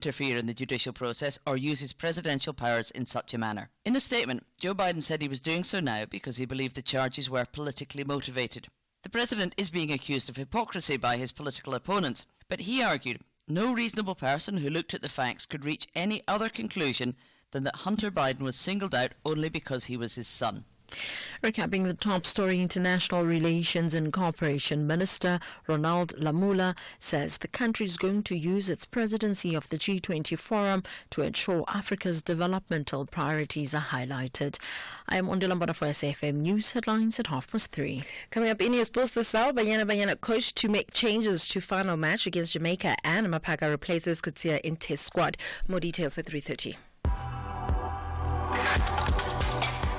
interfere in the judicial process or use his presidential powers in such a manner. In a statement, Joe Biden said he was doing so now because he believed the charges were politically motivated. The president is being accused of hypocrisy by his political opponents, but he argued no reasonable person who looked at the facts could reach any other conclusion than that Hunter Biden was singled out only because he was his son. Recapping the top story, International Relations and Cooperation Minister Ronald Lamola says the country is going to use its presidency of the G20 forum to ensure Africa's developmental priorities are highlighted. I am Ondilambada for SAFM News Headlines at 3:30. Coming up in your sports this hour, Banyana coach to make changes to final match against Jamaica, and Mapaka replaces Kutia in test squad. More details at 3:30.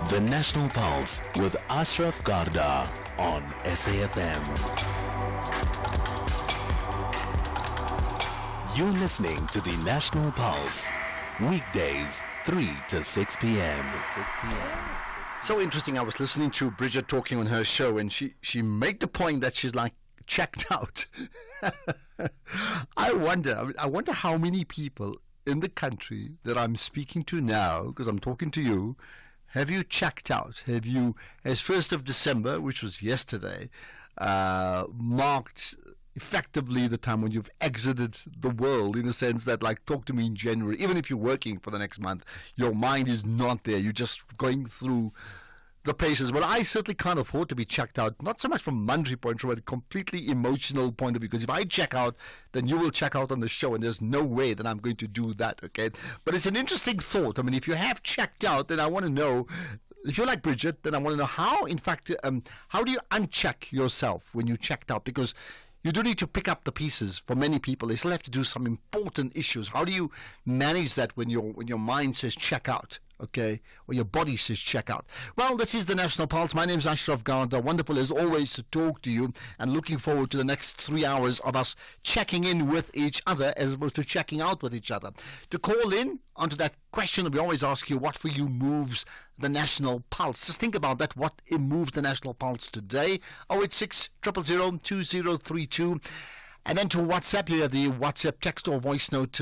The National Pulse with Ashraf Garda on SAFM. You're listening to the National Pulse, weekdays 3 to 6 p.m. So interesting. I was listening to Bridget talking on her show, and she made the point that she's like checked out. I wonder how many people in the country that I'm speaking to now, because I'm talking to you, have you checked out? Have you, as 1st of December, which was yesterday, marked effectively the time when you've exited the world, in a sense that, like, talk to me in January, even if you're working for the next month, your mind is not there. You're just going through the paces. Well, I certainly can't afford to be checked out, not so much from a monetary point, from a completely emotional point of view, because if I check out, then you will check out on the show, and there's no way that I'm going to do that, okay? But it's an interesting thought. I mean, if you have checked out, then I want to know, if you're like Bridget, then I want to know how, in fact, how do you uncheck yourself when you checked out? Because you do need to pick up the pieces. For many people, they still have to do some important issues. How do you manage that when your mind says check out? Okay, or your body says check out. Well, this is the National Pulse. My name is Ashraf Garda. Wonderful as always to talk to you, and looking forward to the next 3 hours of us checking in with each other as opposed to checking out with each other. To call in onto that question that we always ask you, what for you moves the National Pulse? Just think about that. What moves the National Pulse today? 086 000 2032. And then to WhatsApp, you have the WhatsApp text or voice note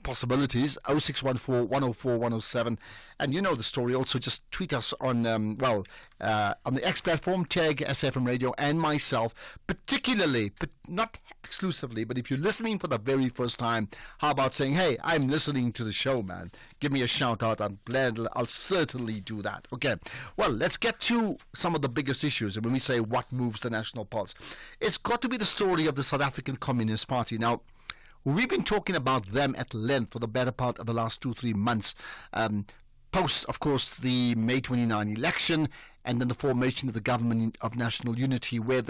possibilities, 0614 104 107. And you know the story. Also, just tweet us on on the X platform, tag SAFM Radio and myself, particularly, but not exclusively, but if you're listening for the very first time, how about saying, hey, I'm listening to the show, man. Give me a shout out. I'm glad. I'll certainly do that. Okay. Well, let's get to some of the biggest issues. And when we say what moves the National Pulse, it's got to be the story of the South African Communist Party. Now, we've been talking about them at length for the better part of the last 2-3 months, post, of course, the May 29 election, and then the formation of the Government of National Unity, where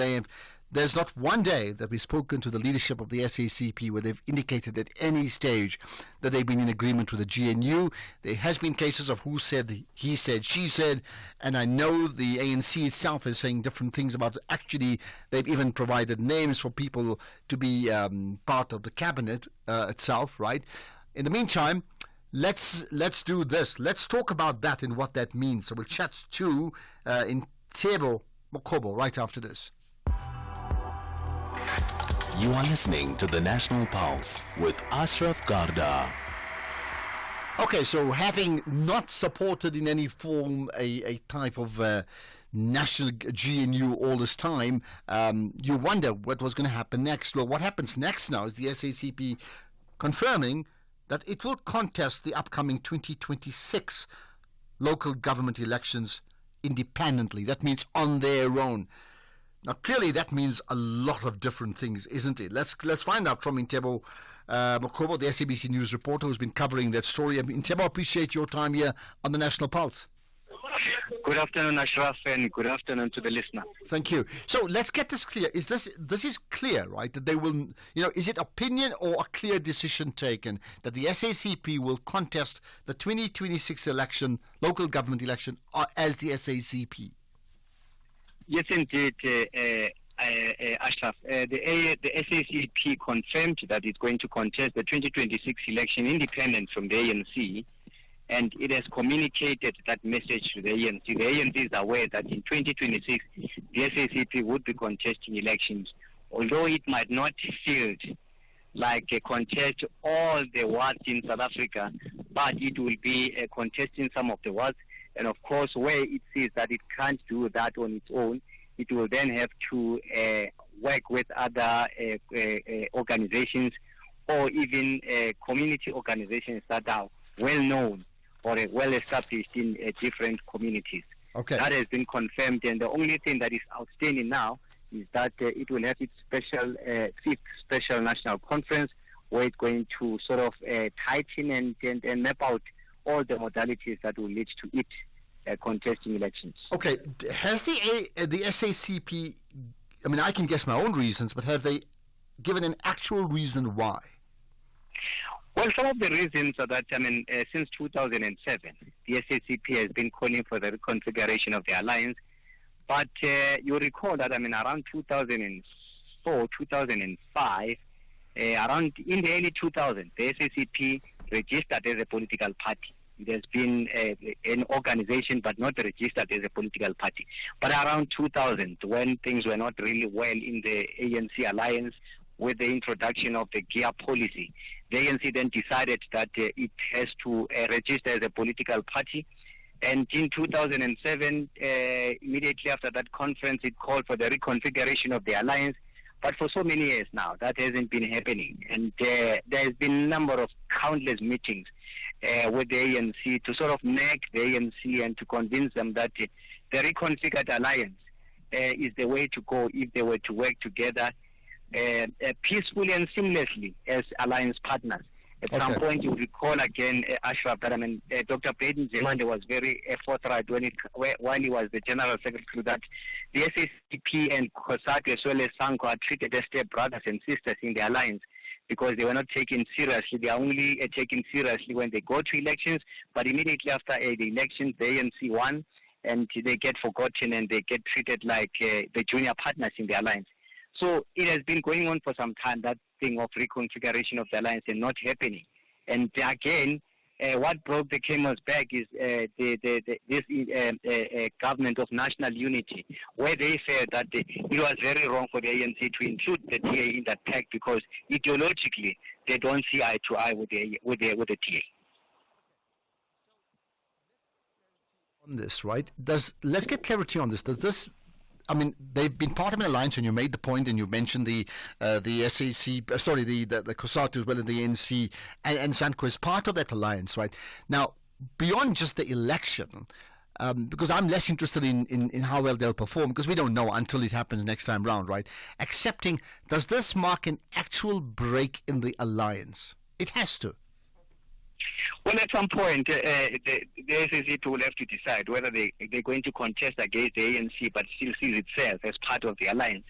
there's not one day that we've spoken to the leadership of the SACP where they've indicated at any stage that they've been in agreement with the GNU. There has been cases of who said, he said, she said, and I know the ANC itself is saying different things about it. Actually, they've even provided names for people to be part of the cabinet itself, right? In the meantime, let's do this. Let's talk about that and what that means. So we'll chat to Ntebo Mokobo right after this. You are listening to the National Pulse with Ashraf Garda. Okay, so having not supported in any form a type of national GNU all this time, you wonder what was going to happen next. Well, what happens next now is the SACP confirming that it will contest the upcoming 2026 local government elections independently. That means on their own. Now, clearly, that means a lot of different things, isn't it? Let's find out from Ntebo Mokobo, the SABC News reporter who's been covering that story. Ntebo, appreciate your time here on the National Pulse. Good afternoon, Ashraf, and good afternoon to the listener. Thank you. So let's get this clear. This is clear, right? That they will, is it opinion or a clear decision taken that the SACP will contest the 2026 election, local government election, as the SACP? Yes, indeed, Ashraf. The SACP confirmed that it's going to contest the 2026 election independent from the ANC, and it has communicated that message to the ANC. The ANC is aware that in 2026, the SACP would be contesting elections, although it might not field contest all the wards in South Africa, but it will be contesting some of the wards. And of course, where it sees that it can't do that on its own, it will then have to work with other organizations or even community organizations that are well known or well established in different communities. Okay. That has been confirmed, and the only thing that is outstanding now is that it will have its special fifth special national conference, where it's going to sort of tighten and map out all the modalities that will lead to it contesting elections. Okay, has the SACP, I mean, I can guess my own reasons, but have they given an actual reason why? Well, some of the reasons are that, since 2007, the SACP has been calling for the reconfiguration of the alliance. But you recall that, around 2004, 2005, around in the early 2000s, the SACP registered as a political party. It has been an organization, but not registered as a political party. But around 2000, when things were not really well in the ANC alliance, with the introduction of the GEAR policy, the ANC then decided that it has to register as a political party. And in 2007, immediately after that conference, it called for the reconfiguration of the alliance. But for so many years now, that hasn't been happening. And there has been a number of countless meetings with the ANC to sort of nag the ANC and to convince them that the reconfigured alliance is the way to go if they were to work together peacefully and seamlessly as alliance partners. At some point, you recall again, Ashraf, that Dr. Braden Zemande was very forthright while he was the General Secretary, that the SACP and COSATU as well as SANCO are treated as step brothers and sisters in the alliance because they were not taken seriously. They are only taken seriously when they go to elections, but immediately after the elections, the ANC won, and they get forgotten and they get treated like the junior partners in the alliance. So it has been going on for some time, that thing of reconfiguration of the alliance and not happening. And again, what broke the camel's back is this government of national unity, where they said that it was very wrong for the ANC to include the DA in that pact because ideologically they don't see eye to eye with the DA. On this, right? Let's get clarity on this. Does this? I mean, they've been part of an alliance, and you made the point, and you mentioned the SAC, sorry, the COSATU as well as the ANC and SANCO is part of that alliance, right? Now, beyond just the election, because I'm less interested in how well they'll perform, because we don't know until it happens next time round, right? Accepting, does this mark an actual break in the alliance? It has to. Well, at some point, the SACP will have to decide whether they're going to contest against the ANC but still sees itself as part of the alliance.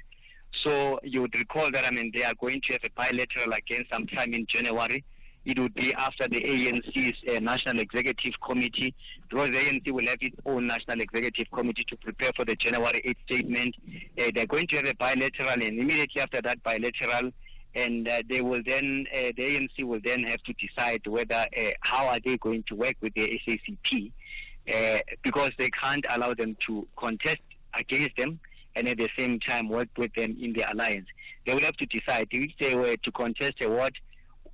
So you would recall that, they are going to have a bilateral again sometime in January. It would be after the ANC's National Executive Committee, because the ANC will have its own National Executive Committee to prepare for the January 8th statement. They're going to have a bilateral, and immediately after that bilateral, and they will then, the ANC will then have to decide whether, how are they going to work with the SACP, because they can't allow them to contest against them and at the same time work with them in the alliance. They will have to decide if they were to contest a what.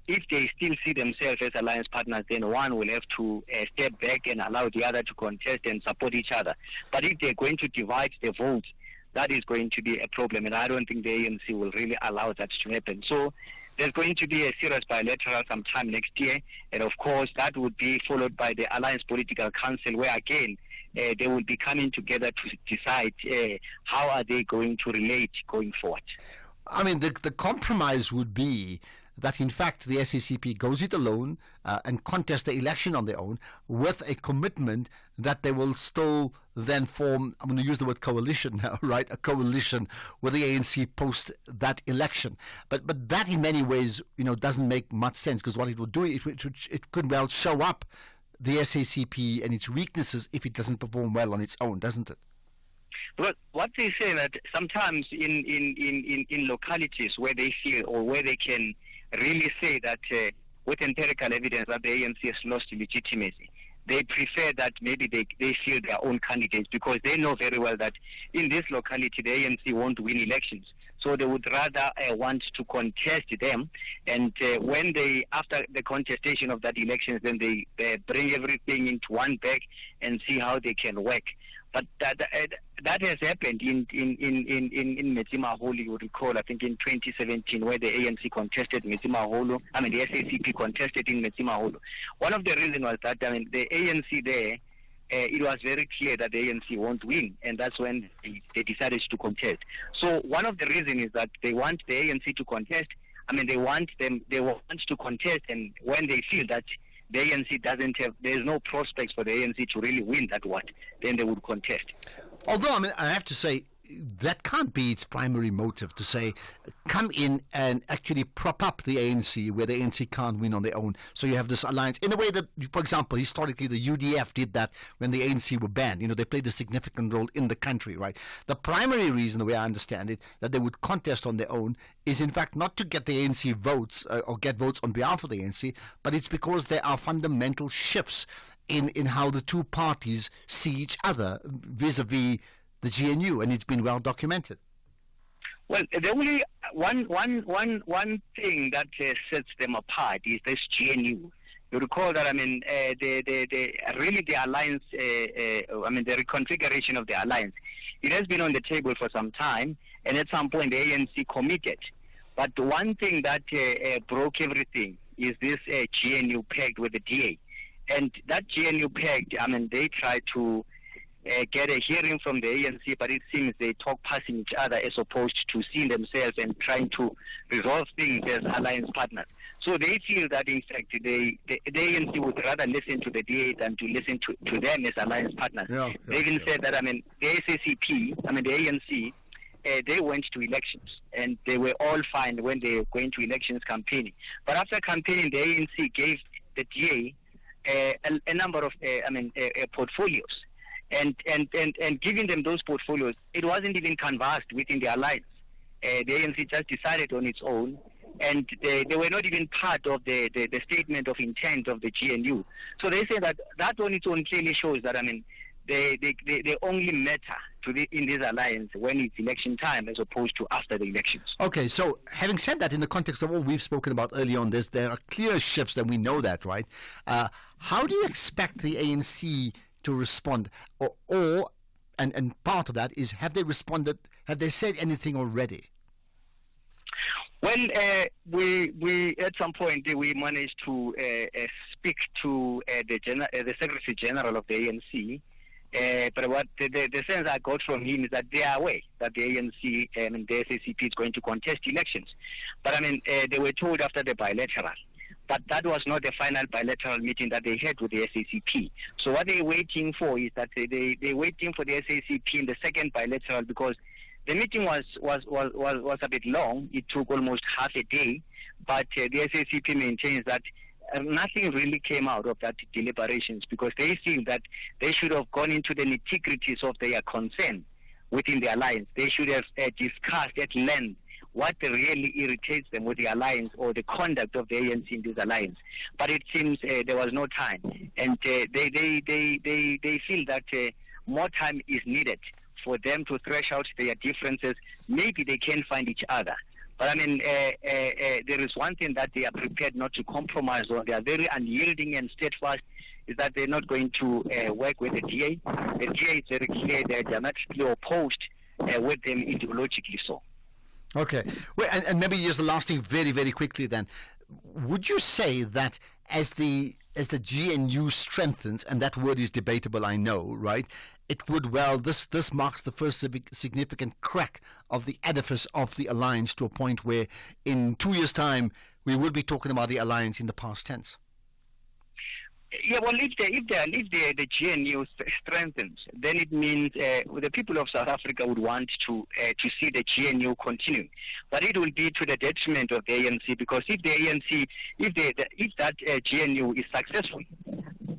If they still see themselves as alliance partners, then one will have to step back and allow the other to contest and support each other. But if they're going to divide the votes, that is going to be a problem, and I don't think the ANC will really allow that to happen. So there's going to be a serious bilateral sometime next year, and of course that would be followed by the Alliance Political Council, where again they will be coming together to decide how are they going to relate going forward. I mean, the compromise would be that in fact the SACP goes it alone and contests the election on their own with a commitment that they will still then form, I'm going to use the word coalition now, right? A coalition with the ANC post that election. But that in many ways, doesn't make much sense, because what it will do, it could well show up the SACP and its weaknesses if it doesn't perform well on its own, doesn't it? But what they say that sometimes in localities where they feel or where they can really say that with empirical evidence that the ANC has lost legitimacy, they prefer that maybe they field their own candidates, because they know very well that in this locality the ANC won't win elections. So they would rather want to contest them, and when they, after the contestation of that elections, then they bring everything into one bag and see how they can work. But that has happened in Metsimaholo, you recall, I think in 2017, where the ANC contested Metsimaholo, the SACP contested in Metsimaholo. One of the reasons was that, the ANC there, it was very clear that the ANC won't win, and that's when they decided to contest. So one of the reasons is that they want the ANC to contest. They want to contest, and when they feel that the ANC there's no prospects for the ANC to really win that one, then they would contest. Although, I have to say, that can't be its primary motive, to say, come in and actually prop up the ANC where the ANC can't win on their own. So you have this alliance in a way that, for example, historically the UDF did that when the ANC were banned. They played a significant role in the country, right? The primary reason, the way I understand it, that they would contest on their own is in fact not to get the ANC votes or get votes on behalf of the ANC, but it's because there are fundamental shifts in how the two parties see each other vis-a-vis the GNU, and it's been well documented. Well, the only one thing that sets them apart is this GNU. You recall that the alliance, the reconfiguration of the alliance, it has been on the table for some time, and at some point the ANC committed. But the one thing that broke everything is this GNU pact with the DA, and that GNU pact. They tried to get a hearing from the ANC, but it seems they talk passing each other as opposed to seeing themselves and trying to resolve things as alliance partners. So they feel that, in fact, the ANC would rather listen to the DA than to listen to them as alliance partners. They even said that, the SACP, the ANC, they went to elections, and they were all fine when they were going to elections campaigning. But after campaigning, the ANC gave the DA a number of portfolios. And giving them those portfolios, it wasn't even canvassed within the alliance. The ANC just decided on its own, and they were not even part of the statement of intent of the GNU. So they say that on its own clearly shows that, they only matter in this alliance when it's election time as opposed to after the elections. Okay, so having said that, in the context of what we've spoken about earlier on this, there are clear shifts, and we know that, right? How do you expect the ANC to respond, and part of that is, have they responded? Have they said anything already? Well, we at some point we managed to speak to the Secretary General of the ANC. But what the sense I got from him is that they are aware that the ANC and the SACP is going to contest elections. But they were told after the bilateral. But that was not the final bilateral meeting that they had with the SACP. So what they're waiting for is that they're waiting for the SACP in the second bilateral, because the meeting was a bit long. It took almost half a day. But the SACP maintains that nothing really came out of that deliberations, because they feel that they should have gone into the nitty-gritties of their concern within the alliance. They should have discussed at length what really irritates them with the alliance or the conduct of the ANC in this alliance. But it seems there was no time, and they feel that more time is needed for them to thresh out their differences. Maybe they can find each other. But there is one thing that they are prepared not to compromise on. They are very unyielding and steadfast, is that they're not going to work with the DA. The DA is very clear they're diametrically opposed with them ideologically so. Okay. Well, and maybe just the last thing very, very quickly then. Would you say that as the GNU strengthens, and that word is debatable, I know, right? It would, this marks the first significant crack of the edifice of the alliance, to a point where in 2 years' time we will be talking about the alliance in the past tense. Yeah, well, if the GNU strengthens, then it means the people of South Africa would want to see the GNU continue, but it will be to the detriment of the ANC, because if the ANC, if that GNU is successful,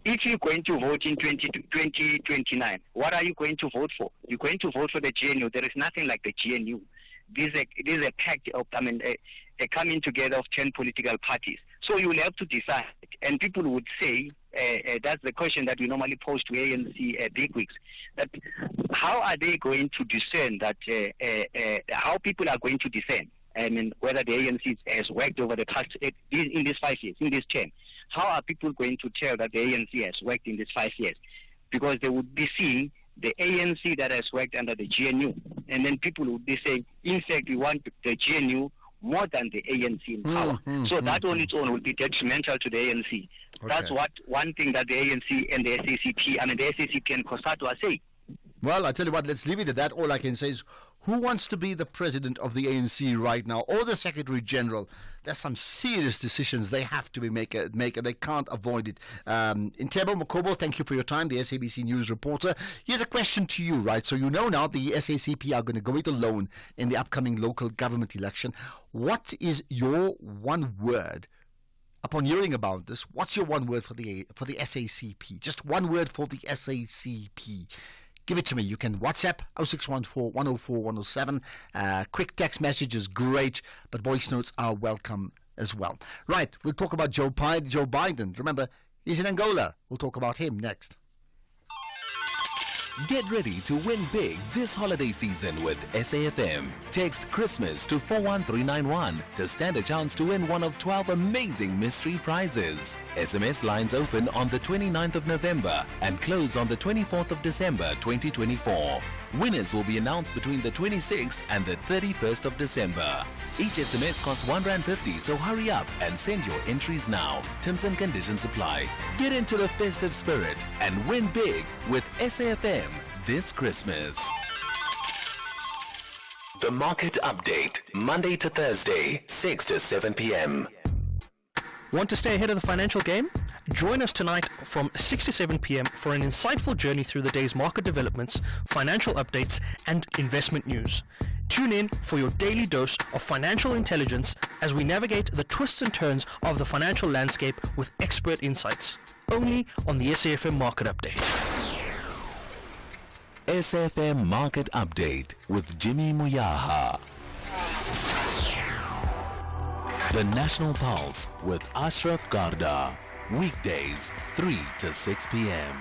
if you're going to vote in 2029, what are you going to vote for? You're going to vote for the GNU. There is nothing like the GNU. This is a pact of, a coming together of 10 political parties. So you will have to decide And people would say, that's the question that we normally pose to ANC bigwigs, that how are they going to discern that, how people are going to discern, I mean, whether the ANC has worked over the past, in these 5 years, in this term. How are people going to tell that the ANC has worked in these 5 years? Because they would be seeing the ANC that has worked under the GNU, and then people would be saying, in fact, we want the GNU more than the ANC in power. So that on its own will be detrimental to the ANC. Okay. That's one thing that the ANC and the SACP, I mean the SACP and COSATU are saying. Well, I tell you what, let's leave it at that. All I can say is, who wants to be the president of the ANC right now, or the Secretary General? There's some serious decisions they have to be make, and they can't avoid it. Ntebo Mokobo, thank you for your time, the SABC News reporter. Here's a question to you, right? So you know now the SACP are going to go it alone in the upcoming local government election. What is your one word? Upon hearing about this, what's your one word for the SACP? Just one word for the SACP. Give it to me. You can WhatsApp 0614 104 107. Quick text message is great, but voice notes are welcome as well. Right, we'll talk about Joe Biden. Remember, he's in Angola. We'll talk about him next. Get ready to win big this holiday season with SAFM. Text Christmas to 41391 to stand a chance to win one of 12 amazing mystery prizes. SMS lines open on the 29th of November and close on the 24th of December 2024. Winners will be announced between the 26th and the 31st of December. Each SMS costs R1.50, so hurry up and send your entries now. Terms and conditions apply. Get into the festive spirit and win big with SAFM this Christmas. The Market Update, Monday to Thursday, 6 to 7 p.m. Want to stay ahead of the financial game? Join us tonight from 6 to 7 p.m. for an insightful journey through the day's market developments, financial updates, and investment news. Tune in for your daily dose of financial intelligence as we navigate the twists and turns of the financial landscape with expert insights. Only on the SAFM Market Update. SAFM Market Update with Jimmy Muyaha. The National Pulse with Ashraf Garda. Weekdays, 3 to 6 p.m.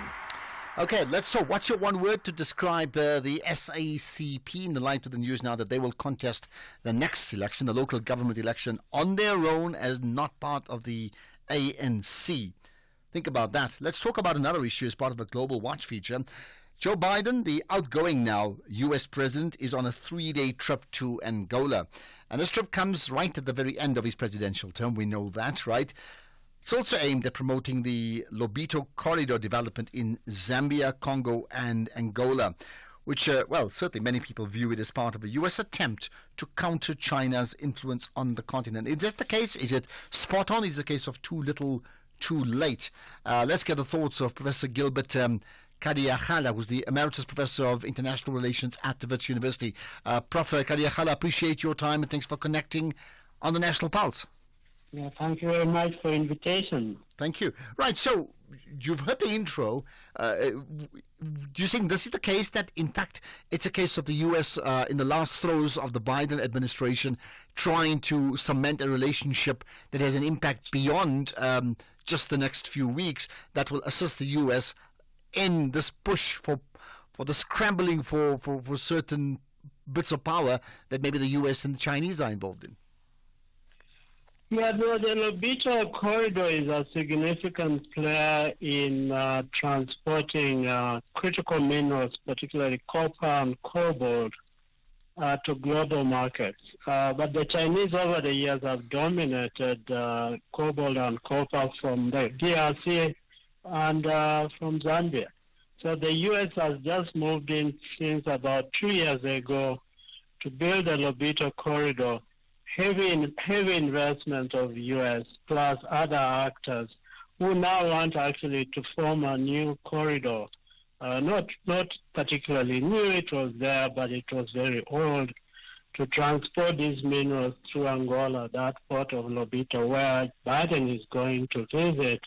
Okay, what's your one word to describe the SACP in the light of the news now that they will contest the next election, the local government election, on their own as not part of the ANC? Think about that. Let's talk about another issue as part of the Global Watch feature. Joe Biden, the outgoing now U.S. president, is on a 3-day trip to Angola. And this trip comes right at the very end of his presidential term. We know that, right? It's also aimed at promoting the Lobito Corridor development in Zambia, Congo, and Angola, which, certainly many people view it as part of a U.S. attempt to counter China's influence on the continent. Is that the case? Is it spot on? Is it a case of too little, too late? Let's get the thoughts of Professor Gilbert Kadiakhala, who's the Emeritus Professor of International Relations at the Wits University. Prof. Kadiakhala, appreciate your time and thanks for connecting on the National Pulse. Yeah, thank you very much for the invitation. Thank you. Right, so you've heard the intro. Do you think this is the case that, in fact, it's a case of the U.S. In the last throes of the Biden administration trying to cement a relationship that has an impact beyond just the next few weeks that will assist the U.S. in this push for the scrambling for certain bits of power that maybe the U.S. and the Chinese are involved in? Yeah, the Lobito Corridor is a significant player in transporting critical minerals, particularly copper and cobalt, to global markets. But the Chinese over the years have dominated cobalt and copper from the DRC and from Zambia. So the U.S. has just moved in since about 2 years ago to build the Lobito Corridor. Heavy investment of the U.S. plus other actors who now want actually to form a new corridor. Not particularly new, it was there, but it was very old, to transport these minerals through Angola, that port of Lobito, where Biden is going to visit,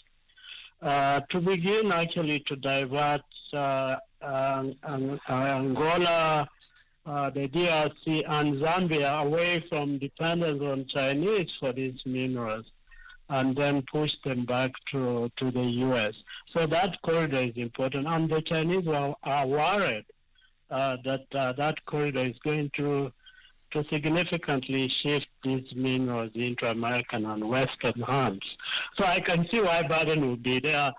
to begin actually to divert Angola, the DRC and Zambia away from dependence on Chinese for these minerals. and then push them back to the U.S. So that corridor is important, and the Chinese are worried that corridor is going to significantly shift these minerals into American and Western hands. So I can see why Biden will be there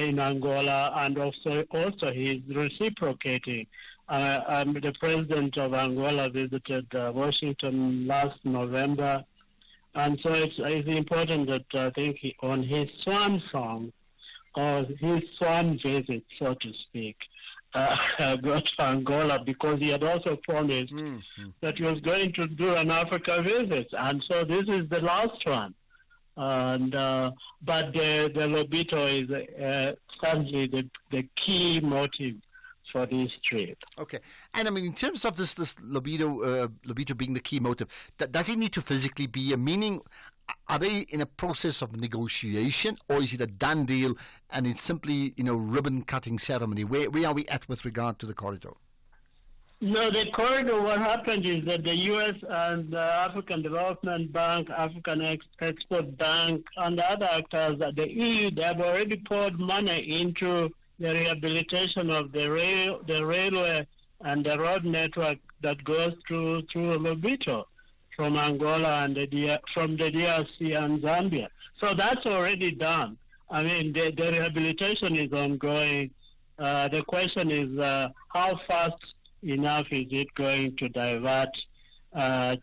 in Angola, and also he's reciprocating. The president of Angola visited Washington last November, and so it's important that I think on his swan song, or his swan visit, so to speak, go to Angola, because he had also promised that he was going to do an Africa visit, and so this is the last one. And but the Lobito is certainly the key motive for this trip. Okay, and I mean, in terms of this Lobito being the key motive, does it need to physically be a meaning? Are they in a process of negotiation, or is it a done deal and it's simply, ribbon cutting ceremony? Where are we at with regard to the corridor? No, the corridor, what happened is that the U.S. and the African Development Bank, African Export Bank, and the other actors, the EU, they have already poured money into the rehabilitation of the railway and the road network that goes through Lobito, from Angola and from the DRC and Zambia. So that's already done. I mean, the rehabilitation is ongoing. The question is how fast enough is it going to divert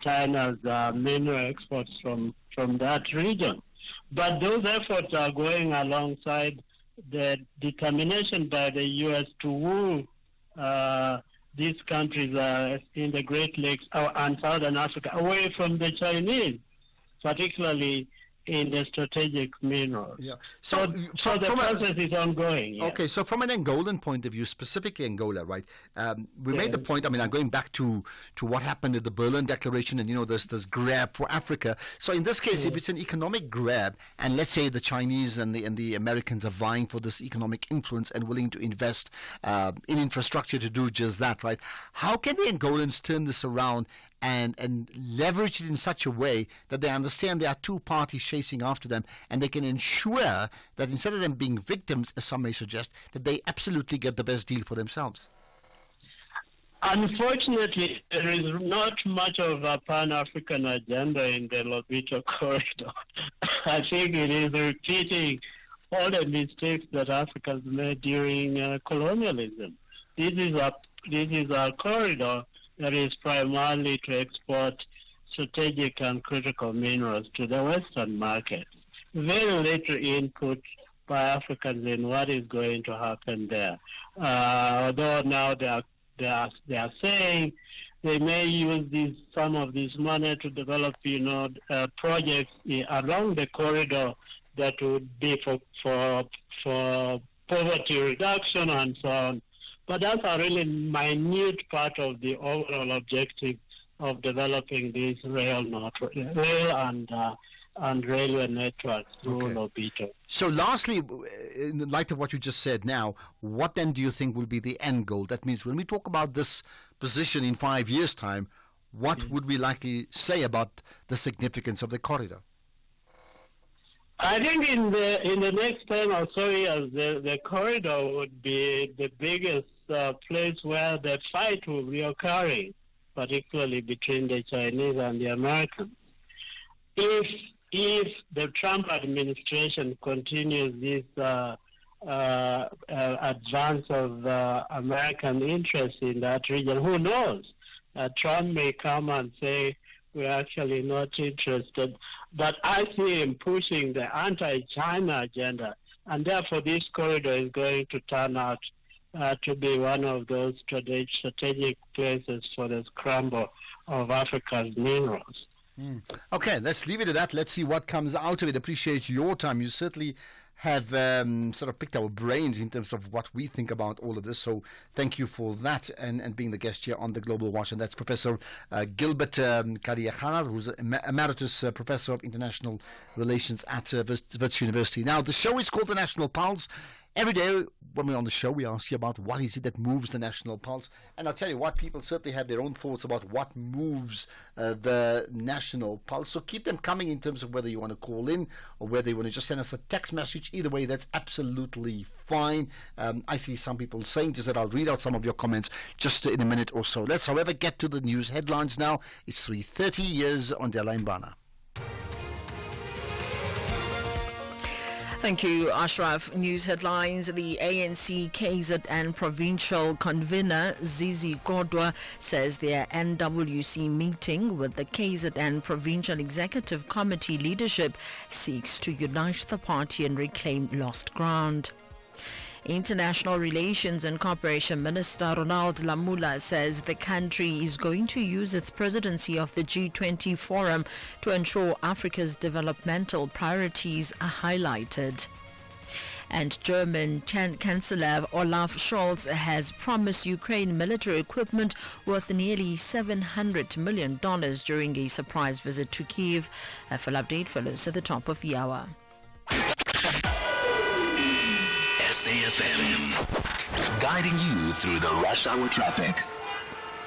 China's mineral exports from that region? But those efforts are going alongside the determination by the U.S. to woo these countries in the Great Lakes and Southern Africa away from the Chinese, particularly in the strategic minerals. Yeah. So the process is ongoing. Yes. Okay, so from an Angolan point of view, specifically Angola, right? We made the point. I mean, I'm going back to what happened at the Berlin Declaration, and this grab for Africa. So in this case, if it's an economic grab, and let's say the Chinese and the Americans are vying for this economic influence and willing to invest in infrastructure to do just that, right? How can the Angolans turn this around and leverage it in such a way that they understand there are two parties chasing after them, and they can ensure that instead of them being victims, as some may suggest, that they absolutely get the best deal for themselves? Unfortunately, there is not much of a Pan-African agenda in the Lobito corridor. I think it is repeating all the mistakes that Africa has made during colonialism. This is a corridor that is primarily to export strategic and critical minerals to the Western markets. Very little input by Africans in what is going to happen there. Although now they are saying they may use some of this money to develop, projects along the corridor that would be for poverty reduction and so on. But that's a really minute part of the overall objective of developing these rail and railway networks through Lobito. So lastly, in the light of what you just said now, what then do you think will be the end goal? That means when we talk about this position in 5 years' time, what would we likely say about the significance of the corridor? I think in the next 10 or so years, the corridor would be the biggest place where the fight will be occurring, particularly between the Chinese and the Americans. If the Trump administration continues this advance of American interest in that region, who knows? Trump may come and say, we're actually not interested. But I see him pushing the anti-China agenda, and therefore this corridor is going to turn out to be one of those strategic places for the scramble of Africa's minerals. Okay, let's leave it at that. Let's see what comes out of it. Appreciate your time. You certainly have sort of picked our brains in terms of what we think about all of this. So thank you for that and being the guest here on the Global Watch. And that's Professor Gilbert Kariakana, who's an emeritus professor of international relations at Wits University. Now, the show is called The National Pulse. Every day when we're on the show, we ask you about what is it that moves the national pulse. And I'll tell you what, people certainly have their own thoughts about what moves the national pulse. So keep them coming in terms of whether you want to call in or whether you want to just send us a text message. Either way, that's absolutely fine. I see some people saying just that. I'll read out some of your comments just in a minute or so. Let's, however, get to the news headlines now. It's 3:30 years on Dela Mbana. Thank you, Ashraf. News headlines. The ANC KZN provincial convener, Zizi Kodwa, says their NWC meeting with the KZN provincial executive committee leadership seeks to unite the party and reclaim lost ground. International Relations and Cooperation Minister Ronald Lamola says the country is going to use its presidency of the G20 forum to ensure Africa's developmental priorities are highlighted. And German Chancellor Olaf Scholz has promised Ukraine military equipment worth nearly $700 million during a surprise visit to Kyiv. A full update follows at the top of the hour. SAFM, guiding you through the rush hour traffic.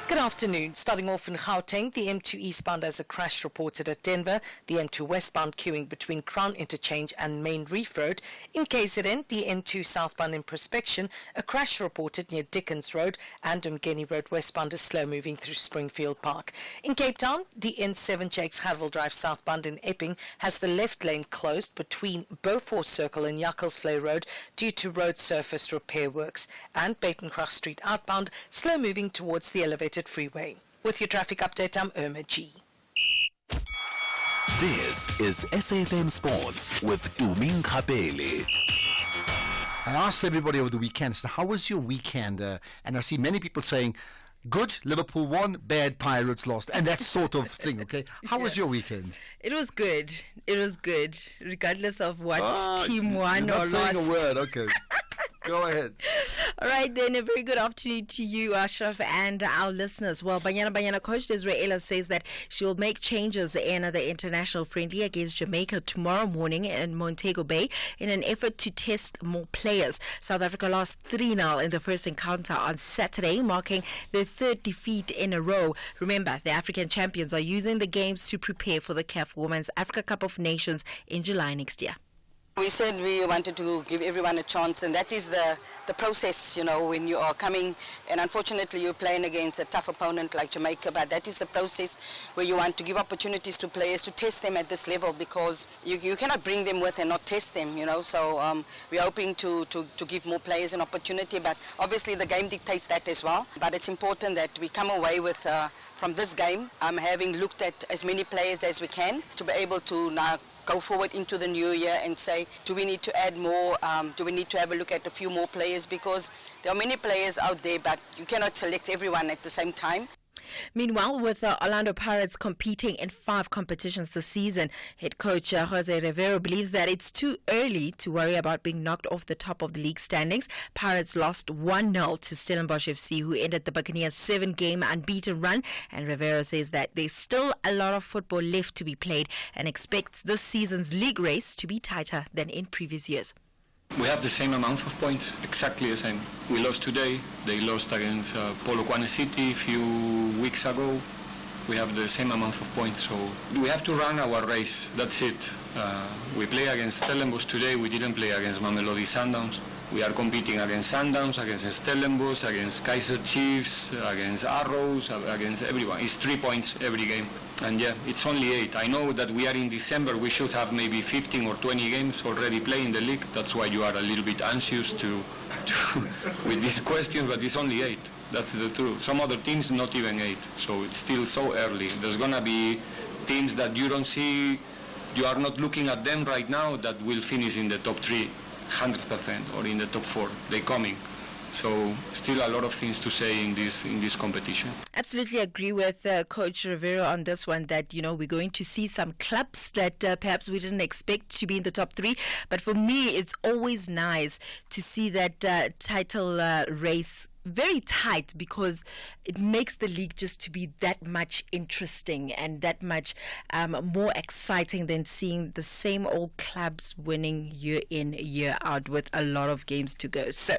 Good afternoon. Starting off in Gauteng, the M2 eastbound has a crash reported at Denver. The M2 westbound queuing between Crown Interchange and Main Reef Road. In KZN, the N2 southbound in Prospection, a crash reported near Dickens Road, and Umgeni Road westbound is slow moving through Springfield Park. In Cape Town, the N7 Jakes Hadwell Drive southbound in Epping has the left lane closed between Beaufort Circle and Jakkelsvlei Road due to road surface repair works. And Batencroft Street outbound, slow moving towards the elevated freeway. With your traffic update, I'm Irma G. This is SAFM Sports with Tumin Khapele. I asked everybody over the weekend, so how was your weekend? And I see many people saying, good, Liverpool won, bad, Pirates lost, and that sort of thing, okay? How was your weekend? It was good. It was good, regardless of what team won or lost. You're not saying a word, okay. Go ahead. All right, then, a very good afternoon to you, Ashraf, and our listeners. Well, Banyana coach Israela says that she will make changes in the international friendly against Jamaica tomorrow morning in Montego Bay in an effort to test more players. South Africa lost 3-0 in the first encounter on Saturday, marking their third defeat in a row. Remember, the African champions are using the games to prepare for the CAF Women's Africa Cup of Nations in July next year. We said we wanted to give everyone a chance, and that is the process, you know, when you are coming, and unfortunately you're playing against a tough opponent like Jamaica, but that is the process where you want to give opportunities to players to test them at this level, because you cannot bring them with and not test them, you know, so we're hoping to give more players an opportunity, but obviously the game dictates that as well, but it's important that we come away with from this game, having looked at as many players as we can to be able to now go forward into the new year and say, do we need to add more? Do we need to have a look at a few more players? Because there are many players out there, but you cannot select everyone at the same time. Meanwhile, with the Orlando Pirates competing in 5 competitions this season, head coach Jose Rivero believes that it's too early to worry about being knocked off the top of the league standings. Pirates lost 1-0 to Stellenbosch FC, who ended the Buccaneers' 7-game unbeaten run. And Rivero says that there's still a lot of football left to be played and expects this season's league race to be tighter than in previous years. We have the same amount of points, exactly the same. We lost today, they lost against Polokwane City a few weeks ago. We have the same amount of points, so we have to run our race, that's it. We play against Stellenbosch today, we didn't play against Mamelodi Sundowns. We are competing against Sundowns, against Stellenbosch, against Kaiser Chiefs, against Arrows, against everyone. It's 3 points every game. And yeah, it's only 8. I know that we are in December, we should have maybe 15 or 20 games already playing the league. That's why you are a little bit anxious to with this question, but it's only 8. That's the truth. Some other teams, not even 8. So it's still so early. There's going to be teams that you don't see, you are not looking at them right now that will finish in the top 3, 100%, or in the top 4. They're coming. So still a lot of things to say in this competition. Absolutely agree with Coach Rivero on this one, that, you know, we're going to see some clubs that perhaps we didn't expect to be in the top three. But for me, it's always nice to see that title race very tight, because it makes the league just to be that much interesting and that much more exciting than seeing the same old clubs winning year in, year out with a lot of games to go. So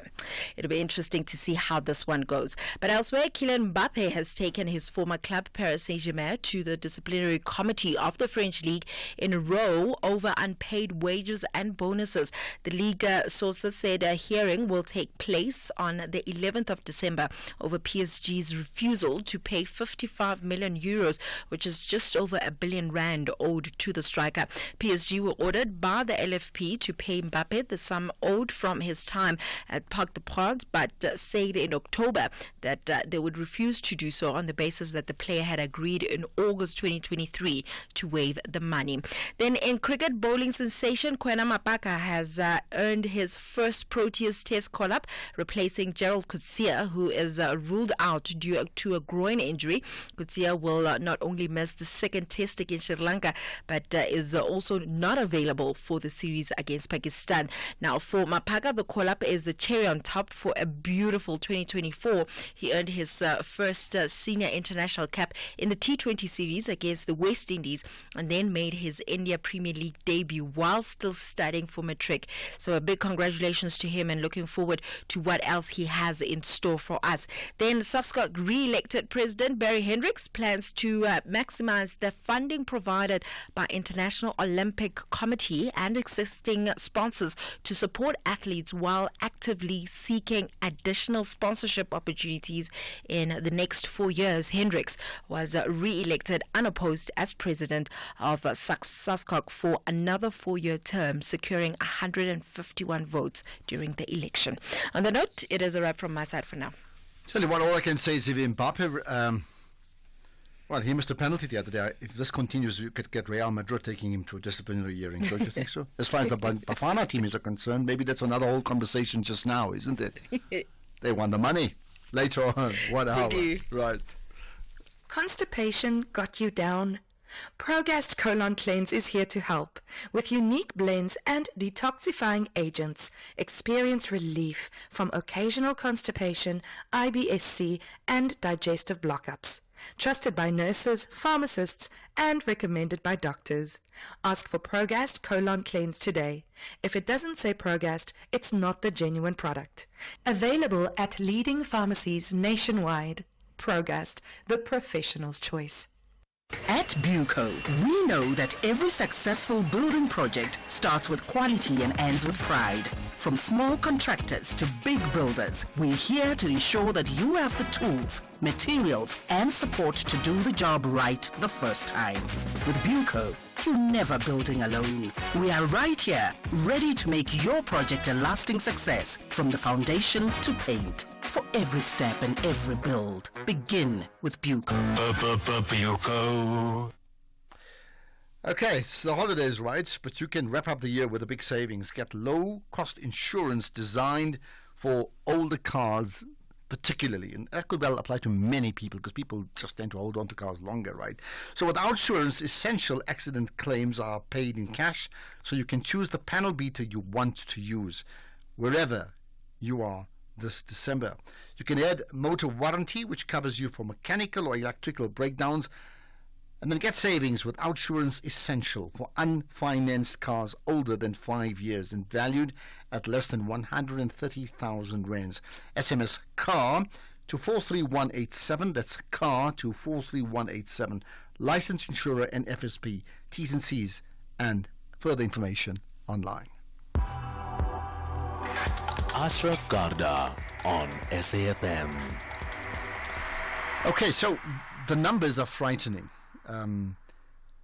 it'll be interesting to see how this one goes. But elsewhere, Kylian Mbappe has taken his former club Paris Saint-Germain to the disciplinary committee of the French league in a row over unpaid wages and bonuses. The league sources said a hearing will take place on the 11th of December over PSG's refusal to pay 55 million euros, which is just over R1 billion owed to the striker. PSG were ordered by the LFP to pay Mbappe the sum owed from his time at Parc des Princes, but said in October that they would refuse to do so on the basis that the player had agreed in August 2023 to waive the money. Then in cricket, bowling sensation Kwena Mapaka has earned his first Proteas Test call-up, replacing Gerald Coetzee, who is ruled out due to a groin injury. Coetzee will not only miss the second Test against Sri Lanka, but is also not available for the series against Pakistan. Now, for Mapaka, the call-up is the cherry on top for a beautiful 2024. He earned his first senior international cap in the T20 series against the West Indies, and then made his India Premier League debut while still studying for matric. So a big congratulations to him, and looking forward to what else he has in store for us. Then SASCOC re-elected President Barry Hendricks plans to maximize the funding provided by International Olympic Committee and existing sponsors to support athletes, while actively seeking additional sponsorship opportunities in the next 4 years. Hendricks was re-elected unopposed as president of SASCOC for another 4-year term, securing 151 votes during the election. On the note, it is a wrap from my side for now. Tell you what, all I can say is if Mbappe, well, he missed a penalty the other day. If this continues, you could get Real Madrid taking him to a disciplinary hearing. Don't you think so? As far as the Bafana team is concerned, maybe that's another whole conversation just now, isn't it? They won the money. Later on, 1 hour. Right. Constipation got you down? Progast Colon Cleanse is here to help. With unique blends and detoxifying agents, experience relief from occasional constipation, IBS-C, and digestive block-ups. Trusted by nurses, pharmacists, and recommended by doctors. Ask for Progast Colon Cleanse today. If it doesn't say Progast, it's not the genuine product. Available at leading pharmacies nationwide. Progast, the professional's choice. At Buco, we know that every successful building project starts with quality and ends with pride. From small contractors to big builders, we're here to ensure that you have the tools, materials, and support to do the job right the first time. With Buco, you're never building alone. We are right here, ready to make your project a lasting success, from the foundation to paint. For every step and every build, begin with Buco. Buco. Okay, it's the holidays, right? But you can wrap up the year with a big savings. Get low-cost insurance designed for older cars particularly. And that could well apply to many people, because people just tend to hold on to cars longer, right? So with OutSurance, essential accident claims are paid in cash, so you can choose the panel beater you want to use wherever you are this December. You can add motor warranty, which covers you for mechanical or electrical breakdowns, and then get savings with OutSurance Essential for unfinanced cars older than 5 years and valued at less than 130,000 rands. SMS CAR to 43187. That's CAR to 43187. Licensed insurer and FSP. T's and C's and further information online. Ashraf Garda on SAFM. Okay, so the numbers are frightening.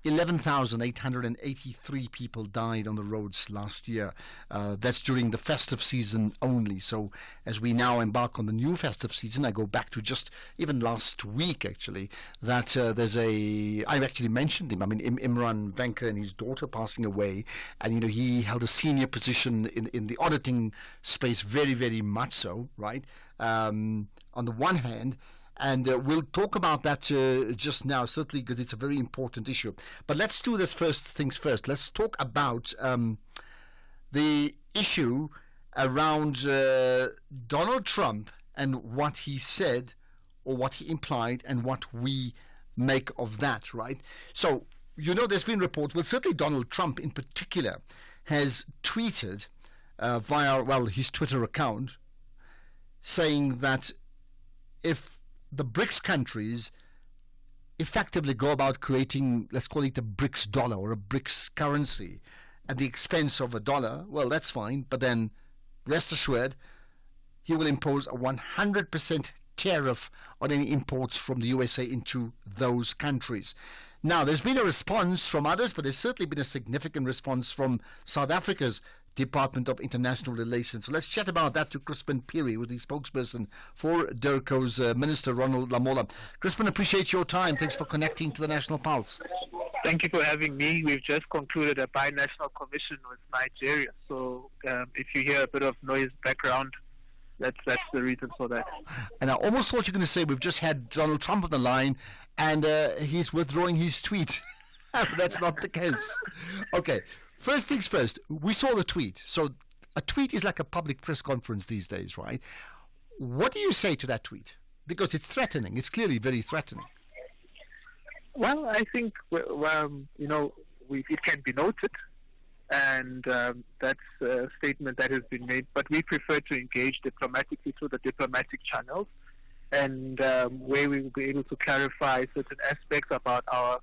11,883 people died on the roads last year. That's during the festive season only. So as we now embark on the new festive season, I go back to just even last week, actually, that I've actually mentioned him. I mean, Imran Venka and his daughter passing away. And, he held a senior position in the auditing space, very, very much so, right? On the one hand. And we'll talk about that just now, certainly, because it's a very important issue. But let's do this first things first. Let's talk about the issue around Donald Trump and what he said or what he implied and what we make of that, right? So, there's been reports, well, certainly Donald Trump in particular has tweeted via, his Twitter account, saying that if the BRICS countries effectively go about creating, let's call it a BRICS dollar or a BRICS currency at the expense of a dollar, well, that's fine, but then rest assured, he will impose a 100% tariff on any imports from the USA into those countries. Now, there's been a response from others, but there's certainly been a significant response from South Africa's Department of International Relations. So let's chat about that to Crispin Peary, who's the spokesperson for DIRCO's Minister Ronald Lamola. Crispin, appreciate your time. Thanks for connecting to the National Pulse. Thank you for having me. We've just concluded a binational commission with Nigeria. So if you hear a bit of noise background, that's the reason for that. And I almost thought you were going to say we've just had Donald Trump on the line and he's withdrawing his tweet. That's not the case. Okay, first things first. We saw the tweet. So a tweet is like a public press conference these days, right? What do you say to that tweet? Because it's threatening. It's clearly very threatening. Well, I think, it can be noted. And that's a statement that has been made. But we prefer to engage diplomatically through the diplomatic channels, and where we will be able to clarify certain aspects about our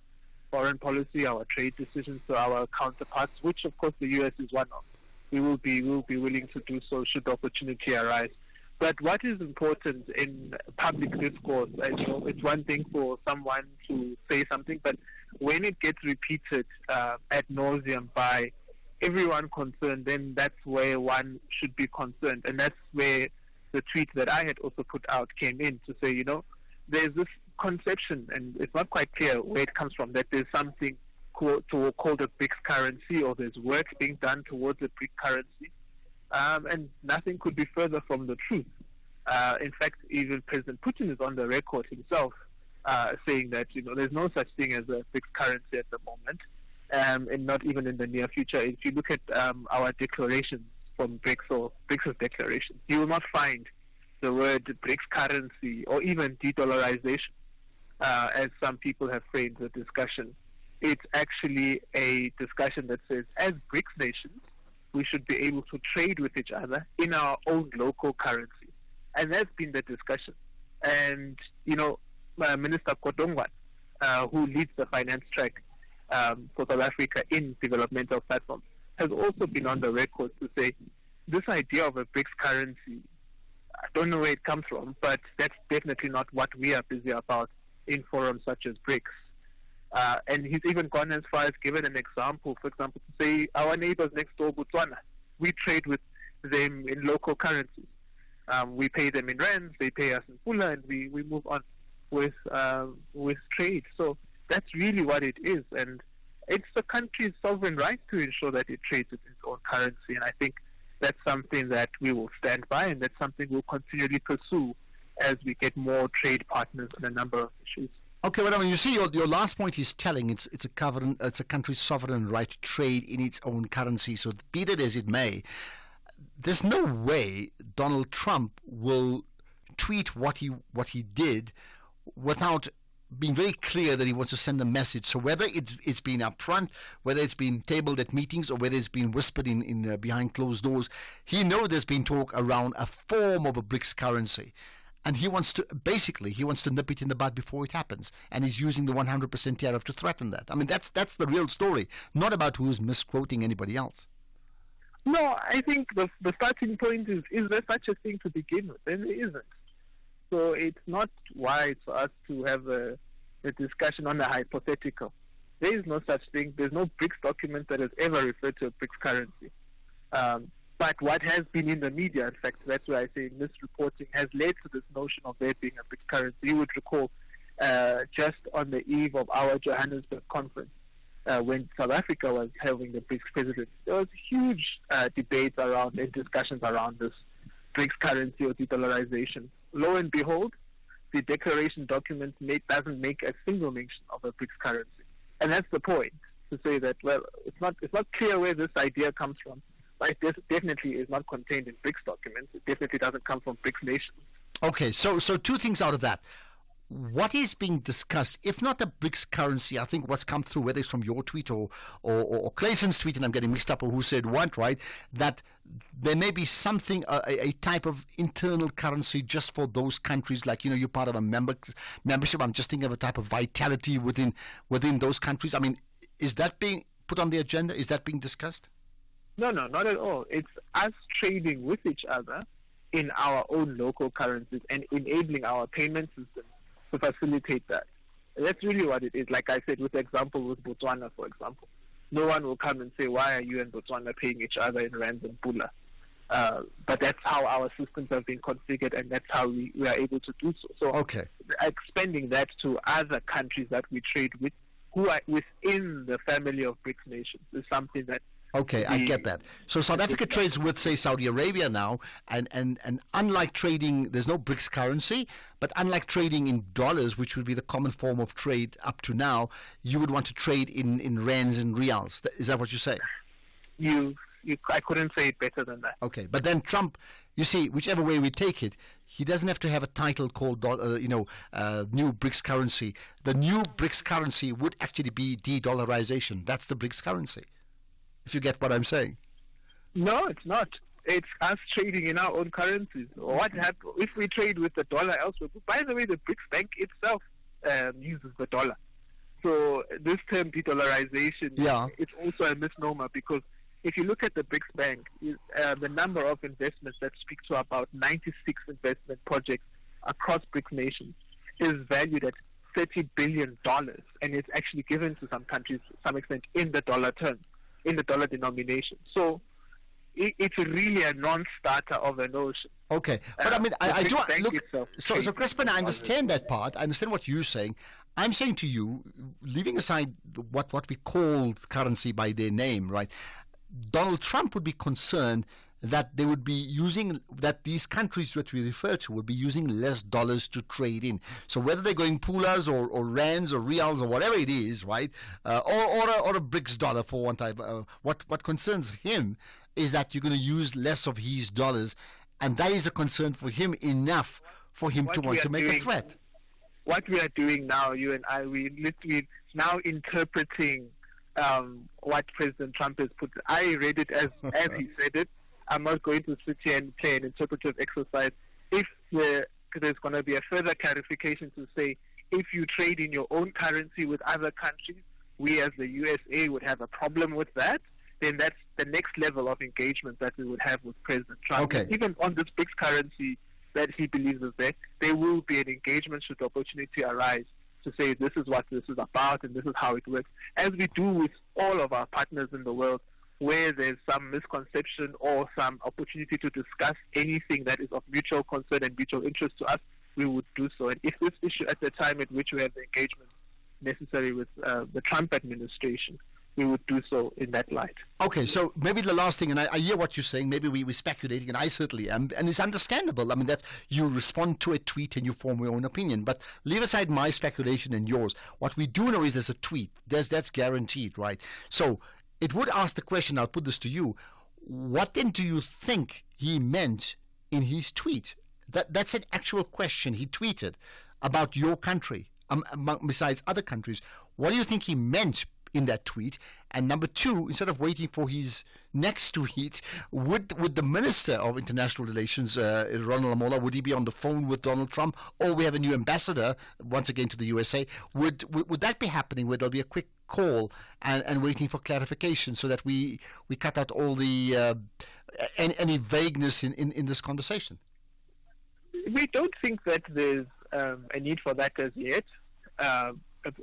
foreign policy, our trade decisions to our counterparts, which of course the U.S. is one of. We will be willing to do so should the opportunity arise. But what is important in public discourse, it's one thing for someone to say something, but when it gets repeated ad nauseum by everyone concerned, then that's where one should be concerned. And that's where the tweet that I had also put out came in to say, there's this conception, and it's not quite clear where it comes from, that there's something called a BRICS currency, or there's work being done towards a BRICS currency. And nothing could be further from the truth. In fact, even President Putin is on the record himself saying that, there's no such thing as a BRICS currency at the moment. And not even in the near future. If you look at our declarations from BRICS or BRICS declarations, you will not find the word BRICS currency or even de-dollarization, as some people have framed the discussion. It's actually a discussion that says, as BRICS nations, we should be able to trade with each other in our own local currency. And that's been the discussion. And, Minister Kodongwan, who leads the finance track, for South Africa in developmental platforms, has also been on the record to say this idea of a BRICS currency, I don't know where it comes from, but that's definitely not what we are busy about in forums such as BRICS. And he's even gone as far as given an example, for example, to say our neighbors next door, Botswana, we trade with them in local currencies. We pay them in rands, they pay us in pula, and we move on with trade. So that's really what it is, and it's the country's sovereign right to ensure that it trades with its own currency, and I think that's something that we will stand by, and that's something we'll continually pursue as we get more trade partners on a number of issues. Okay, well, you see, your last point is telling. It's a country's sovereign right to trade in its own currency. So be that as it may, there's no way Donald Trump will tweet what he did without being very clear that he wants to send a message. So whether it's been upfront, whether it's been tabled at meetings, or whether it's been whispered in behind closed doors, he knows there's been talk around a form of a BRICS currency. And he wants to nip it in the bud before it happens. And he's using the 100% tariff to threaten that. I mean, that's the real story, not about who's misquoting anybody else. No, I think the starting point is there such a thing to begin with? And there isn't. So it's not wise for us to have a discussion on a hypothetical. There is no such thing. There's no BRICS document that has ever referred to a BRICS currency. But what has been in the media, in fact, that's why I say misreporting, has led to this notion of there being a BRICS currency. You would recall just on the eve of our Johannesburg conference, when South Africa was having the BRICS presidency, there was huge debates around and discussions around this BRICS currency or de-dollarization. Lo and behold, the declaration document doesn't make a single mention of a BRICS currency. And that's the point, to say that, well, it's not clear where this idea comes from. But it definitely is not contained in BRICS documents. It definitely doesn't come from BRICS nations. Okay, so two things out of that. What is being discussed, if not a BRICS currency, I think what's come through, whether it's from your tweet or Clayson's tweet, and I'm getting mixed up, or who said what, right, that there may be something, a type of internal currency just for those countries, like, you're part of a membership. I'm just thinking of a type of vitality within those countries. I mean, is that being put on the agenda? Is that being discussed? No, not at all. It's us trading with each other in our own local currencies and enabling our payment system to facilitate that. And that's really what it is. Like I said, with the example with Botswana, for example, no one will come and say, why are you and Botswana paying each other in rands and pula? But that's how our systems have been configured, and that's how we are able to do so. So okay. Expanding that to other countries that we trade with, who are within the family of BRICS nations, is something that. Okay, I get that. So South Africa trades with, say, Saudi Arabia now, and unlike trading, there's no BRICS currency, but unlike trading in dollars, which would be the common form of trade up to now, you would want to trade in rands and reals. Is that what you're saying? I couldn't say it better than that. Okay, but then Trump, you see, whichever way we take it, he doesn't have to have a title called, new BRICS currency. The new BRICS currency would actually be de-dollarization. That's the BRICS currency. If you get what I'm saying. No, it's not. It's us trading in our own currencies. What happens if we trade with the dollar elsewhere? By the way, the BRICS Bank itself uses the dollar. So this term de-dollarization, it's also a misnomer, because if you look at the BRICS Bank, the number of investments that speak to about 96 investment projects across BRICS nations is valued at $30 billion, and it's actually given to some countries to some extent in the dollar terms, in the dollar denomination. So it's really a non-starter of a notion. Okay, but I mean, I do look. So Crispin, I understand that part. I understand what you're saying. I'm saying to you, leaving aside what we call currency by their name, right? Donald Trump would be concerned that they would be using, that these countries that we refer to would be using less dollars to trade in. So whether they're going pulas or rands or reals or whatever it is, right, or a BRICS dollar for one type, what concerns him is that you're going to use less of his dollars, and that is a concern for him enough for him to want to make a threat. What we are doing now, you and I, we literally now interpreting what President Trump has put. I read it as he said it. I'm not going to sit here and play an interpretive exercise. If there's going to be a further clarification to say, if you trade in your own currency with other countries, we as the USA would have a problem with that, then that's the next level of engagement that we would have with President Trump. Okay. Even on this BRICS currency that he believes is there will be an engagement should the opportunity arise to say this is what this is about and this is how it works, as we do with all of our partners in the world, where there's some misconception or some opportunity to discuss anything that is of mutual concern and mutual interest to us, we would do so. And if this issue at the time at which we have the engagement necessary with the Trump administration, we would do so in that light. Okay, so maybe the last thing, and I hear what you're saying, maybe we're speculating, and I certainly am, and it's understandable. I mean, that you respond to a tweet and you form your own opinion, but leave aside my speculation and yours. What we do know is there's a tweet. That's guaranteed, right? So it would ask the question, I'll put this to you, what then do you think he meant in his tweet? That's an actual question he tweeted about your country, besides other countries. What do you think he meant in that tweet? And number two, instead of waiting for his next tweet, would the Minister of International Relations, Ronald Lamola, would he be on the phone with Donald Trump? Or we have a new ambassador, once again, to the USA. Would that be happening, where there'll be a quick call and waiting for clarification so that we cut out all the any vagueness in this conversation? We don't think that there's a need for that as yet.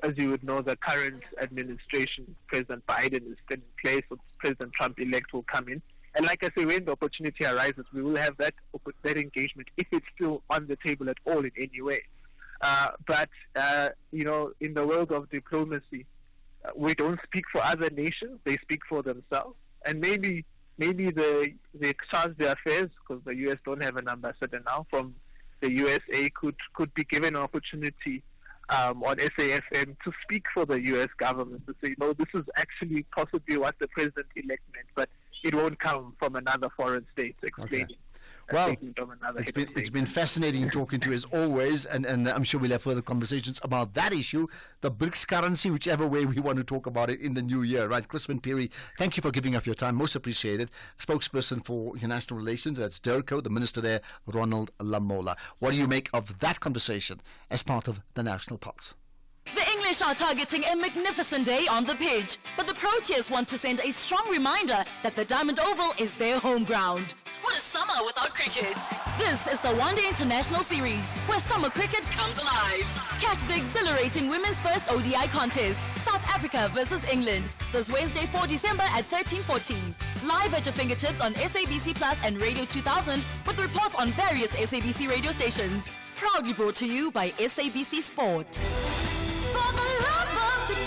As you would know, the current administration, President Biden, is still in place, so President Trump-elect will come in. And like I say, when the opportunity arises, we will have that engagement, if it's still on the table at all in any way. But in the world of diplomacy, we don't speak for other nations, they speak for themselves. And maybe they charge their affairs, because the U.S. don't have an ambassador now, from the USA could be given an opportunity on SAFM to speak for the US government, to say, no, this is actually possibly what the president-elect meant, but it won't come from another foreign state explaining. Okay. Well, From another it's been fascinating talking to you as always, and I'm sure we'll have further conversations about that issue, the BRICS currency, whichever way we want to talk about it in the new year, right? Crispin Peary, thank you for giving up your time, most appreciated. Spokesperson for international relations, that's DIRCO, the minister there, Ronald Lamola. What do you make of that conversation as part of the National Pulse? The English are targeting a magnificent day on the pitch, but the Proteas want to send a strong reminder that the Diamond Oval is their home ground. What is summer without cricket? This is the One Day International Series, where summer cricket comes alive. Catch the exhilarating women's first ODI contest, South Africa versus England, this Wednesday 4 December at 13:14. Live at your fingertips on SABC Plus and Radio 2000, with reports on various SABC radio stations. Proudly brought to you by SABC Sport. For the love of the game.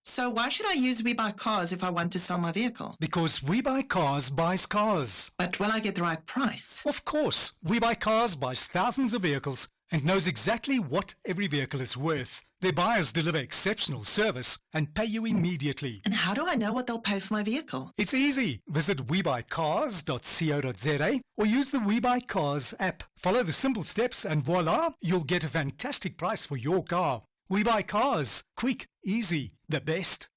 So why should I use We Buy Cars if I want to sell my vehicle? Because We Buy Cars buys cars. But will I get the right price? Of course. We Buy Cars buys thousands of vehicles and knows exactly what every vehicle is worth. Their buyers deliver exceptional service and pay you immediately. And how do I know what they'll pay for my vehicle? It's easy. Visit webuycars.co.za or use the We Buy Cars app. Follow the simple steps and voila, you'll get a fantastic price for your car. We Buy Cars. Quick, easy, the best.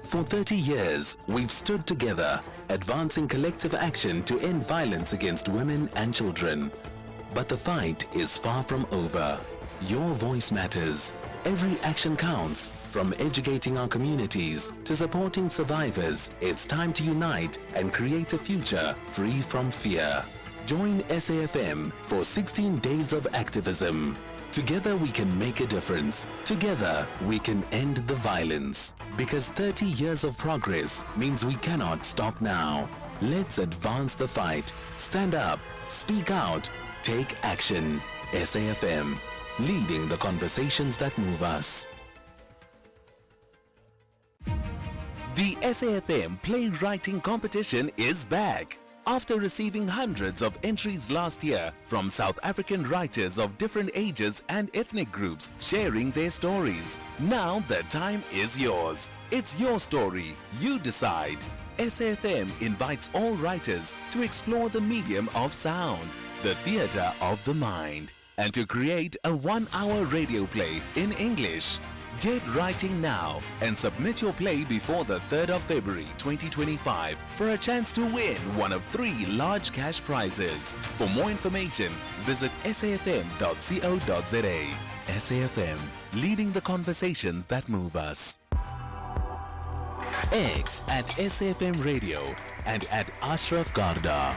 For 30 years, we've stood together, advancing collective action to end violence against women and children. But the fight is far from over. Your voice matters. Every action counts. From educating our communities to supporting survivors, it's time to unite and create a future free from fear. Join SAFM for 16 days of activism. Together we can make a difference. Together we can end the violence. Because 30 years of progress means we cannot stop now. Let's advance the fight. Stand up, speak out, take action. SAFM, leading the conversations that move us. The SAFM Playwriting Competition is back. After receiving hundreds of entries last year from South African writers of different ages and ethnic groups sharing their stories, now the time is yours. It's your story. You decide. SAFM invites all writers to explore the medium of sound, the theatre of the mind, and to create a 1-hour radio play in English. Get writing now and submit your play before the 3rd of February 2025 for a chance to win one of 3 large cash prizes. For more information, visit safm.co.za. SAFM, leading the conversations that move us. X at SAFM Radio and at Ashraf Garda.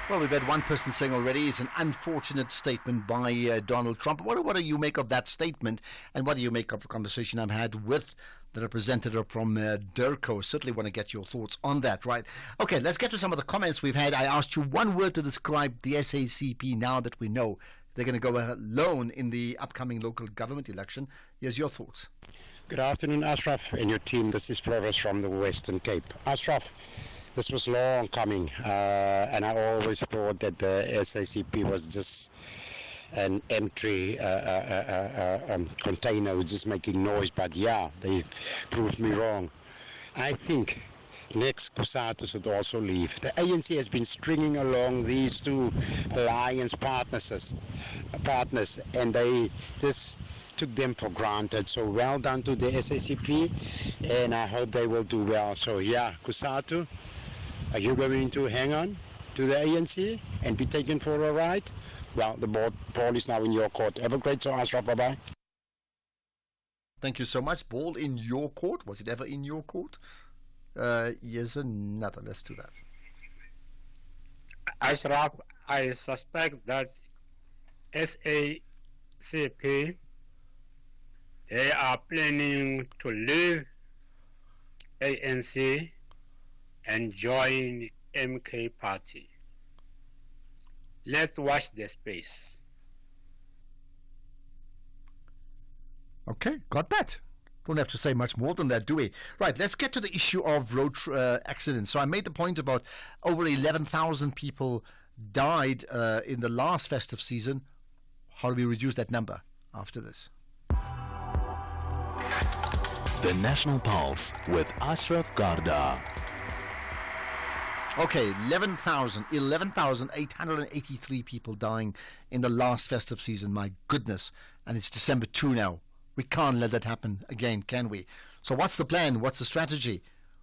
Well, we've had one person saying already it's an unfortunate statement by Donald Trump. What do you make of that statement, and what do you make of the conversation I've had with the representative from DIRCO? Certainly want to get your thoughts on that, right? Okay, let's get to some of the comments we've had. I asked you one word to describe the SACP now that we know they're going to go alone in the upcoming local government election. Here's your thoughts. Good afternoon, Ashraf and your team. This is Flores from the Western Cape. Ashraf, this was long coming, and I always thought that the SACP was just an empty container with just making noise, but yeah, they proved me wrong. I think next Cosatu should also leave. The ANC has been stringing along these two alliance partners, and they just took them for granted. So well done to the SACP, and I hope they will do well. So yeah, Cosatu, are you going to hang on to the ANC and be taken for a ride? Well, the ball is now in your court. Have a great show, Ashraf. Bye-bye. Thank you so much. Ball in your court. Was it ever in your court? Here's another. Let's do that. Ashraf, I suspect that SACP, they are planning to leave ANC and join MK party. Let's watch the space. Okay, got that. Don't have to say much more than that, do we? Right, let's get to the issue of road accidents. So I made the point about over 11,000 people died in the last festive season. How do we reduce that number after this? The National Pulse with Ashraf Garda. Okay, 11,883 people dying in the last festive season. My goodness. And it's December 2 now. We can't let that happen again, can we? So what's the plan? What's the strategy?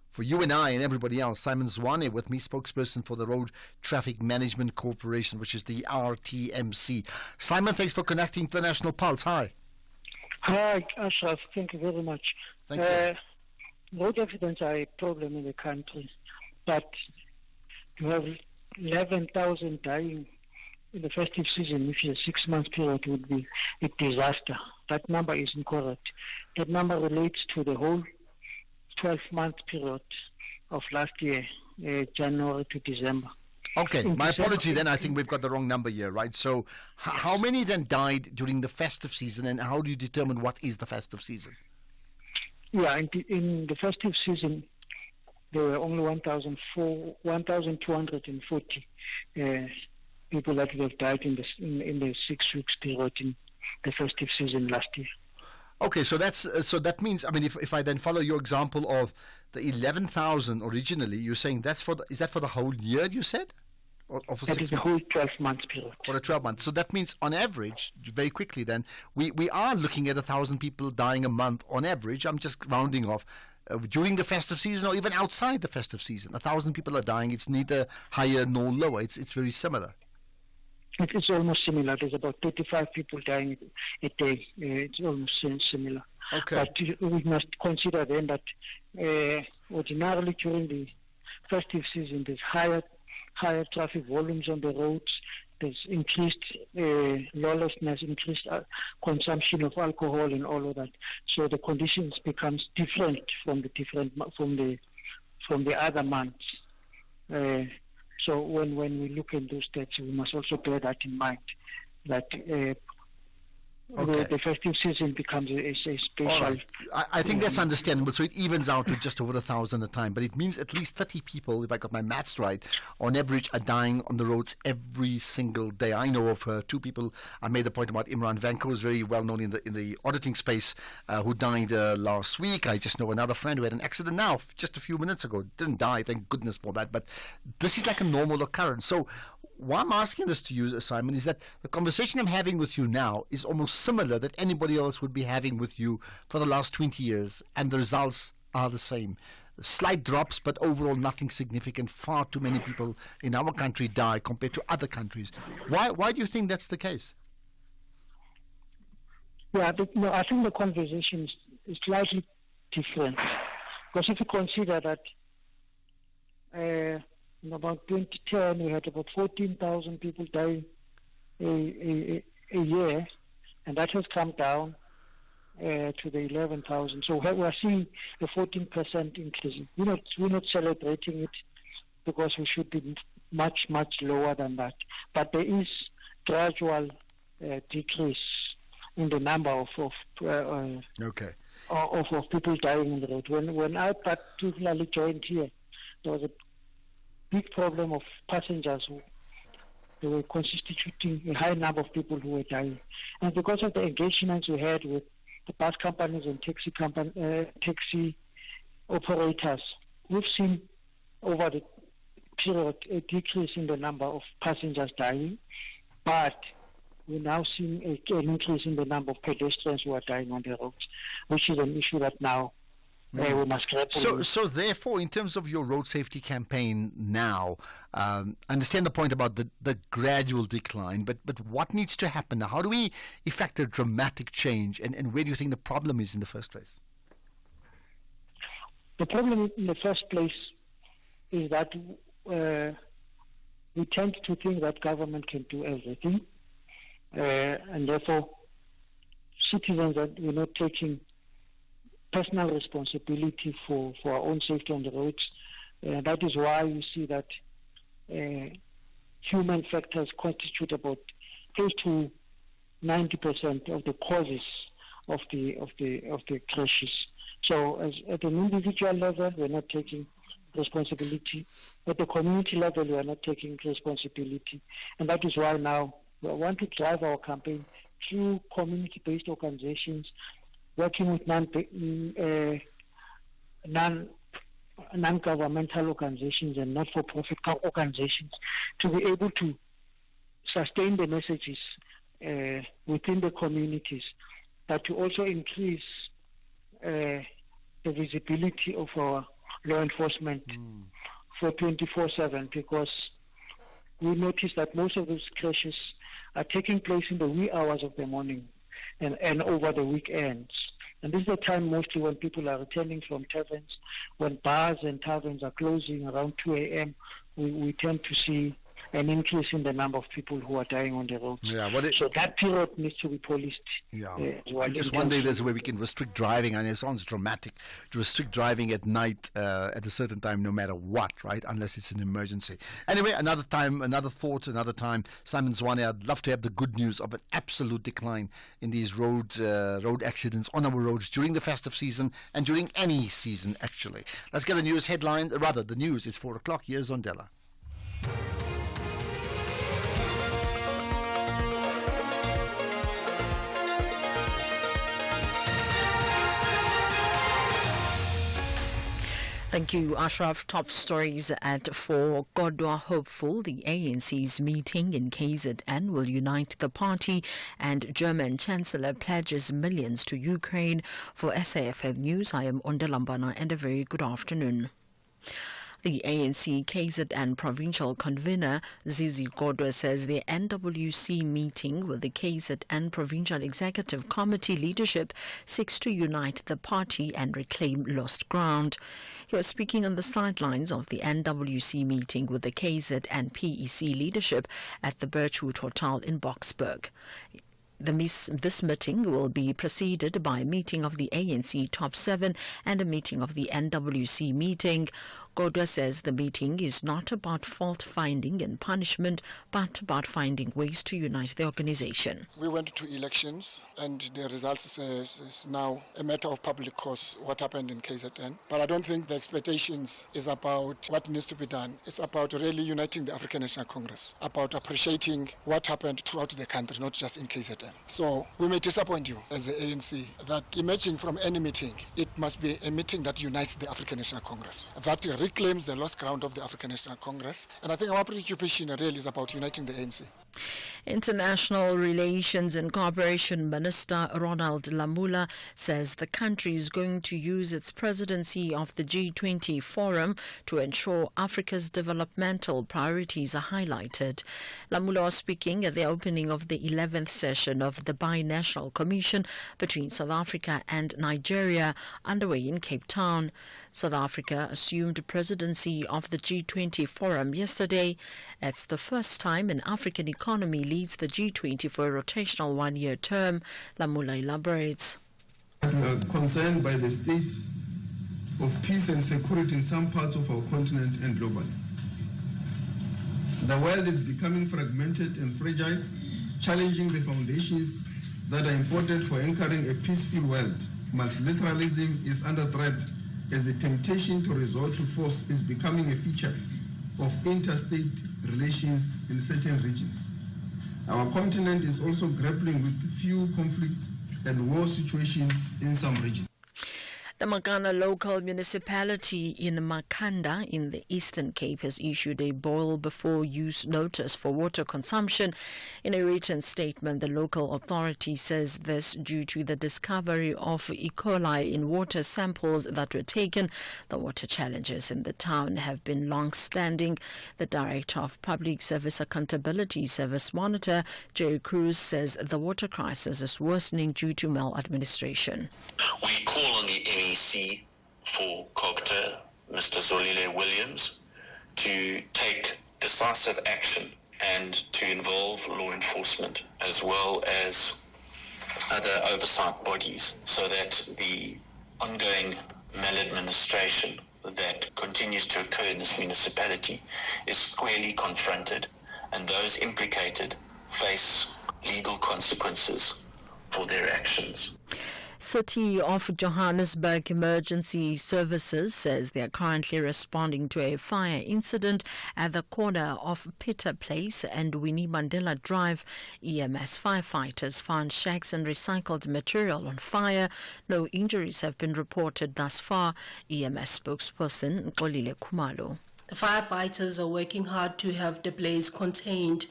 For you and I and everybody else, Simon Zwane with me, spokesperson for the Road Traffic Management Corporation, which is the RTMC. Simon, thanks for connecting to the National Pulse. Hi. Hi, Ashraf. Thank you very much. Thank you. Road accidents are a problem in the country, but to have 11,000 dying in the festive season, which is a 6-month period, would be a disaster. That number is incorrect. That number relates to the whole 12-month period of last year, January to December. Okay, my apology then. I think we've got the wrong number here, right? So how many then died during the festive season, and how do you determine what is the festive season? Yeah, in the festive season, there were only 1,240 people that have died in the 6 weeks period in the festive season last year. Okay, so that means, I mean, if I then follow your example of the 11,000 originally, you're saying is that for the whole year? You said, or for that 6 is the whole 12-month period. For the 12 months. So that means, on average, very quickly, then we are looking at 1,000 people dying a month on average. I'm just rounding off. During the festive season or even outside the festive season, 1,000 people are dying. It's neither higher nor lower. It's very similar. It's almost similar. There's about 35 people dying a day. It's almost similar. Okay. But we must consider then that ordinarily during the festive season, there's higher traffic volumes on the roads. There's increased lawlessness, increased consumption of alcohol, and all of that. So the conditions becomes different from the other months. So when we look at those stats, we must also bear that in mind, that the festive season becomes a special. All right. I think that's understandable. So it evens out to just over 1,000 a time. But it means at least 30 people, if I got my maths right, on average are dying on the roads every single day. I know of 2 people. I made the point about Imran Vanko, who's very well known in the auditing space, who died last week. I just know another friend who had an accident now, just a few minutes ago. Didn't die, thank goodness for that. But this is like a normal occurrence. So why I'm asking this to you, Simon, is that the conversation I'm having with you now is almost similar that anybody else would be having with you for the last 20 years, and the results are the same. Slight drops, but overall nothing significant. Far too many people in our country die compared to other countries. Why do you think that's the case? Yeah, I think the conversation is slightly different. Because if you consider that in about 2010, we had about 14,000 people dying a year, and that has come down to the 11,000. So we are seeing a 14% increase. We're not celebrating it because we should be much, much lower than that. But there is gradual decrease in the number of people dying on the road. When I particularly joined here, there was a big problem of passengers who were constituting a high number of people who were dying. And because of the engagements we had with the bus companies and taxi operators, we've seen over the period a decrease in the number of passengers dying, but we're now seeing an increase in the number of pedestrians who are dying on the roads, which is an issue that now we must grapple with. So therefore, in terms of your road safety campaign now, I understand the point about the gradual decline, but what needs to happen now? How do we effect a dramatic change, and where do you think the problem is in the first place? The problem in the first place is that we tend to think that government can do everything, and therefore citizens that we're not taking personal responsibility for our own safety on the roads. That is why you see that human factors constitute about close to 90% of the causes of the crashes. So at an individual level, we're not taking responsibility. At the community level, we are not taking responsibility. And that is why now we want to drive our campaign through community-based organizations, working with non-governmental organizations and not-for-profit organizations to be able to sustain the messages within the communities, but to also increase the visibility of our law enforcement for 24/7, because we notice that most of these crashes are taking place in the wee hours of the morning and over the weekends. And this is the time mostly when people are returning from taverns, when bars and taverns are closing around 2 a.m. We tend to see an increase in the number of people who are dying on the roads. Yeah, so that period needs to be policed. Yeah, well, I just wonder if there's a way we can restrict driving, and it sounds dramatic, to restrict driving at night at a certain time, no matter what, right? Unless it's an emergency. Anyway, another time, another thought, another time. Simon Zwane, I'd love to have the good news of an absolute decline in these road accidents on our roads during the festive season and during any season, actually. Let's get the news headline. Rather, the news is 4 o'clock. Here's Zondela. Thank you, Ashraf. Top stories at 4. Godwa hopeful the ANC's meeting in KZN will unite the party, and German Chancellor pledges millions to Ukraine. For SAFM News, I am Ondalambana, and a very good afternoon. The ANC KZN provincial convener Zizi Godwa says the NWC meeting with the KZN provincial executive committee leadership seeks to unite the party and reclaim lost ground. He was speaking on the sidelines of the NWC meeting with the KZN PEC leadership at the Birchwood Hotel in Boksburg. This meeting will be preceded by a meeting of the ANC Top 7 and a meeting of the NWC meeting. Godwa says the meeting is not about fault-finding and punishment, but about finding ways to unite the organization. We went to elections, and the results is now a matter of public course, what happened in KZN. But I don't think the expectations is about what needs to be done. It's about really uniting the African National Congress, about appreciating what happened throughout the country, not just in KZN. So we may disappoint you as the ANC that emerging from any meeting, it must be a meeting that unites the African National Congress, that reclaims the lost ground of the African National Congress. And I think our preoccupation really is about uniting the ANC. International Relations and Cooperation Minister Ronald Lamola says the country is going to use its presidency of the G20 Forum to ensure Africa's developmental priorities are highlighted. Lamola was speaking at the opening of the 11th session of the Binational Commission between South Africa and Nigeria underway in Cape Town. South Africa assumed presidency of the G20 Forum yesterday. It's the first time an African economy leads the G20 for a rotational one-year term. Lamola elaborates. We are concerned by the state of peace and security in some parts of our continent and globally. The world is becoming fragmented and fragile, challenging the foundations that are important for anchoring a peaceful world. Multilateralism is under threat as the temptation to resort to force is becoming a feature of interstate relations in certain regions. Our continent is also grappling with few conflicts and war situations in some regions. The Makana local municipality in Makanda in the Eastern Cape has issued a boil before use notice for water consumption. In a written statement, the local authority says this due to the discovery of E. coli in water samples that were taken. The water challenges in the town have been long-standing. The Director of Public Service Accountability Service Monitor, Jerry Cruz, says the water crisis is worsening due to maladministration. We call on the MEC for COGTA, Mr. Zolile Williams, to take decisive action and to involve law enforcement as well as other oversight bodies so that the ongoing maladministration that continues to occur in this municipality is squarely confronted and those implicated face legal consequences for their actions. City of Johannesburg Emergency Services says they are currently responding to a fire incident at the corner of Peter Place and Winnie Mandela Drive. EMS firefighters found shacks and recycled material on fire. No injuries have been reported thus far. EMS spokesperson Xolile Khumalo. The firefighters are working hard to have the blaze contained.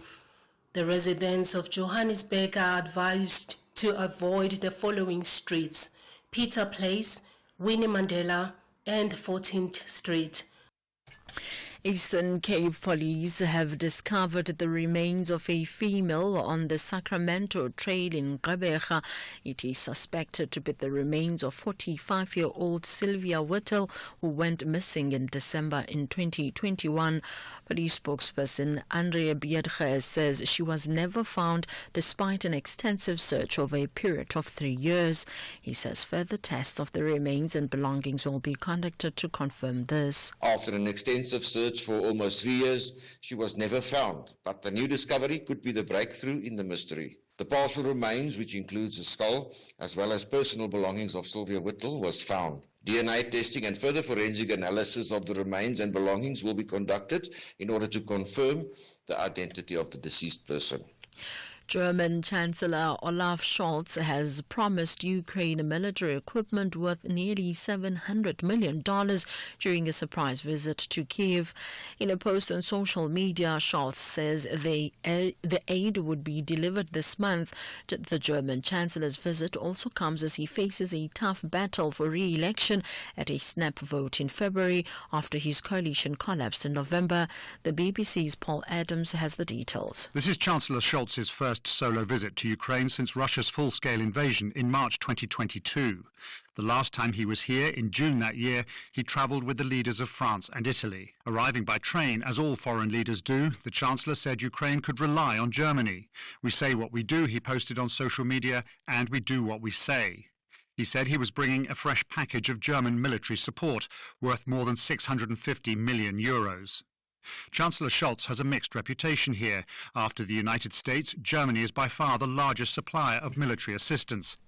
The residents of Johannesburg are advised to avoid the following streets: Peter Place, Winnie Mandela, and 14th Street. Eastern Cape Police have discovered the remains of a female on the Sacramento Trail in Gqeberha. It is suspected to be the remains of 45-year-old Sylvia Whittle, who went missing in December in 2021. Police spokesperson Andrea Bierge says she was never found despite an extensive search over a period of 3 years. He says further tests of the remains and belongings will be conducted to confirm this. After an extensive search for almost 3 years, she was never found, but the new discovery could be the breakthrough in the mystery. The partial remains, which includes a skull, as well as personal belongings of Sylvia Whittle, was found. DNA testing and further forensic analysis of the remains and belongings will be conducted in order to confirm the identity of the deceased person. German Chancellor Olaf Scholz has promised Ukraine military equipment worth nearly $700 million during a surprise visit to Kiev. In a post on social media, Scholz says the aid would be delivered this month. The German Chancellor's visit also comes as he faces a tough battle for re-election at a snap vote in February after his coalition collapsed in November. The BBC's Paul Adams has the details. This is Chancellor Scholz's first solo visit to Ukraine since Russia's full-scale invasion in March 2022. The last time he was here, in June that year, he travelled with the leaders of France and Italy. Arriving by train, as all foreign leaders do, the Chancellor said Ukraine could rely on Germany. "We say what we do," he posted on social media, "and we do what we say." He said he was bringing a fresh package of German military support worth more than €650 million. Chancellor Scholz has a mixed reputation here. After the United States, Germany is by far the largest supplier of military assistance.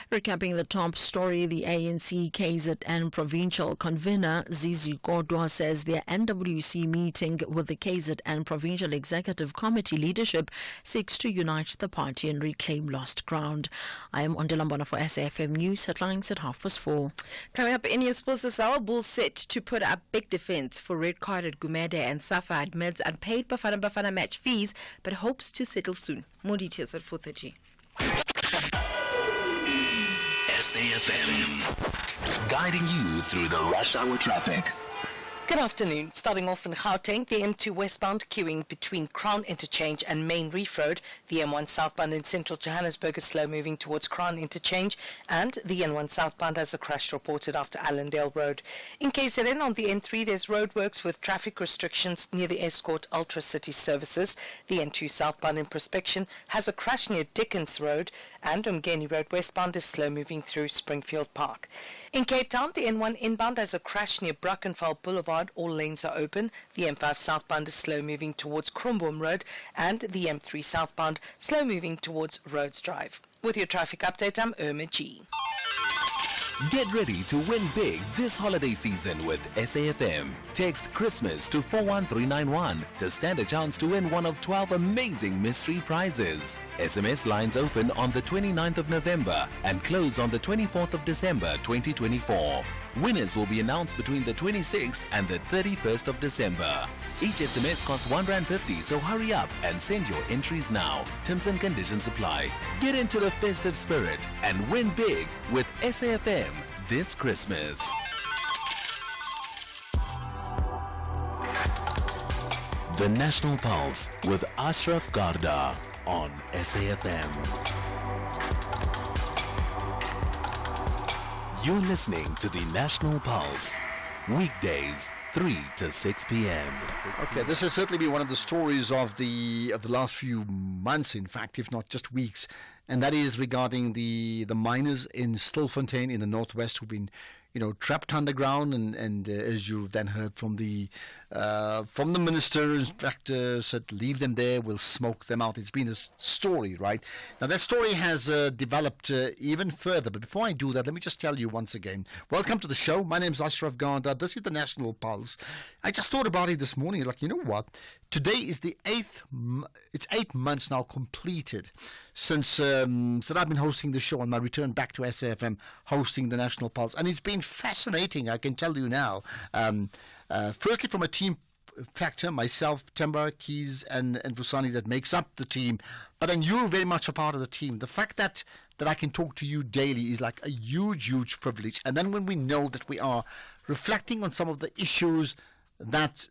Recapping the top story, the ANC KZN provincial convener Zizi Kodwa says their NWC meeting with the KZN provincial executive committee leadership seeks to unite the party and reclaim lost ground. I am Ondela for SAFM News, headlines at 4:30. Coming up in your sports this hour, Bulls set to put up big defence for red-carded Gumede and Safa admits unpaid Bafana match fees, but hopes to settle soon. More details at 4:30. SAFM, guiding you through the rush hour traffic. Good afternoon. Starting off in Gauteng, the M2 westbound queuing between Crown Interchange and Main Reef Road. The M1 southbound in central Johannesburg is slow moving towards Crown Interchange, and the N1 southbound has a crash reported after Allendale Road. In KZN on the N3, there's roadworks with traffic restrictions near the Escort Ultra City services. The N2 southbound in Prospection has a crash near Dickens Road, and Umgeni Road westbound is slow moving through Springfield Park. In Cape Town, the N1 inbound has a crash near Brackenfell Boulevard. All lanes are open. The M5 southbound is slow moving towards Kromboom Road, and the M3 southbound slow moving towards Rhodes Drive. With your traffic update, I'm Irma G. Get ready to win big this holiday season with SAFM. Text Christmas to 41391 to stand a chance to win one of 12 amazing mystery prizes. SMS lines open on the 29th of November and close on the 24th of December 2024. Winners will be announced between the 26th and the 31st of December. Each SMS costs R1.50, so hurry up and send your entries now. Terms and conditions apply. Get into the festive spirit and win big with SAFM this Christmas. The National Pulse with Ashraf Garda on SAFM. You're listening to the National Pulse, weekdays 3 to 6 p.m. Okay, this has certainly been one of the stories of the last few months, in fact, if not just weeks, and that is regarding the miners in Stilfontein in the northwest who've been trapped underground, and as you've then heard from the minister, in fact, said leave them there, we'll smoke them out. It's been a story, right? Now that story has developed even further, but before I do that, let me just tell you once again, welcome to the show. My name's Ashraf Ganda. This is the National Pulse. I just thought about it this morning, like, you know what? Today is it's 8 months now completed since I've been hosting the show on my return back to SAFM, hosting the National Pulse. And it's been fascinating, I can tell you now. Firstly, from a team factor, myself, Temba, Keys, and Vusani, that makes up the team. But then you're very much a part of the team. The fact that I can talk to you daily is like a huge, huge privilege. And then when we know that we are reflecting on some of the issues that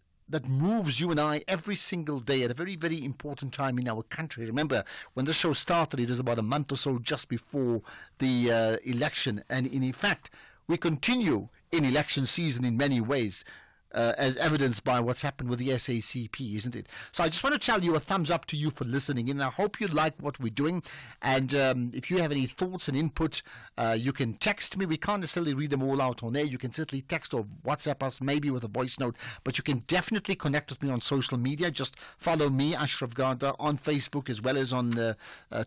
moves you and I every single day at a very, very important time in our country. Remember, when the show started, it was about a month or so just before the election. And in fact, we continue in election season in many ways, as evidenced by what's happened with the SACP, isn't it? So I just want to tell you a thumbs up to you for listening, and I hope you like what we're doing. And if you have any thoughts and input, you can text me. We can't necessarily read them all out on air. You can certainly text or WhatsApp us, maybe with a voice note, but you can definitely connect with me on social media. Just follow me, Ashraf Ganda, on Facebook as well as on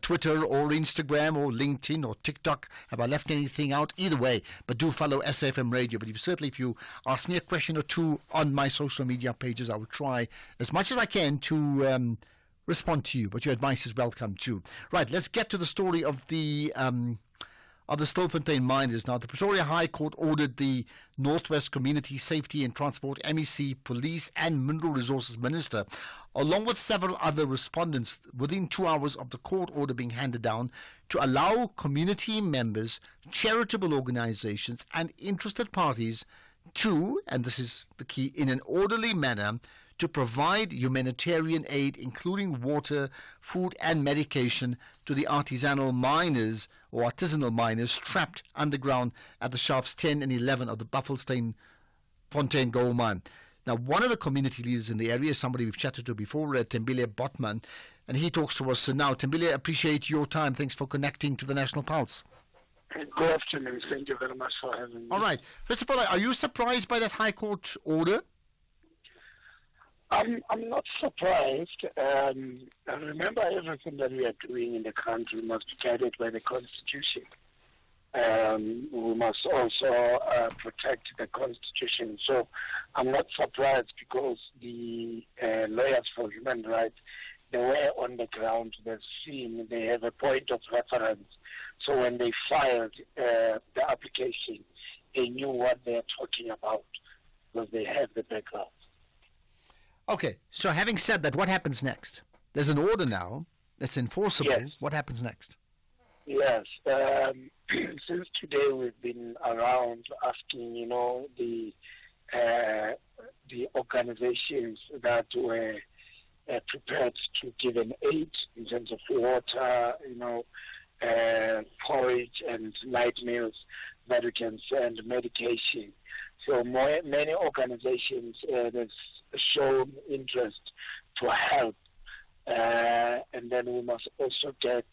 Twitter or Instagram or LinkedIn or TikTok. Have I left anything out? Either way, but do follow SAFM Radio. But if you ask me a question or two on my social media pages, I will try as much as I can to respond to you, but your advice is welcome too. Right, let's get to the story of the Stilfontein miners. Now, the Pretoria High Court ordered the Northwest Community Safety and Transport, MEC, Police and Mineral Resources Minister, along with several other respondents, within 2 hours of the court order being handed down, to allow community members, charitable organizations and interested parties to, and this is the key, in an orderly manner, to provide humanitarian aid, including water, food and medication, to the artisanal miners trapped underground at the shafts 10 and 11 of the Buffelsfontein gold mine. Now, one of the community leaders in the area is somebody we've chatted to before, Tembile Botman, and he talks to us now. Tembile, appreciate your time. Thanks for connecting to the National Pulse. Good afternoon. Thank you very much for having me. All right. First of all, are you surprised by that High Court order? I'm not surprised. Remember, everything that we are doing in the country must be guided by the Constitution. We must also protect the Constitution. So I'm not surprised because the lawyers for human rights, they were on the ground, they've seen, they have a point of reference. So when they filed the application, they knew what they're talking about because they have the background. Okay, so having said that, what happens next? There's an order now that's enforceable. Yes. What happens next? Yes. Since today we've been around asking, the organizations that were prepared to give an aid in terms of water, porridge and night meals that we can send, medication. So many organizations have shown interest to help. And then we must also get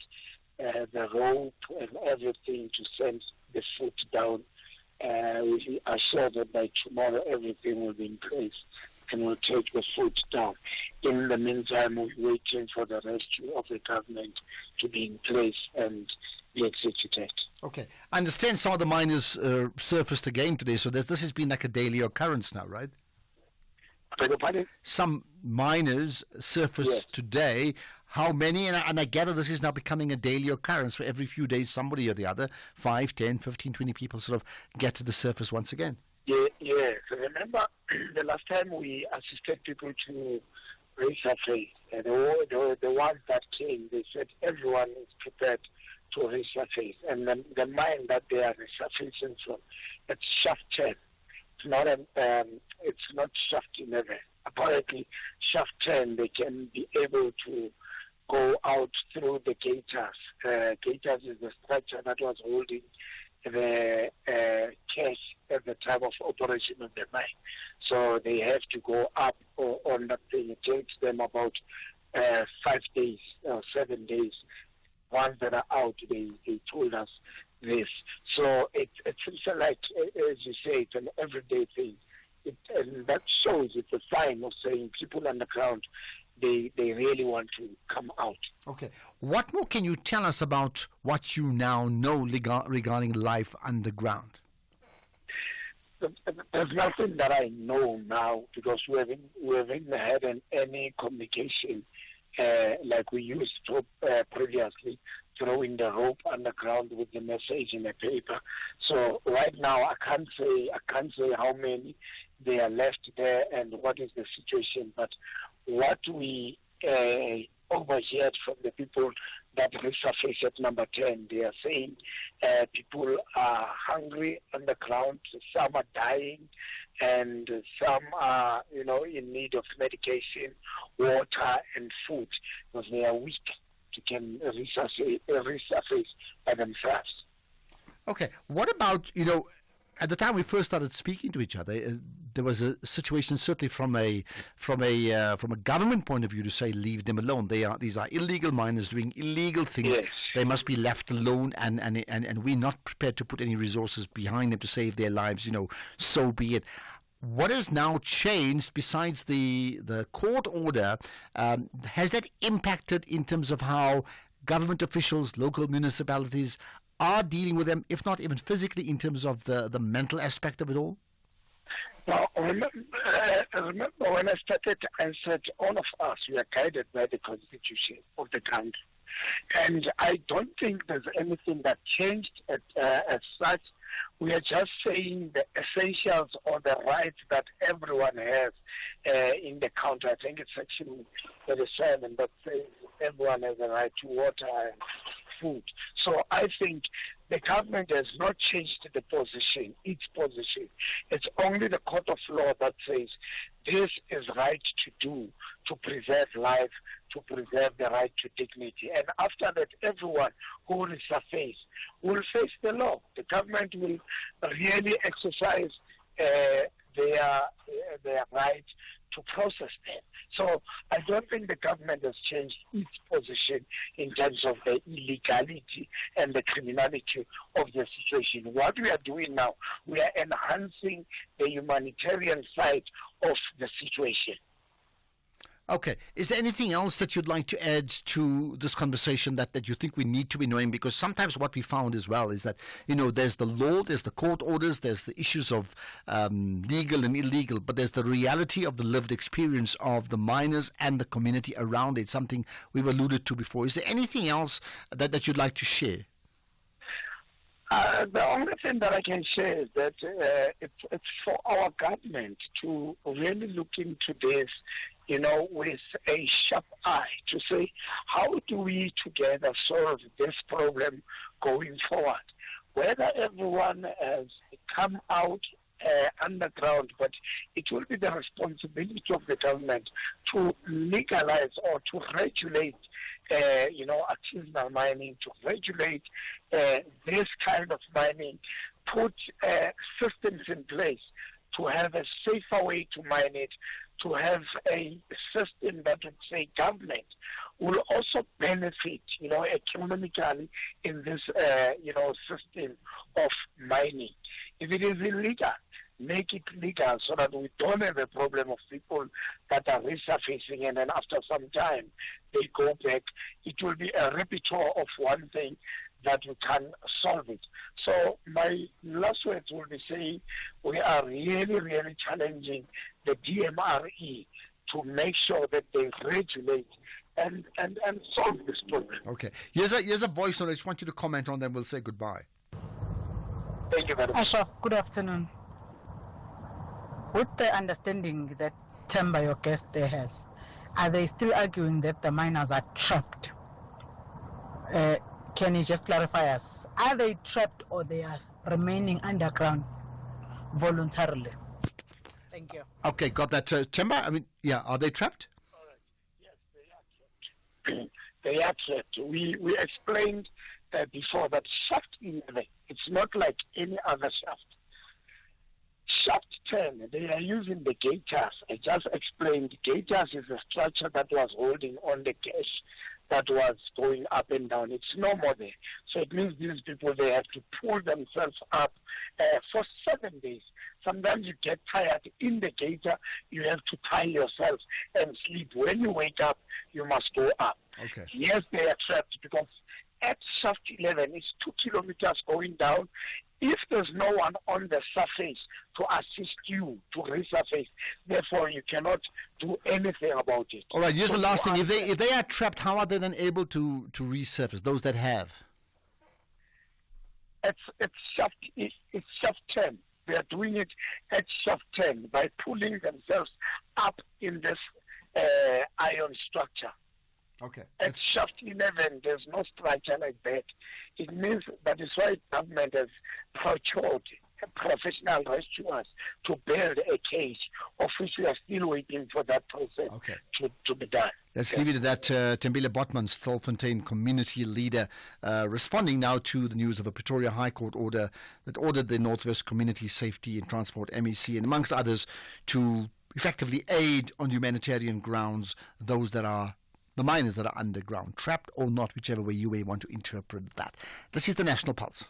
the rope and everything to send the food down. We are sure that by tomorrow everything will be in place and we'll take the food down. In the meantime, we're waiting for the rescue of the government to be in place and be executed. Okay. I understand some of the miners surfaced again today, so this has been like a daily occurrence now, right? Beg your pardon? Some miners surfaced today. How many? And I gather this is now becoming a daily occurrence. For every few days, somebody or the other, 5, 10, 15, 20 people sort of get to the surface once again. Yeah. So remember, the last time we assisted people to resurface, the ones that came, they said everyone is prepared to resurface. And the mine that they are resurfacing from, it's shaft 10. It's not shaft 11. Apparently, shaft 10, they can be able to go out through the gaiters. Gaiters is the structure that was holding the cash at the time of operation of the mine. So they have to go up on that thing. It takes them about 5 days or 7 days. Once that are out, they told us this. So it's like, as you say, it's an everyday thing. And that shows it's a sign of saying people on the ground, they really want to come out. Okay. What more can you tell us about what you now know regarding life underground? There's nothing that I know now because we haven't had any communication like we used to previously, throwing the rope underground with the message in the paper. So right now I can't say how many they are left there and what is the situation. But what we overheard from the people that resurfaced at number 10, they are saying people are hungry on the ground, some are dying, and some are, in need of medication, water, and food because they are weak to can resurface by themselves. Okay. What about, at the time we first started speaking to each other, there was a situation certainly from a government point of view to say leave them alone. These are illegal miners doing illegal things. Yes. They must be left alone, and we're not prepared to put any resources behind them to save their lives. So be it. What has now changed besides the court order? Has that impacted in terms of how government officials, local municipalities are dealing with them, if not even physically, in terms of the mental aspect of it all? Now, remember when I started, I said all of us, we are guided by the constitution of the country. And I don't think there's anything that changed as such. We are just saying the essentials or the rights that everyone has in the country. I think it's section 37 that says everyone has a right to water and food. So I think the government has not changed its position. It's only the court of law that says this is right to do, to preserve life, to preserve the right to dignity. And after that, everyone who will surface will face the law. The government will really exercise their right to process them. So I don't think the government has changed its position in terms of the illegality and the criminality of the situation. What we are doing now, we are enhancing the humanitarian side of the situation. Okay. Is there anything else that you'd like to add to this conversation that you think we need to be knowing? Because sometimes what we found as well is that, there's the law, there's the court orders, there's the issues of legal and illegal, but there's the reality of the lived experience of the miners and the community around it, something we've alluded to before. Is there anything else that you'd like to share? The only thing that I can share is that it's for our government to really look into this, with a sharp eye to say, how do we together solve this problem going forward? Whether everyone has come out underground, but it will be the responsibility of the government to legalize or to regulate artisanal mining, to regulate this kind of mining, put systems in place to have a safer way to mine it, to have a system that would say government will also benefit, economically in this, system of mining. If it is illegal, make it legal so that we don't have a problem of people that are resurfacing and then after some time they go back. It will be a repertoire of one thing that we can solve it. So my last words will be saying we are really, really challenging the DMRE to make sure that they regulate and solve this problem. Okay. Here's a voice note. I just want you to comment on them. We'll say goodbye. Thank you very much. Ashraf, good afternoon. With the understanding that Temba, your guest there, has, are they still arguing that the miners are trapped? Can you just clarify us? Are they trapped or they are remaining underground voluntarily? Thank you. Okay, got that. Temba, are they trapped? They are trapped. We explained before that shaft 11, it's not like any other shaft. Shaft 10, they are using the gators. I just explained gators is a structure that was holding on the cash that was going up and down. It's no more there. So it means these people, they have to pull themselves up for 7 days. Sometimes you get tired. In the gator, you have to tie yourself and sleep. When you wake up, you must go up. Okay. Yes, they are trapped because at shaft 11, it's 2 kilometers going down. If there's no one on the surface to assist you to resurface, therefore you cannot do anything about it. All right, here's So the last you thing. are- If they are trapped, how are they then able to resurface, those that have? It's shaft 10. They are doing it at shaft 10 by pulling themselves up in this iron structure. Okay. At shaft 11, there's no structure like that. It means that is why government has procured professional rescuers to build a cage, of which we are still waiting for that process to be done. Let's leave it at that. Tembile Botman, Stilfontein community leader, responding now to the news of a Pretoria High Court order that ordered the Northwest Community Safety and Transport MEC, and amongst others, to effectively aid on humanitarian grounds those that are the miners that are underground, trapped or not, whichever way you may want to interpret that. This is the National Pulse.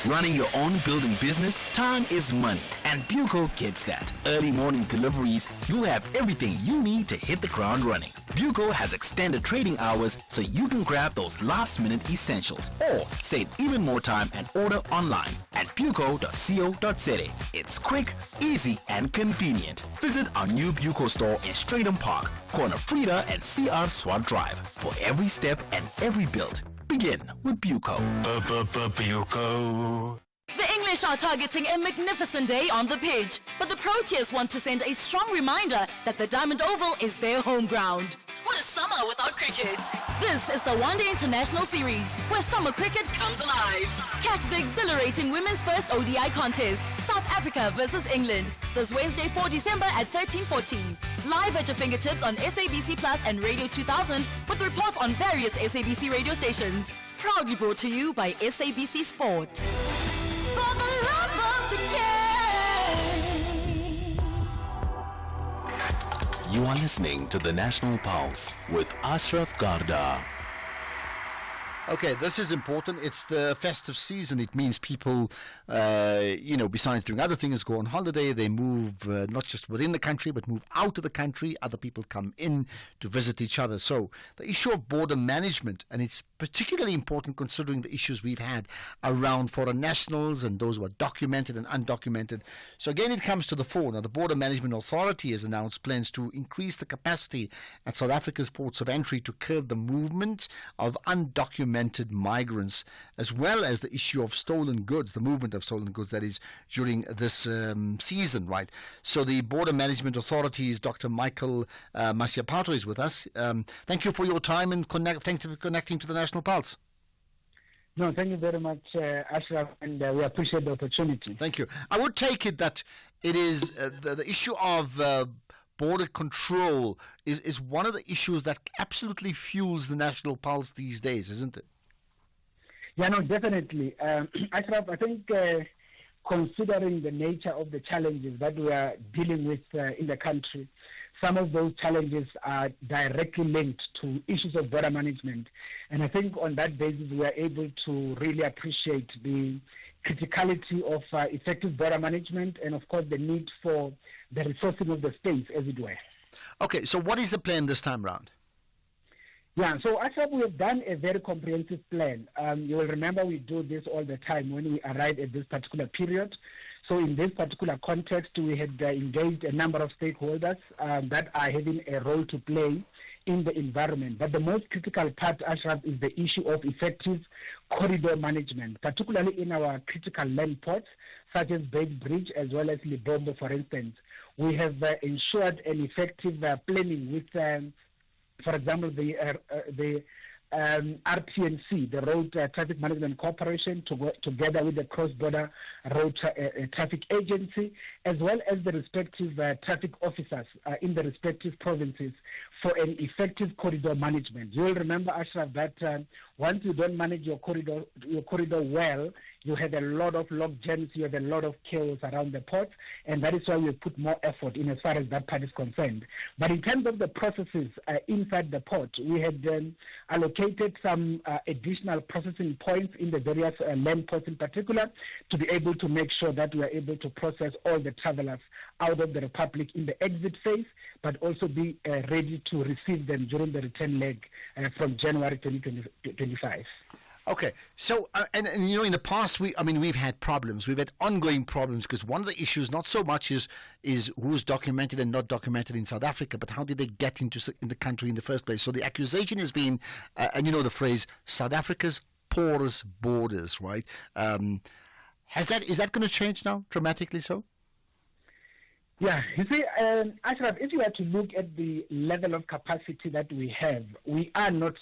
Running your own building business? Time is money, and Buco gets that. Early morning deliveries, you'll have everything you need to hit the ground running. Buco has extended trading hours so you can grab those last-minute essentials or save even more time and order online at buco.co.za. It's quick, easy, and convenient. Visit our new Buco store in Stratham Park, corner Frida and CR Swat Drive. For every step and every build, begin with Buco. The English are targeting a magnificent day on the pitch, but the Proteas want to send a strong reminder that the Diamond Oval is their home ground. What is summer without cricket? This is the One Day International Series, where summer cricket comes alive. Catch the exhilarating women's first ODI contest, South Africa versus England, this Wednesday 4 December at 13:14. Live at your fingertips on SABC Plus and Radio 2000, with reports on various SABC radio stations. Proudly brought to you by SABC Sport. For the love of the game. You are listening to the National Pulse with Ashraf Garda. Okay, this is important. It's the festive season. It means people, besides doing other things, go on holiday. They move not just within the country, but move out of the country. Other people come in to visit each other. So the issue of border management, and it's particularly important considering the issues we've had around foreign nationals and those who are documented and undocumented. So again, it comes to the fore. Now, the Border Management Authority has announced plans to increase the capacity at South Africa's ports of entry to curb the movement of undocumented migrants, as well as the issue of stolen goods, the movement of stolen goods, that is, during this season, right? So the Border Management Authority's Dr. Michael Masiapato is with us. Thank you for your time and thank you for connecting to the National Pulse. No, thank you very much, Ashraf, and we appreciate the opportunity. Thank you. I would take it that it is the issue of border control is one of the issues that absolutely fuels the National Pulse these days, isn't it? Yeah, no, definitely. Ashraf, I think considering the nature of the challenges that we are dealing with in the country, some of those challenges are directly linked to issues of border management. And I think on that basis, we are able to really appreciate the criticality of effective border management and, of course, the need for the resourcing of the space, as it were. Okay, so what is the plan this time round? Yeah, so actually we have done a very comprehensive plan. You will remember we do this all the time when we arrive at this particular period. So in this particular context, we had engaged a number of stakeholders that are having a role to play in the environment. But the most critical part, Ashraf, is the issue of effective corridor management, particularly in our critical land ports, such as Beitbridge as well as Libombo, for instance. We have ensured an effective planning with, for example, the RTNC, the Road Traffic Management Corporation, together with the Cross-Border Road Traffic Agency, as well as the respective traffic officers in the respective provinces for an effective corridor management. You will remember, Ashraf, that once you don't manage your corridor well, you had a lot of log jams, you had a lot of chaos around the port, and that is why we put more effort in as far as that part is concerned. But in terms of the processes inside the port, we had allocated some additional processing points in the various land ports in particular to be able to make sure that we are able to process all the travelers out of the Republic in the exit phase, but also be ready to receive them during the return leg from January 2025. Okay, so and in the past we've had problems. We've had ongoing problems because one of the issues not so much is who's documented and not documented in South Africa, but how did they get in the country in the first place? So the accusation has been, and you know the phrase, South Africa's porous borders, right? Is that going to change now dramatically? So. Yeah, you see, Ashraf, if you were to look at the level of capacity that we have, we are not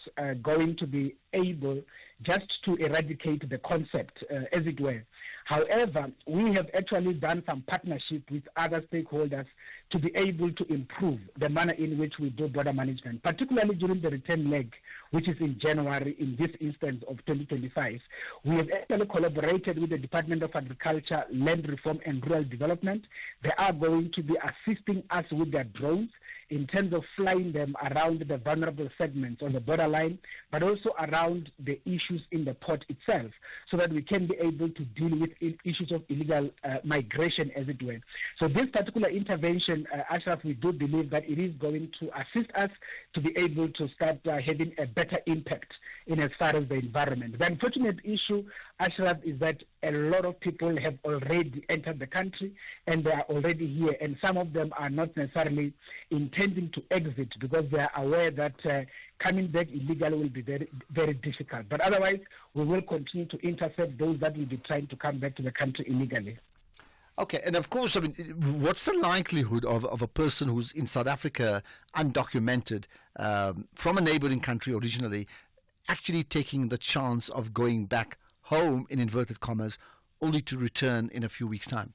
going to be able just to eradicate the concept, as it were. However, we have actually done some partnership with other stakeholders to be able to improve the manner in which we do border management, particularly during the return leg, which is in January in this instance of 2025. We have actually collaborated with the Department of Agriculture, Land Reform and Rural Development. They are going to be assisting us with their drones in terms of flying them around the vulnerable segments on the borderline, but also around the issues in the port itself, so that we can be able to deal with issues of illegal migration, as it were. So this particular intervention, Ashraf, we do believe that it is going to assist us to be able to start having a better impact in as far as the environment. The unfortunate issue, Ashraf, is that a lot of people have already entered the country and they are already here, and some of them are not necessarily intending to exit because they are aware that coming back illegally will be very, very difficult. But otherwise, we will continue to intercept those that will be trying to come back to the country illegally. Okay, and of course, what's the likelihood of a person who's in South Africa, undocumented, from a neighboring country originally, actually taking the chance of going back home, in inverted commas, only to return in a few weeks' time?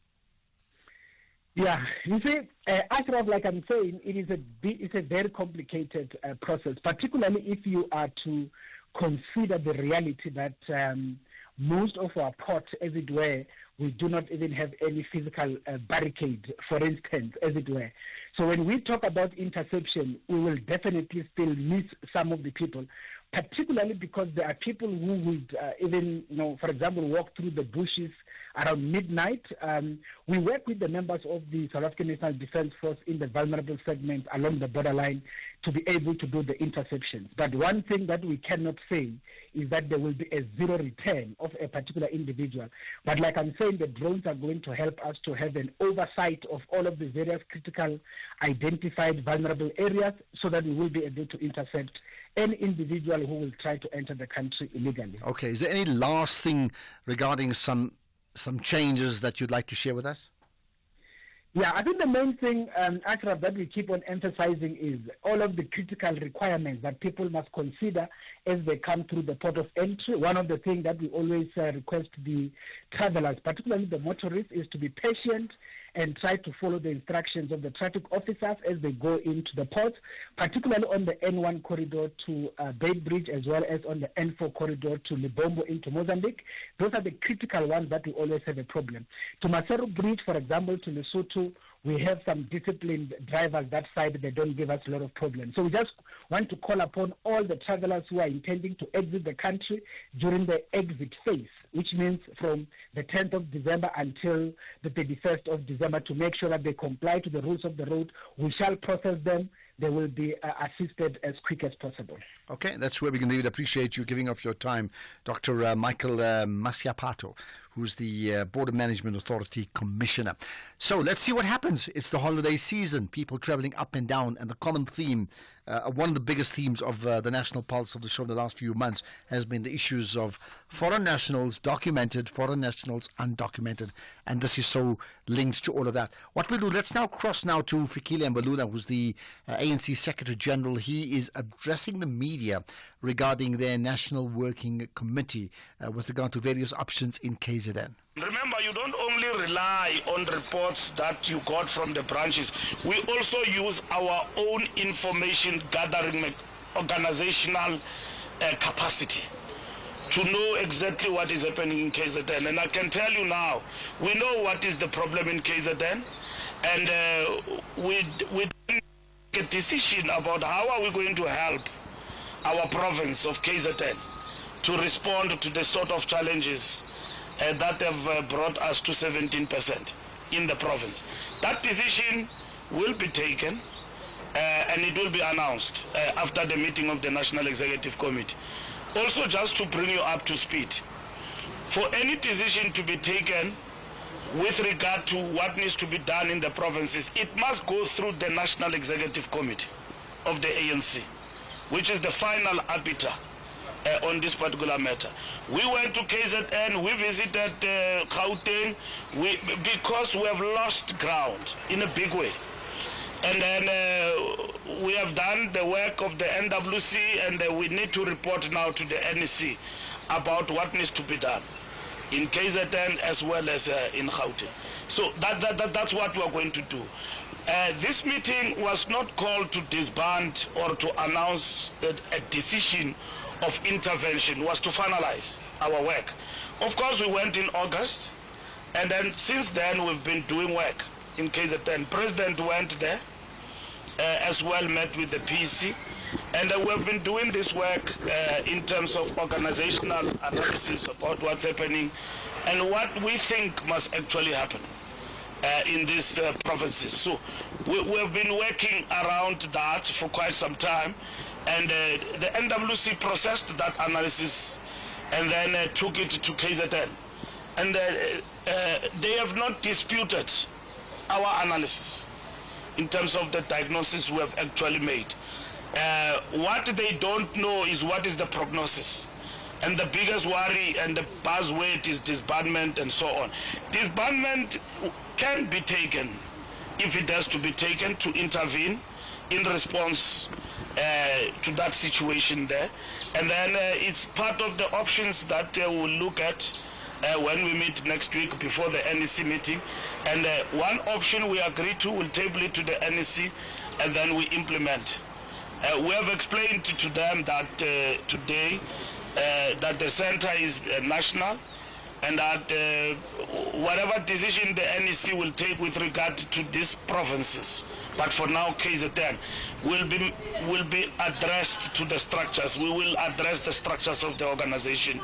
Yeah, you see, Ashraf, like I'm saying, it's a very complicated process, particularly if you are to consider the reality that most of our ports, as it were, we do not even have any physical barricade, for instance, as it were. So when we talk about interception, we will definitely still miss some of the people, particularly because there are people who would even, for example, walk through the bushes around midnight. We work with the members of the South African National Defence Force in the vulnerable segments along the borderline to be able to do the interceptions. But one thing that we cannot say is that there will be a zero return of a particular individual. But like I'm saying, the drones are going to help us to have an oversight of all of the various critical identified vulnerable areas so that we will be able to intercept any individual who will try to enter the country illegally. Okay, is there any last thing regarding some changes that you'd like to share with us? Yeah, I think the main thing, Ashraf, that we keep on emphasizing is all of the critical requirements that people must consider as they come through the port of entry. One of the things that we always request the travelers, particularly the motorists, is to be patient and try to follow the instructions of the traffic officers as they go into the port, particularly on the N1 corridor to Beitbridge, as well as on the N4 corridor to Libombo into Mozambique. Those are the critical ones that we always have a problem. To Maseru Bridge, for example, to Lesotho, we have some disciplined drivers that side. They don't give us a lot of problems. So we just want to call upon all the travelers who are intending to exit the country during the exit phase, which means from the 10th of December until the 31st of December, to make sure that they comply to the rules of the road. We shall process them. They will be assisted as quick as possible. Okay, that's where we can leave it. Appreciate you giving up your time, Dr. Michael Masiapato, who's the Border Management Authority Commissioner. So let's see what happens. It's the holiday season, people traveling up and down, and the common theme, one of the biggest themes of the National Pulse of the show in the last few months has been the issues of foreign nationals documented, foreign nationals undocumented, and this is so linked to all of that. What we'll do, let's now cross now to Fikile Mbalula, who's the ANC Secretary General. He is addressing the media regarding their National Working Committee with regard to various options in KZN. Remember, you don't only rely on reports that you got from the branches. We also use our own information gathering organizational capacity to know exactly what is happening in KZN. And I can tell you now, we know what is the problem in KZN, and we make a decision about how are we going to help our province of KZN to respond to the sort of challenges that have brought us to 17% in the province. That decision will be taken and it will be announced after the meeting of the National Executive Committee. Also, just to bring you up to speed, for any decision to be taken with regard to what needs to be done in the provinces, it must go through the National Executive Committee of the ANC, which is the final arbiter on this particular matter. We went to KZN, we visited Gauteng, because we have lost ground in a big way. And then we have done the work of the NWC, and we need to report now to the NEC about what needs to be done in KZN as well as in Gauteng. So that's what we're going to do. This meeting was not called to disband or to announce a decision of intervention. It was to finalize our work. Of course, we went in August, and then since then we've been doing work in KZN. President went there as well, met with the PC, and we've been doing this work in terms of organizational analysis about what's happening and what we think must actually happen in these provinces. So we've been working around that for quite some time, and the NWC processed that analysis and then took it to KZN. And they have not disputed our analysis in terms of the diagnosis we have actually made. What they don't know is what is the prognosis. And the biggest worry and the buzzword is disbandment and so on. Disbandment can be taken if it has to be taken to intervene in response to that situation there. And then it's part of the options that we'll look at when we meet next week before the NEC meeting. And one option we agree to, we'll table it to the NEC, and then we implement. We have explained to them that today that the center is national, and that whatever decision the NEC will take with regard to these provinces, but for now KZN, will be addressed to the structures. We will address the structures of the organization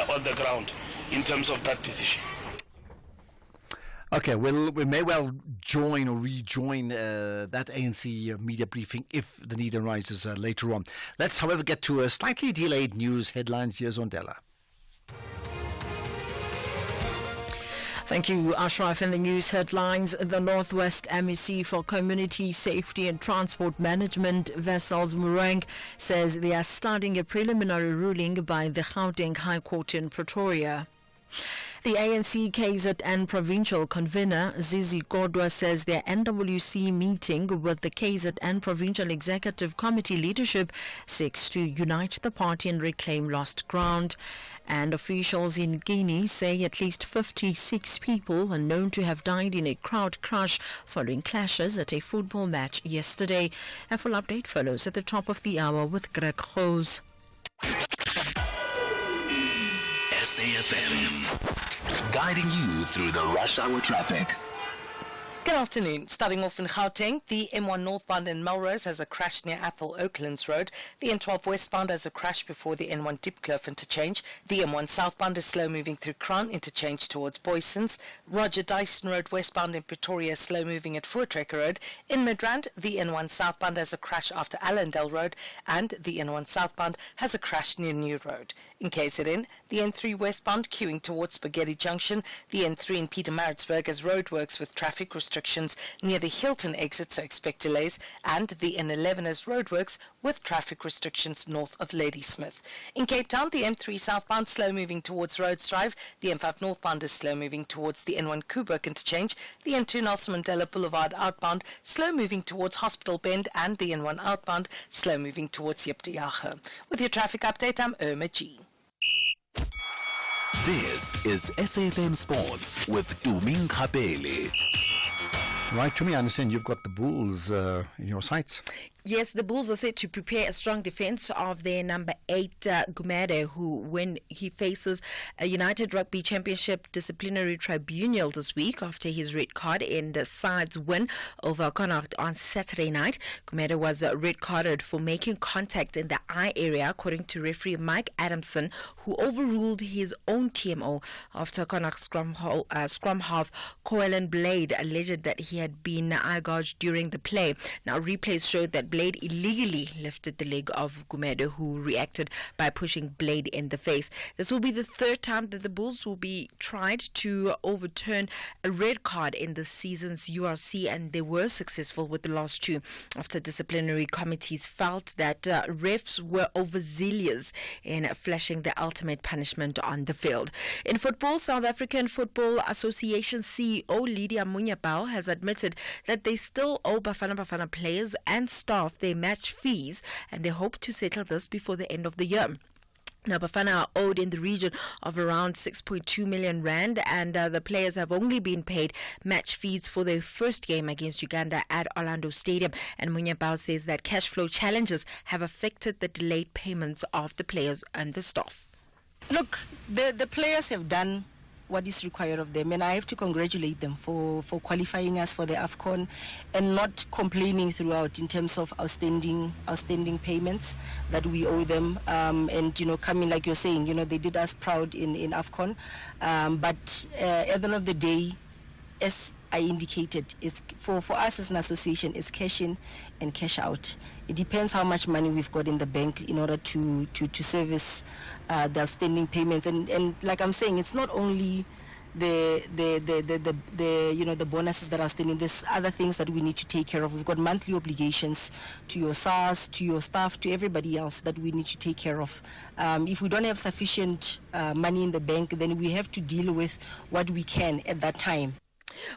on the ground in terms of that decision. Okay, well, we may well join or rejoin that ANC media briefing if the need arises later on. Let's, however, get to a slightly delayed news headlines. Here's Ondela. Thank you, Ashraf. In the news headlines, the Northwest MEC for Community Safety and Transport Management, Wessels Murang, says they are studying a preliminary ruling by the Gauteng High Court in Pretoria. The ANC KZN provincial convener, Zizi Kodwa, says their NWC meeting with the KZN provincial executive committee leadership seeks to unite the party and reclaim lost ground. And officials in Guinea say at least 56 people are known to have died in a crowd crush following clashes at a football match yesterday. A full update follows at the top of the hour with Greg Rose. SAFM, guiding you through the rush hour traffic. Good afternoon. Starting off in Gauteng, the M1 northbound in Melrose has a crash near Athol Oaklands Road. The N12 westbound has a crash before the N1 Dipkloof interchange. The M1 southbound is slow moving through Crown interchange towards Boysons. Roger Dyson Road westbound in Pretoria slow moving at Voortrekker Road. In Midrand, the N1 southbound has a crash after Allendale Road, and the N1 southbound has a crash near New Road. In KZN, the N3 westbound queuing towards Spaghetti Junction. The N3 in Pietermaritzburg has roadworks with traffic restrictions near the Hilton exit, so expect delays, and the N11 has roadworks with traffic restrictions north of Ladysmith. In Cape Town, the M3 southbound slow moving towards Rhodes Drive. The M5 northbound is slow moving towards the N1 Kuburg interchange. The N2 Nelson Mandela Boulevard outbound slow moving towards Hospital Bend, and the N1 outbound slow moving towards Jeptejager. With your traffic update, I'm Irma G. This is SAFM Sports with Tuming Kapele. Right, to me, I understand you've got the Bulls in your sights. Yes, the Bulls are set to prepare a strong defense of their number 8, Gumede, who, when he faces a United Rugby Championship disciplinary tribunal this week after his red card in the side's win over Connacht on Saturday night. Gumede was red carded for making contact in the eye area, according to referee Mike Adamson, who overruled his own TMO after Connacht scrum half Coelen Blade alleged that he had been eye gouged during the play. Now, replays showed that Blade illegally lifted the leg of Gumede, who reacted by pushing Blade in the face. This will be the third time that the Bulls will be tried to overturn a red card in this season's URC, and they were successful with the last two after disciplinary committees felt that refs were overzealous in flashing the ultimate punishment on the field. In football, South African Football Association CEO Lydia Munyapao has admitted that they still owe Bafana Bafana players and staff their match fees, and they hope to settle this before the end of the year. Now, Bafana are owed in the region of around 6.2 million rand, and the players have only been paid match fees for their first game against Uganda at Orlando Stadium. And Munyapao says that cash flow challenges have affected the delayed payments of the players and the staff. Look, the players have done what is required of them, and I have to congratulate them for qualifying us for the AFCON and not complaining throughout in terms of outstanding payments that we owe them, and coming, like you're saying, they did us proud in AFCON, but at the end of the day, as I indicated, is for us as an association is cash in and cash out. It depends how much money we've got in the bank in order to service the outstanding payments. And like I'm saying, it's not only the bonuses that are standing. There's other things that we need to take care of. We've got monthly obligations to your SARS, to your staff, to everybody else that we need to take care of. If we don't have sufficient money in the bank, then we have to deal with what we can at that time.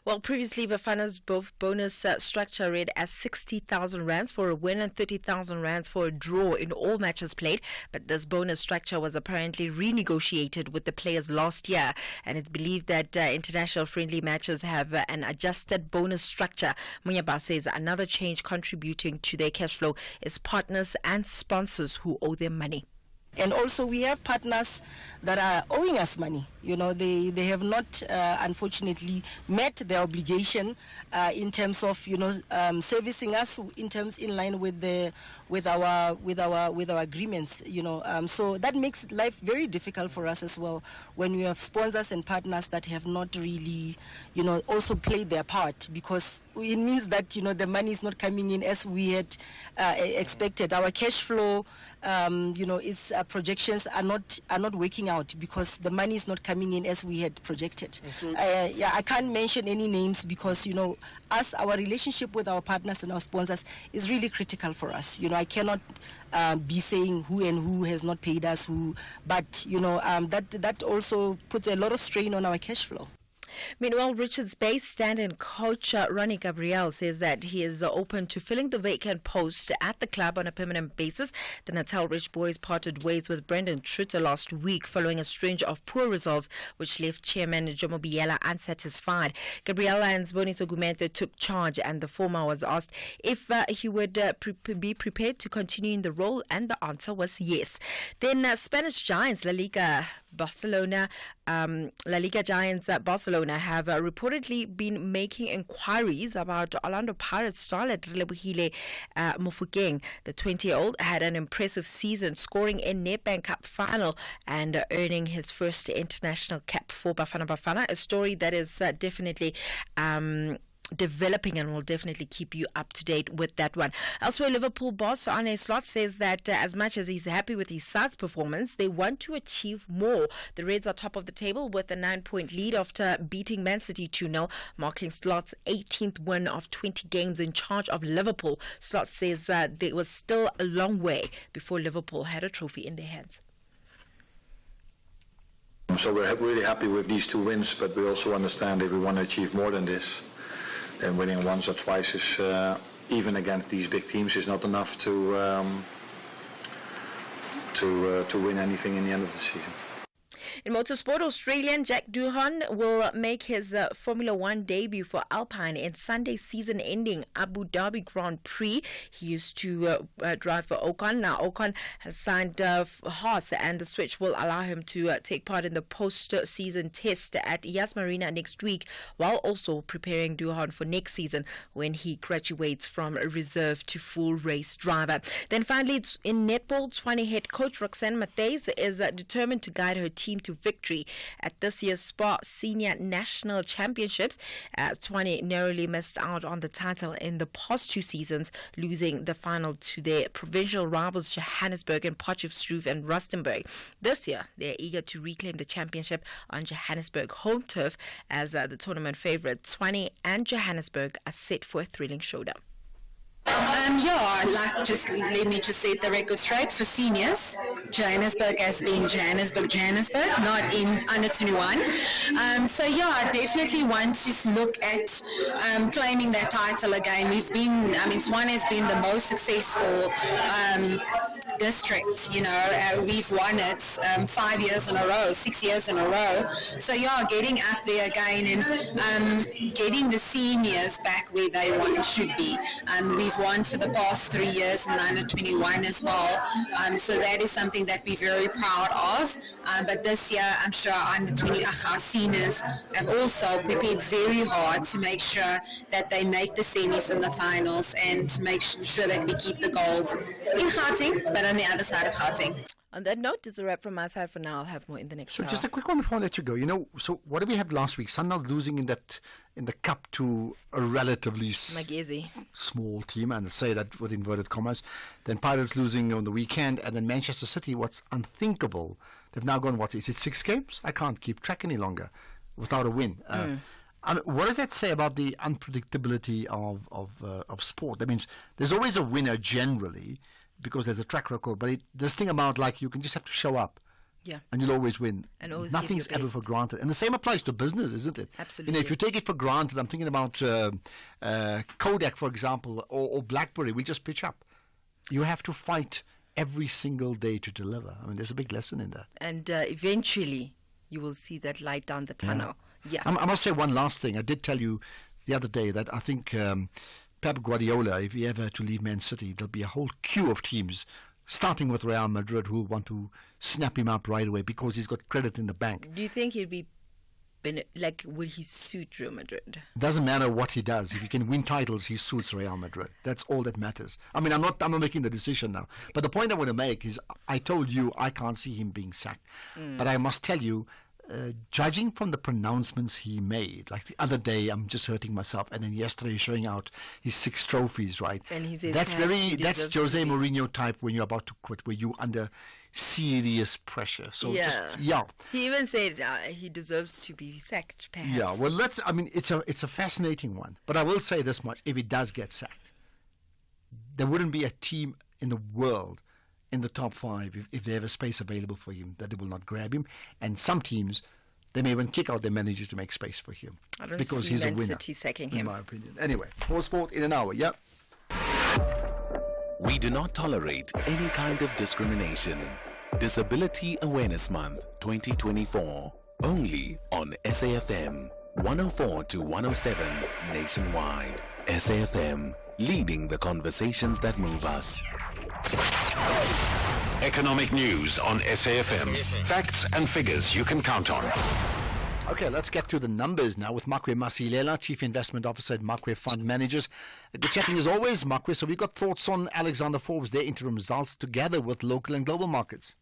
Well, previously, Bafana's bonus structure read as 60,000 rands for a win and 30,000 rands for a draw in all matches played. But this bonus structure was apparently renegotiated with the players last year, and it's believed that international friendly matches have an adjusted bonus structure. Munyapao says another change contributing to their cash flow is partners and sponsors who owe them money. And also we have partners that are owing us money. They have not, unfortunately, met their obligation in terms of, servicing us in line with our agreements. So that makes life very difficult for us as well when we have sponsors and partners that have not really, also played their part, because it means that the money is not coming in as we had expected. Our cash flow, is projections are not working out because the money is not coming in as we had projected. I can't mention any names because our relationship with our partners and our sponsors is really critical for us. I cannot be saying who and who has not paid us, but that also puts a lot of strain on our cash flow. Meanwhile, Richards Bay stand-in coach Ronnie Gabriel says that he is open to filling the vacant post at the club on a permanent basis. The Natal Rich Boys parted ways with Brendan Trutter last week following a string of poor results, which left chairman Jomo Biela unsatisfied. Gabriel and Zboniso Gumede took charge, and the former was asked if he would be prepared to continue in the role, and the answer was yes. Then Spanish giants La Liga giants Barcelona have reportedly been making inquiries about Orlando Pirates starlet Relebohile Mofokeng. The 20-year-old had an impressive season, scoring in Nedbank Cup final and earning his first international cap for Bafana Bafana, a story that is definitely developing, and will definitely keep you up to date with that one. Elsewhere, Liverpool boss Arne Slot says that as much as he's happy with his side's performance, they want to achieve more. The Reds are top of the table with a 9-point lead after beating Man City 2-0, marking Slot's 18th win of 20 games in charge of Liverpool. Slot says there was still a long way before Liverpool had a trophy in their hands. So we're really happy with these 2 wins, but we also understand if we want to achieve more than this, then winning once or twice is, even against these big teams, is not enough to win anything in the end of the season. In motorsport, Australian Jack Doohan will make his Formula One debut for Alpine in Sunday's season-ending Abu Dhabi Grand Prix. He used to drive for Ocon. Now, Ocon has signed Haas, and the switch will allow him to take part in the post-season test at Yas Marina next week, while also preparing Doohan for next season when he graduates from reserve to full race driver. Then finally, in netball, Tshwane head coach Roxanne Matthys is determined to guide her team to victory at this year's SPAR Senior National Championships. Tshwane narrowly missed out on the title in the past 2 seasons, losing the final to their provincial rivals Johannesburg and Potchefstroom and Rustenburg. This year, they're eager to reclaim the championship on Johannesburg home turf as the tournament favourite Tshwane and Johannesburg are set for a thrilling showdown. Let me just set the record straight for seniors. Johannesburg has been Johannesburg, not in under 21. I definitely want to look at claiming that title again. Tshwane has been the most successful district. We've won it 5 years in a row, 6 years in a row. Getting up there again and getting the seniors back where they should be. We've won for the past 3 years in under 21 as well. So that is something that we're very proud of. But this year, I'm sure under 20 our seniors have also prepared very hard to make sure that they make the semis and the finals and make sure that we keep the gold in Gauteng, but on the other side of Gauteng. On that note, this is a wrap from my side for now. I'll have more in the next hour. Just a quick one before I let you go. So what did we have last week? Sundowns losing in the cup to a relatively small team, and say that with inverted commas. Then Pirates losing on the weekend, and then Manchester City. What's unthinkable? They've now gone, is it 6 games? I can't keep track any longer without a win. What does that say about the unpredictability of sport? That means there's always a winner generally, because there's a track record, but this thing about you can just have to show up, and you'll always win. And always nothing's ever for granted, and the same applies to business, isn't it? Absolutely. If you take it for granted, I'm thinking about Kodak, for example, or BlackBerry. We just pitch up. You have to fight every single day to deliver. There's a big lesson in that. And eventually, you will see that light down the tunnel. Yeah. I must say one last thing. I did tell you the other day that I think Pep Guardiola, if he ever to leave Man City, there'll be a whole queue of teams, starting with Real Madrid, who will want to snap him up right away because he's got credit in the bank. Do you think he'd be, would he suit Real Madrid? Doesn't matter what he does. If he can win titles, he suits Real Madrid. That's all that matters. I'm not making the decision now. But the point I want to make is, I told you I can't see him being sacked. But I must tell you, judging from the pronouncements he made, like the other day, I'm just hurting myself, and then yesterday showing out his 6 trophies, right? And he says that's Jose Mourinho type when you're about to quit, where you're under serious pressure. So he even said he deserves to be sacked, perhaps. It's a fascinating one. But I will say this much: if he does get sacked, there wouldn't be a team in the world in the top 5 if they have a space available for him that they will not grab him. And some teams, they may even kick out their managers to make space for him, I don't because see he's Man a winner, City sacking him, in my opinion. Anyway, more sport in an hour. We do not tolerate any kind of discrimination. Disability Awareness Month 2024, only on SAFM 104 to 107 nationwide. SAFM, leading the conversations that move us. Economic news on SAFM. Facts and figures you can count on. Okay, let's get to the numbers now with Makwe Masilela, Chief Investment Officer at Makwe Fund Managers. Good chatting as always, Makwe. So we got thoughts on Alexander Forbes, their interim results, together with local and global markets.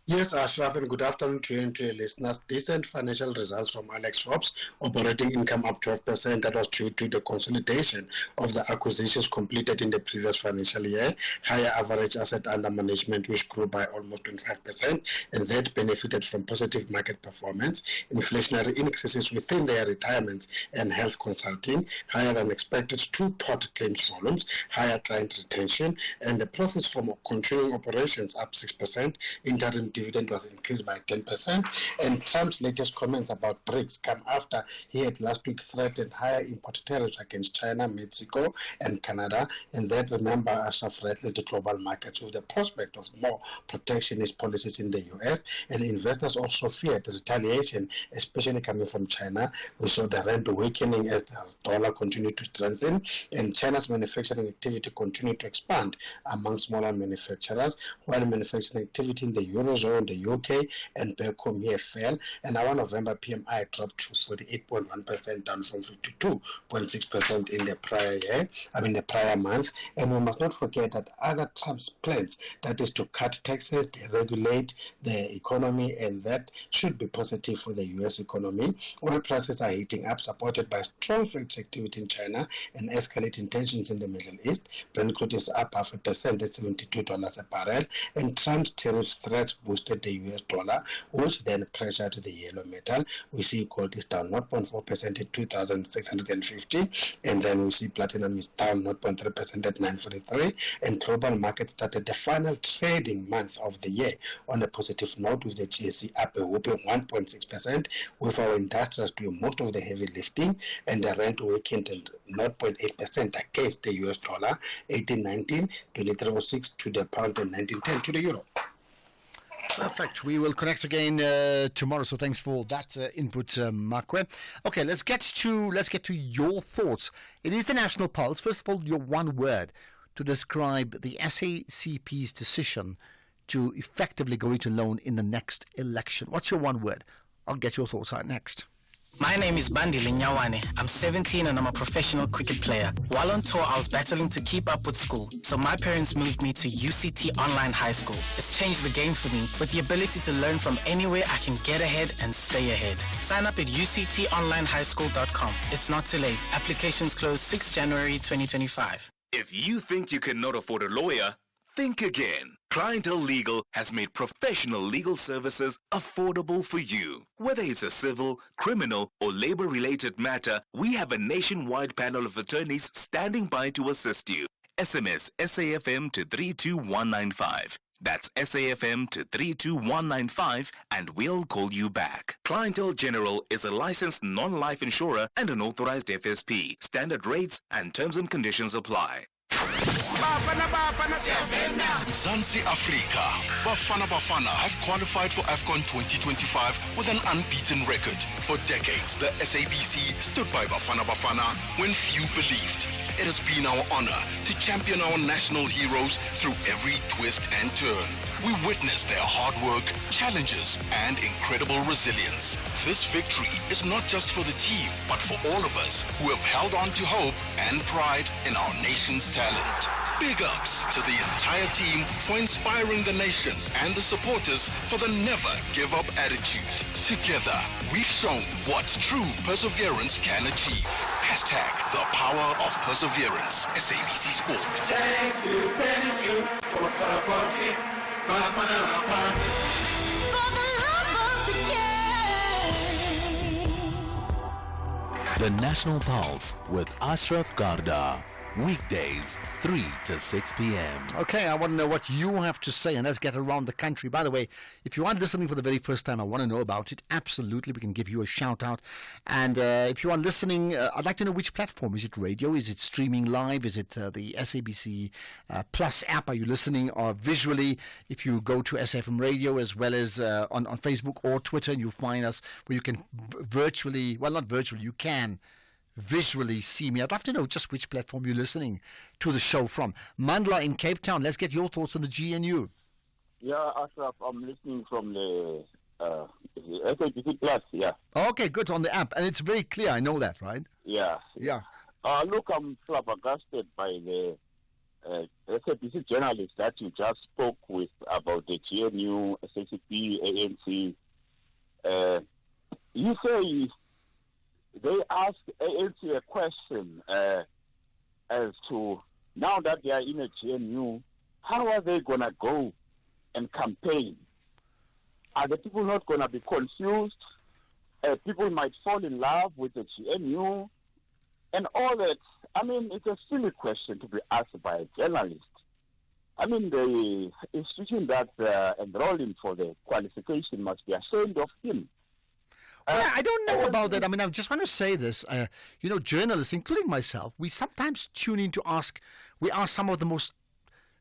Yes, Ashraf, and good afternoon to you and to your listeners. Decent financial results from Alex Forbes. Operating income up 12%. That was due to the consolidation of the acquisitions completed in the previous financial year. Higher average asset under management, which grew by almost 25%, and that benefited from positive market performance. Inflationary increases within their retirements and health consulting. Higher than expected two-pot claims volumes. Higher client retention. And the profits from continuing operations up 6%. Interim dividend was increased by 10%. And Trump's latest comments about BRICS come after he had last week threatened higher import tariffs against China, Mexico, and Canada. And that, remember, Ashraf, rattled the global markets with the prospect of more protectionist policies in the U.S. And investors also feared the retaliation, especially coming from China. We saw the rand weakening as the dollar continued to strengthen, and China's manufacturing activity continued to expand among smaller manufacturers, while manufacturing activity in the Eurozone, the UK, and back home here fell. And our November PMI dropped to 48.1%, down from 52.6% in the prior month. And we must not forget that other Trump's plans, that is to cut taxes, deregulate the economy, and that should be positive for the U.S. economy. Oil prices are heating up, supported by strong factory activity in China and escalating tensions in the Middle East. Brent crude is up 0.5% at $72 a barrel, and Trump's tariff threats boosted the US dollar, which then pressured the yellow metal. We see gold is down 0.4% at 2,650, and then we see platinum is down 0.3% at 943, and global markets started the final trading month of the year on a positive note, with the GSE up a whopping 1.6%, with our industrials doing most of the heavy lifting, and the rand weakened 0.8% against the US dollar, 18.19, 23.06 to the pound, and 19.10 to the euro. Perfect. We will connect again tomorrow. So thanks for that input, Makwe. Okay, let's get to your thoughts. It is the National Pulse. First of all, your one word to describe the SACP's decision to effectively go it alone in the next election. What's your one word? I'll get your thoughts out next. My name is Bandi Linyawane. I'm 17 and I'm a professional cricket player. While on tour, I was battling to keep up with school, so my parents moved me to UCT Online High School. It's changed the game for me, with the ability to learn from anywhere. I can get ahead and stay ahead. Sign up at uctonlinehighschool.com. It's not too late. Applications close 6 January 2025. If you think you cannot afford a lawyer, think again. Clientele Legal has made professional legal services affordable for you. Whether it's a civil, criminal, or labor-related matter, we have a nationwide panel of attorneys standing by to assist you. SMS SAFM to 32195. That's SAFM to 32195 and we'll call you back. Clientele General is a licensed non-life insurer and an authorized FSP. Standard rates and terms and conditions apply. Mzansi Africa. Bafana have qualified for AFCON 2025 with an unbeaten record. For decades, the SABC stood by Bafana when few believed. It has been our honor to champion our national heroes through every twist and turn. We witnessed their hard work, challenges, and incredible resilience. This victory is not just for the team, but for all of us who have held on to hope and pride in our nation's talent. Big ups to the entire team for inspiring the nation and the supporters for the never give up attitude. Together, we've shown what true perseverance can achieve. Hashtag the power of perseverance. SABC Sport. Thank you for supporting Bafana. For the love of the game. The National Pulse with Ashraf Garda. Weekdays, 3 to 6 p.m. Okay, I want to know what you have to say, and let's get around the country. By the way, if you are listening for the very first time, I want to know about it. Absolutely, we can give you a shout out. And if you are listening, I'd like to know which platform. Is it radio? Is it streaming live? Is it the SABC Plus app? Are you listening or visually? If you go to SFM Radio as well as on Facebook or Twitter, and you'll find us where you can virtually, well, not virtually, you can visually see me. I'd love to know just which platform you're listening to the show from. Mandla in Cape Town, let's get your thoughts on the GNU. Yeah, Ashraf, I'm listening from the SABC Plus, yeah. Okay, good, on the app. And it's very clear, I know that, right? Yeah. Yeah. Look, I'm flabbergasted by the SABC journalist that you just spoke with about the GNU, SACP, ANC. You say they asked ANC a question as to, now that they are in a GNU, how are they going to go and campaign? Are the people not going to be confused? People might fall in love with the GNU and all that. I mean, it's a silly question to be asked by a journalist. I mean, the institution that enrolled him for the qualification must be ashamed of him. Well, I don't know about that. I mean, I just want to say this. Journalists, including myself, we sometimes tune in to ask some of the most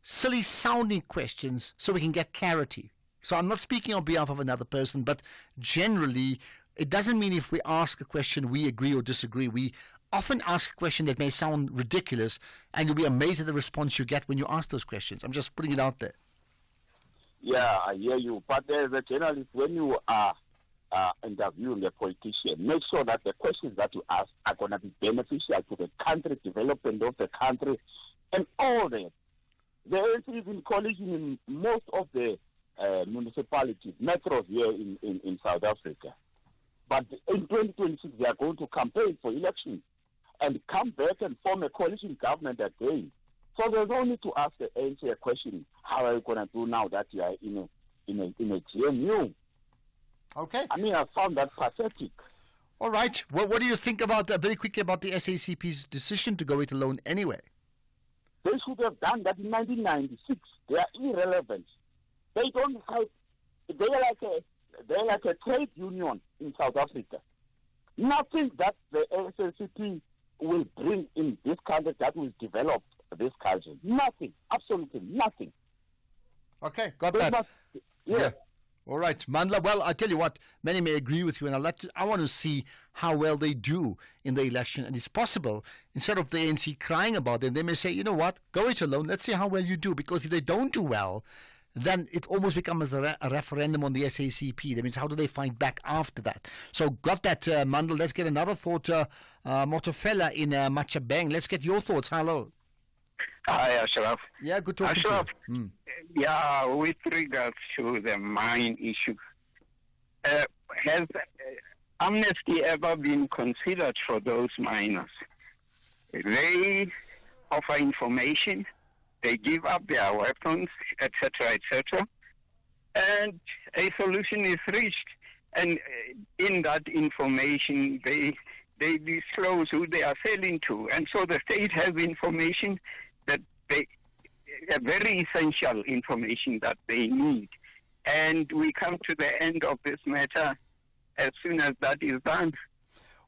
silly sounding questions so we can get clarity. So I'm not speaking on behalf of another person, but generally, it doesn't mean if we ask a question we agree or disagree. We often ask a question that may sound ridiculous, and you'll be amazed at the response you get when you ask those questions. I'm just putting it out there. Yeah, I hear you. But as a journalist, when you are interviewing a politician, make sure that the questions that you ask are going to be beneficial to the country, development of the country, and all that. The ANC is in coalition in most of the municipalities, metros here in South Africa. But in 2026, they are going to campaign for elections and come back and form a coalition government again. So there's no need to ask the ANC a question, how are you going to do now that you are in a GNU? Okay. I mean, I found that pathetic. All right. Well, what do you think about, very quickly, about the SACP's decision to go it alone anyway? They should have done that in 1996. They are irrelevant. They don't fight. They're like a trade union in South Africa. Nothing that the SACP will bring in this country that will develop this culture. Nothing. Absolutely nothing. Okay, got that. Yeah. All right, Mandla. Well, I tell you what, many may agree with you, and I want to see how well they do in the election. And it's possible, instead of the ANC crying about them, they may say, you know what, go it alone. Let's see how well you do. Because if they don't do well, then it almost becomes a referendum on the SACP. That means, how do they fight back after that? So, got that, Mandla. Let's get another thought. Motofela in Machabeng. Let's get your thoughts. Hello. Hi, Ashraf. Yeah, good talking Ashraf, to you. Yeah, with regards to the mine issue, has amnesty ever been considered for those miners? They offer information, they give up their weapons, etc., etc., and a solution is reached. And in that information, they disclose who they are selling to. And so the state has information that a very essential information that they need. And we come to the end of this matter as soon as that is done.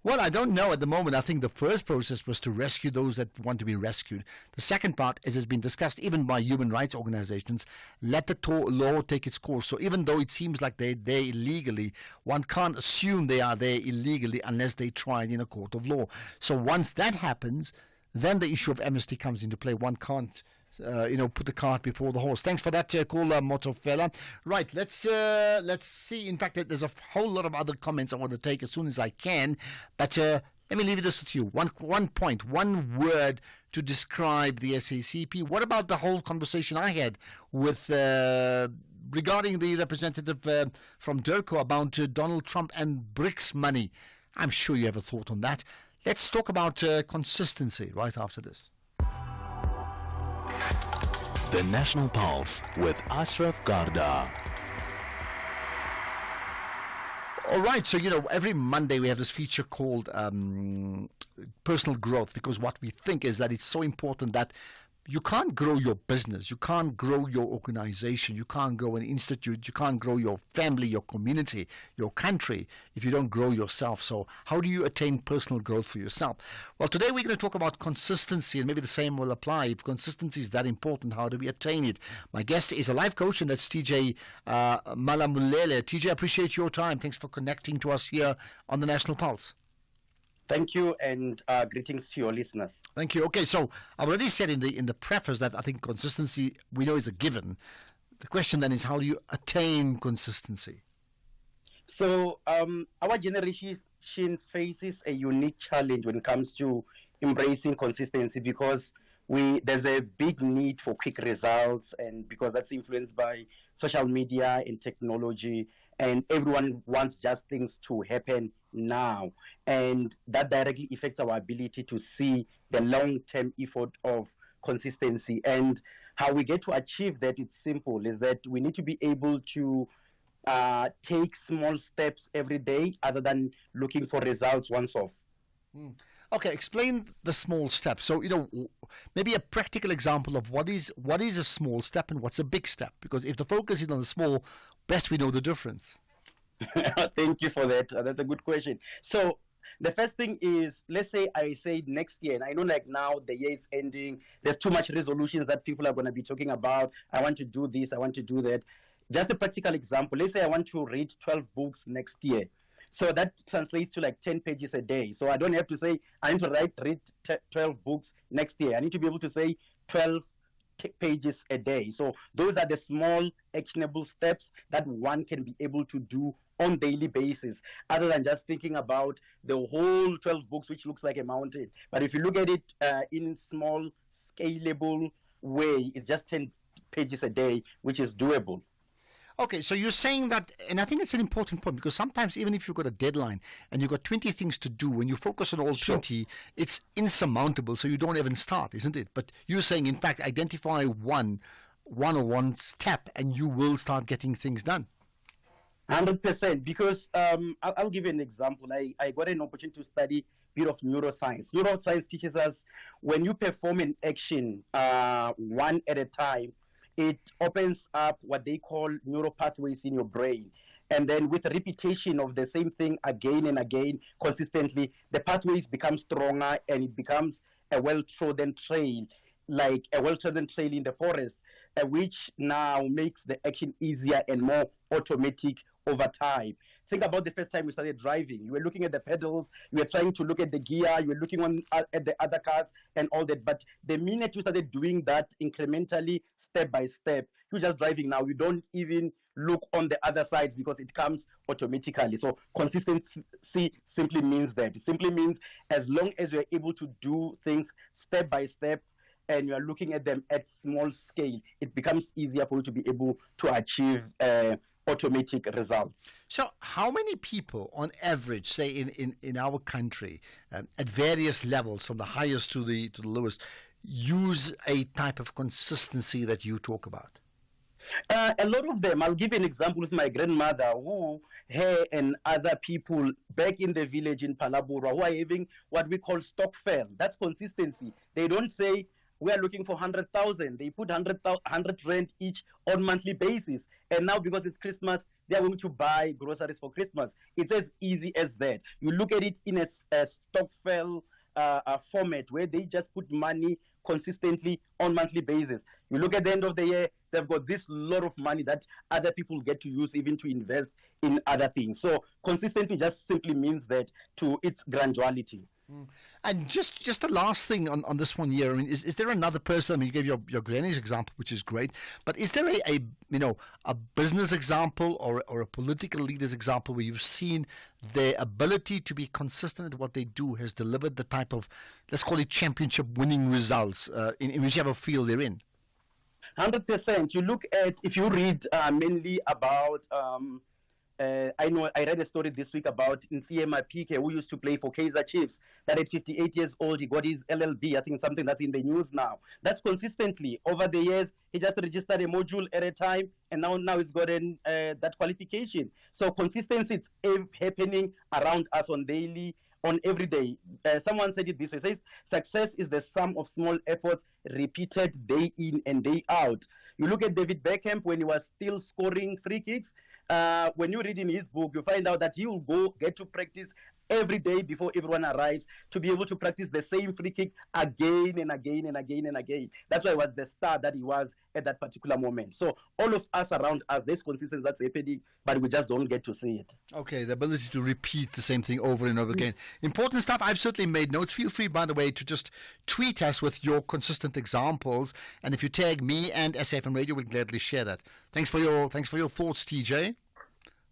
Well, I don't know at the moment. I think the first process was to rescue those that want to be rescued. The second part, as has been discussed even by human rights organizations, let the law take its course. So even though it seems like they're there illegally, one can't assume they are there illegally unless they tried in a court of law. So once that happens, then the issue of amnesty comes into play. One can't put the cart before the horse. Thanks for that call, Motofela. Right, let's see. In fact, there's a whole lot of other comments I want to take as soon as I can. But let me leave this with you. One point, one word to describe the SACP. What about the whole conversation I had with regarding the representative from DIRCO about Donald Trump and BRICS money? I'm sure you have a thought on that. Let's talk about consistency right after this. The National Pulse with Ashraf Garda. All right, so, every Monday we have this feature called personal growth, because what we think is that it's so important that you can't grow your business, you can't grow your organization, you can't grow an institute, you can't grow your family, your community, your country if you don't grow yourself. So how do you attain personal growth for yourself? Well, today we're going to talk about consistency, and maybe the same will apply. If consistency is that important, how do we attain it? My guest is a life coach, and that's TJ Malamulele. TJ, I appreciate your time. Thanks for connecting to us here on the National Pulse. Thank you, and greetings to your listeners. Thank you. Okay, so I've already said in the preface that I think consistency, we know, is a given. The question then is, how do you attain consistency? So our generation faces a unique challenge when it comes to embracing consistency, because there's a big need for quick results, and because that's influenced by social media and technology, and everyone wants just things to happen now, and that directly affects our ability to see the long-term effort of consistency. And how we get to achieve that, it's simple, is that we need to be able to take small steps every day other than looking for results once off. Okay, explain the small steps. So, maybe a practical example of what is a small step and what's a big step? Because if the focus is on the small, best we know the difference. Thank you for that. That's a good question. So the first thing is, let's say I say next year, and I know like now the year is ending, there's too much resolutions that people are going to be talking about. I want to do this, I want to do that. Just a practical example. Let's say I want to read 12 books next year. So that translates to like 10 pages a day. So I don't have to say I need to read 12 books next year. I need to be able to say 12 pages a day. So those are the small actionable steps that one can be able to do on daily basis, other than just thinking about the whole 12 books, which looks like a mountain. But if you look at it in small, scalable way, it's just 10 pages a day, which is doable. Okay, so you're saying that, and I think it's an important point, because sometimes even if you've got a deadline and you've got 20 things to do, when you focus on all 20, it's insurmountable, so you don't even start, isn't it? But you're saying, in fact, identify one step and you will start getting things done. 100%, because I'll give you an example. I got an opportunity to study a bit of neuroscience. Neuroscience teaches us when you perform an action one at a time, it opens up what they call neural pathways in your brain. And then with repetition of the same thing again and again, consistently, the pathways become stronger and it becomes a well-trodden trail, like a well-trodden trail in the forest, which now makes the action easier and more automatic over time. Think about the first time you started driving. You were looking at the pedals, you were trying to look at the gear, you were looking at the other cars and all that. But the minute you started doing that incrementally, step by step, you're just driving now. You don't even look on the other sides because it comes automatically. So consistency simply means that. It simply means as long as you're able to do things step by step and you are looking at them at small scale, it becomes easier for you to be able to achieve automatic results. So how many people on average, say in our country, at various levels from the highest to the lowest, use a type of consistency that you talk about? A lot of them. I'll give you an example with my grandmother, who her and other people back in the village in Palabura who are having what we call stockfell. That's consistency. They don't say we are looking for 100,000. They put 100 rand each on monthly basis. And now because it's Christmas, they are going to buy groceries for Christmas. It's as easy as that. You look at it in a stockfell format where they just put money consistently on monthly basis. You look at the end of the year, they've got this lot of money that other people get to use even to invest in other things. So consistency just simply means that to its graduality. And just the last thing on this one here, I mean, is there another person? I mean, you gave your granny's example, which is great, but is there a business example or a political leader's example where you've seen their ability to be consistent at what they do has delivered the type of, let's call it, championship winning results in whichever field they're in? 100%. You look at, if you read mainly about I read a story this week about Nsiema Pike, who used to play for Kaizer Chiefs, that at 58 years old, he got his LLB. I think something that's in the news now. That's consistently. Over the years, he just registered a module at a time, and now he's gotten that qualification. So consistency is happening around us on every day. Someone said it this way, says, success is the sum of small efforts repeated day in and day out. You look at David Beckham when he was still scoring free kicks. When you read in his book, you find out that he will get to practice every day before everyone arrives to be able to practice the same free kick again and again and again and again. That's why he was the star that he was at that particular moment. So all of us around us, there's consistency that's happening, but we just don't get to see it. Okay, the ability to repeat the same thing over and over again. Important stuff. I've certainly made notes. Feel free, by the way, to just tweet us with your consistent examples. And if you tag me and SAFM Radio, we'll gladly share that. Thanks for your thoughts, TJ.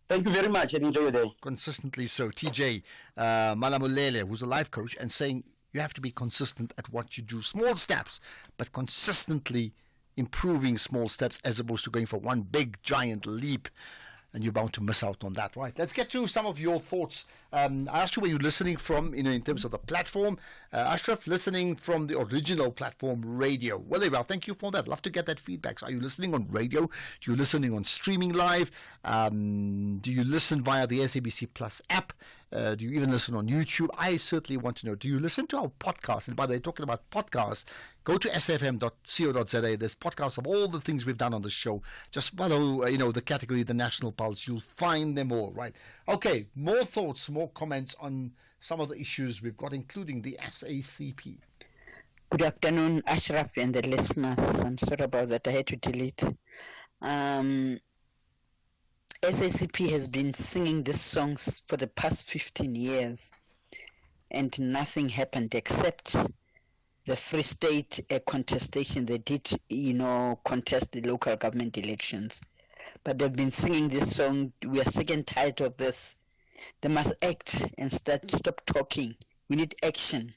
Thank you very much and enjoy your day. Consistently so. TJ Malamulele, who's a life coach, and saying you have to be consistent at what you do. Small steps, but consistently improving small steps as opposed to going for one big giant leap. And you're bound to miss out on that, right? Let's get to some of your thoughts. I asked you where you're listening from, in terms of the platform. Ashraf, listening from the original platform, radio. Well, very well. Thank you for that. Love to get that feedback. So are you listening on radio? Do you listening on streaming live? Do you listen via the SABC Plus app? Do you even listen on YouTube? I certainly want to know. Do you listen to our podcast? And by the way, talking about podcasts, go to sfm.co.za. There's podcasts of all the things we've done on the show. Just follow, the category, The National Pulse. You'll find them all, right? Okay, more thoughts, more comments on some of the issues we've got, including the SACP. Good afternoon, Ashraf and the listeners. I'm sorry about that. I had to delete. SACP has been singing these songs for the past 15 years, and nothing happened except the Free State contestation. They did, contest the local government elections. But they've been singing this song. We are sick and tired of this. They must act and stop talking. We need action.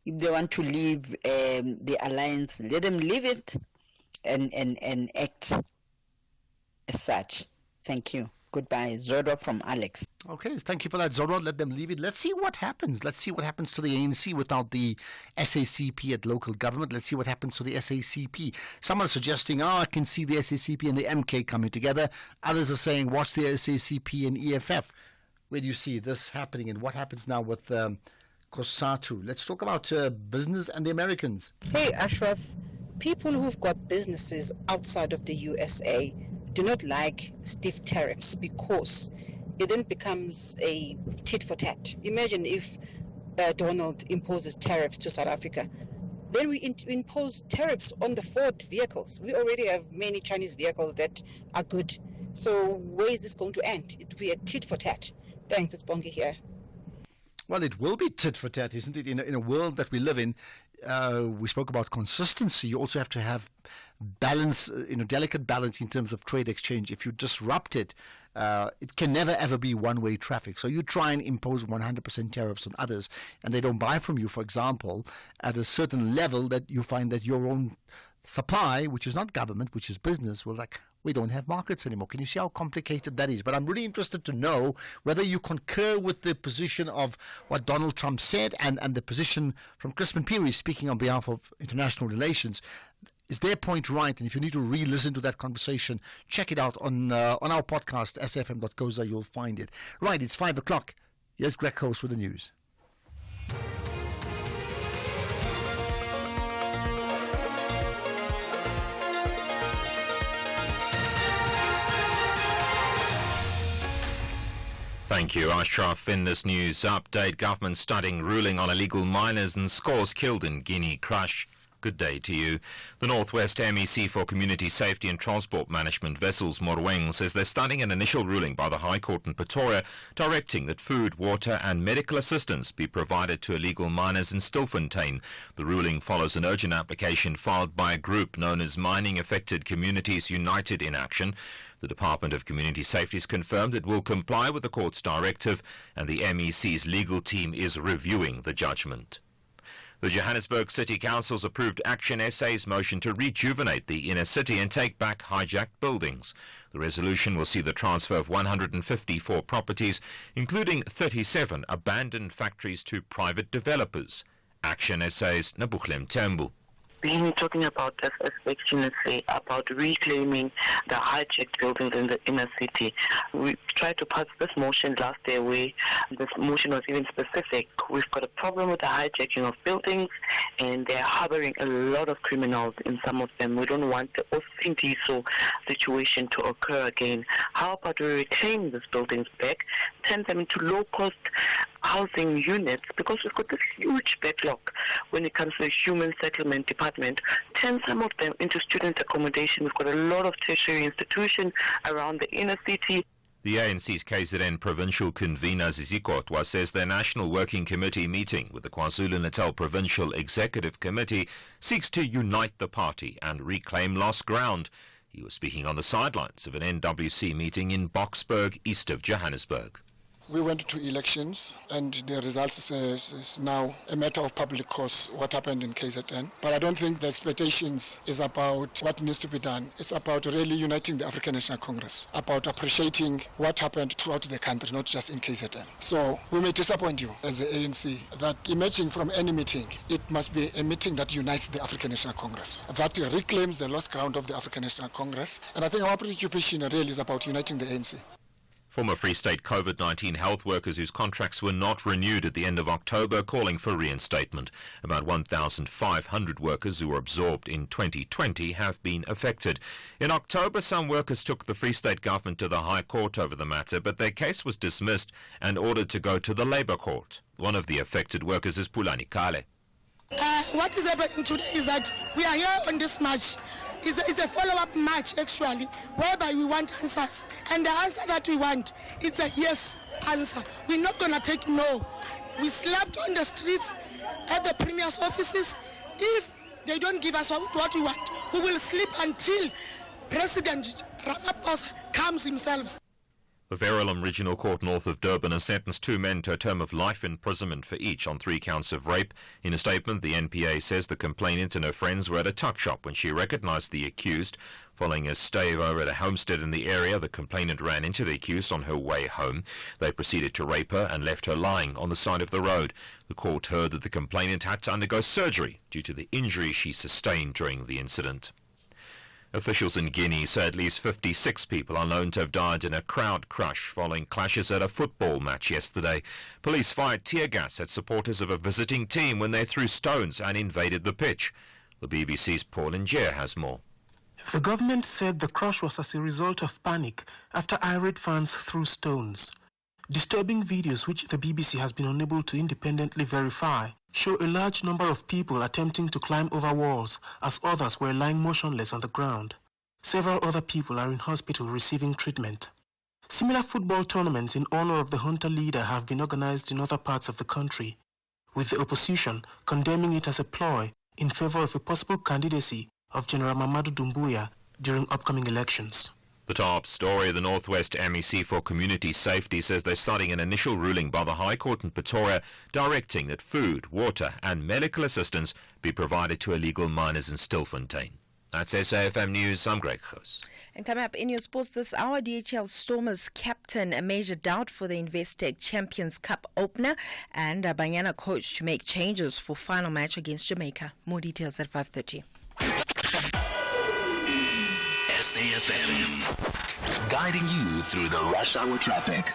If they want to leave the alliance, let them leave it and act as such. Thank you. Goodbye. Zodwa from Alex. Okay, thank you for that, Zodwa. Let them leave it. Let's see what happens. Let's see what happens to the ANC without the SACP at local government. Let's see what happens to the SACP. Someone's suggesting, I can see the SACP and the MK coming together. Others are saying, watch the SACP and EFF. Where do you see this happening, and what happens now with COSATU? Let's talk about business and the Americans. Hey, Ashraf. People who've got businesses outside of the USA do not like stiff tariffs because it then becomes a tit for tat. Imagine if Donald imposes tariffs to South Africa. Then we impose tariffs on the Ford vehicles. We already have many Chinese vehicles that are good. So where is this going to end? It will be a tit for tat. Thanks, it's Bongi here. Well, it will be tit for tat, isn't it? In a world that we live in, we spoke about consistency. You also have to have balance, delicate balance in terms of trade exchange. If you disrupt it, it can never ever be one-way traffic. So you try and impose 100% tariffs on others, and they don't buy from you, for example, at a certain level that you find that your own supply, which is not government, which is business, will we don't have markets anymore. Can you see how complicated that is? But I'm really interested to know whether you concur with the position of what Donald Trump said and the position from Crispin Peary speaking on behalf of international relations. Is their point right? And if you need to re-listen to that conversation, check it out on our podcast, sfm.co.za. You'll find it. Right, it's 5 o'clock. Here's Greg Coast with the news. Thank you, Ashraf. In this news update, government studying ruling on illegal miners and scores killed in Guinea crash. Good day to you. The Northwest MEC for Community Safety and Transport Management, Wessels Morweng, says they're studying an initial ruling by the High Court in Pretoria directing that food, water and medical assistance be provided to illegal miners in Stilfontein. The ruling follows an urgent application filed by a group known as Mining Affected Communities United in Action. The Department of Community Safety has confirmed it will comply with the court's directive, and the MEC's legal team is reviewing the judgment. The Johannesburg City Council's approved Action SA's motion to rejuvenate the inner city and take back hijacked buildings. The resolution will see the transfer of 154 properties, including 37 abandoned factories, to private developers. Action SA's Nabuchlem Tembu. Been talking about this Action SA, about reclaiming the hijacked buildings in the inner city. We tried to pass this motion last year where this motion was even specific. We've got a problem with the hijacking of buildings, and they're harboring a lot of criminals in some of them. We don't want the Osindiso situation to occur again. How about we reclaim these buildings back, turn them into low-cost housing units, because we've got this huge backlog when it comes to the human settlement department. Turn some of them into student accommodation. We've got a lot of tertiary institutions around the inner city. The ANC's KZN provincial convener Zizi Kotwa says their National Working Committee meeting with the KwaZulu-Natal Provincial Executive Committee seeks to unite the party and reclaim lost ground. He was speaking on the sidelines of an NWC meeting in Boksburg, east of Johannesburg. We went to elections, and the results is now a matter of public course, what happened in KZN. But I don't think the expectations is about what needs to be done. It's about really uniting the African National Congress, about appreciating what happened throughout the country, not just in KZN. So we may disappoint you as the ANC that emerging from any meeting, it must be a meeting that unites the African National Congress, that reclaims the lost ground of the African National Congress. And I think our preoccupation really is about uniting the ANC. Former Free State COVID-19 health workers whose contracts were not renewed at the end of October calling for reinstatement. About 1,500 workers who were absorbed in 2020 have been affected. In October, some workers took the Free State government to the High Court over the matter, but their case was dismissed and ordered to go to the Labour Court. One of the affected workers is Pulani Kale. What is happening today is that we are here on this march. It's a follow-up march, actually, whereby we want answers. And the answer that we want, it's a yes answer. We're not going to take no. We slept on the streets at the Premier's offices. If they don't give us what we want, we will sleep until President Ramaphosa comes himself. The Verulam Regional Court north of Durban has sentenced 2 men to a term of life imprisonment for each on 3 counts of rape. In a statement, the NPA says the complainant and her friends were at a tuck shop when she recognized the accused. Following a stay over at a homestead in the area, the complainant ran into the accused on her way home. They proceeded to rape her and left her lying on the side of the road. The court heard that the complainant had to undergo surgery due to the injury she sustained during the incident. Officials in Guinea say at least 56 people are known to have died in a crowd crush following clashes at a football match yesterday. Police fired tear gas at supporters of a visiting team when they threw stones and invaded the pitch. The BBC's Paul Ngier has more. The government said the crush was as a result of panic after irate fans threw stones. Disturbing videos, which the BBC has been unable to independently verify, show a large number of people attempting to climb over walls as others were lying motionless on the ground. Several other people are in hospital receiving treatment. Similar football tournaments in honor of the junta leader have been organized in other parts of the country, with the opposition condemning it as a ploy in favor of a possible candidacy of General Mamadou Doumbouya during upcoming elections. The top story, the Northwest MEC for Community Safety says they're starting an initial ruling by the High Court in Pretoria directing that food, water and medical assistance be provided to illegal miners in Stilfontein. That's SAFM News. I'm Greg Goos. And coming up in your sports this hour, DHL Stormers captain a major doubt for the Investec Champions Cup opener, and Banyana coach to make changes for final match against Jamaica. More details at 5:30. SAFM, guiding you through the rush hour traffic.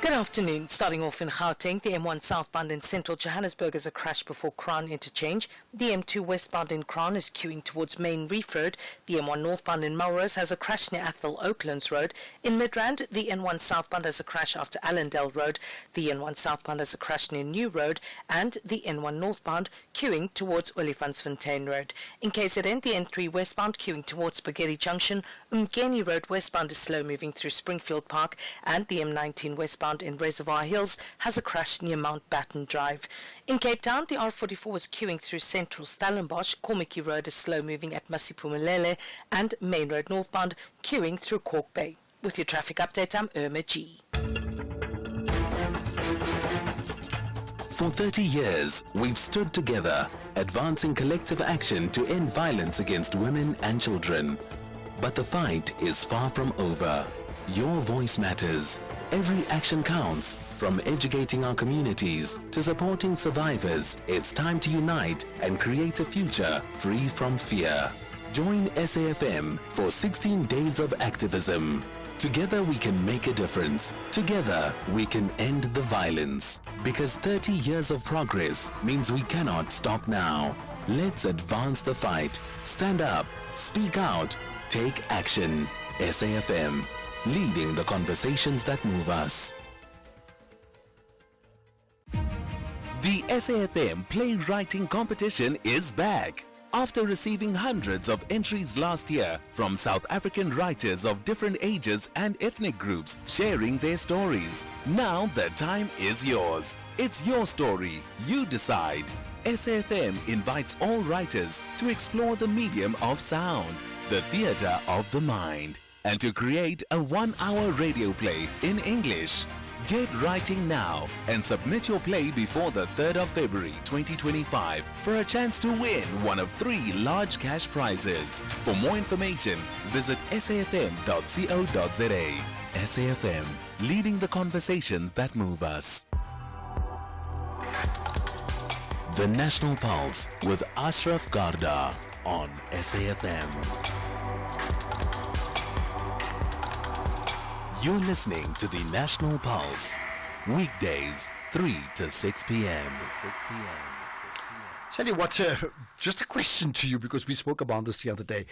Good afternoon. Starting off in Gauteng, the M1 southbound in central Johannesburg is a crash before Crown Interchange. The M2 westbound in Crown is queuing towards Main Reef Road. The M1 northbound in Melrose has a crash near Athol Oaklands Road. In Midrand, the N1 southbound has a crash after Allendale Road. The N1 southbound has a crash near New Road. And the N1 northbound queuing towards Olifantsfontein Road. In KZN, the N3 westbound queuing towards Spaghetti Junction. Umgeni Road westbound is slow moving through Springfield Park. And the M19 westbound in Reservoir Hills has a crash near Mount Batten Drive. In Cape Town, the R44 is queuing through central Stellenbosch. Kommetjie Road is slow moving at Masiphumelele, and Main Road northbound queuing through Cork Bay. With your traffic update, I'm Irma G. For 30 years, we've stood together, advancing collective action to end violence against women and children. But the fight is far from over. Your voice matters. Every action counts. From educating our communities to supporting survivors, it's time to unite and create a future free from fear. Join SAFM for 16 days of activism. Together we can make a difference. Together we can end the violence. Because 30 years of progress means we cannot stop now. Let's advance the fight. Stand up, speak out, take action. SAFM, leading the conversations that move us. The SAFM Playwriting Competition is back. After receiving hundreds of entries last year from South African writers of different ages and ethnic groups sharing their stories, now the time is yours. It's your story. You decide. SAFM invites all writers to explore the medium of sound, the theatre of the mind, and to create a 1-hour radio play in English. Get writing now and submit your play before the 3rd of February 2025 for a chance to win one of 3 large cash prizes. For more information, visit safm.co.za. SAFM, leading the conversations that move us. The National Pulse with Ashraf Garda on SAFM. You're listening to the National Pulse. Weekdays, 3 to 6 p.m. Tell you what, just a question to you, because we spoke about this the other day.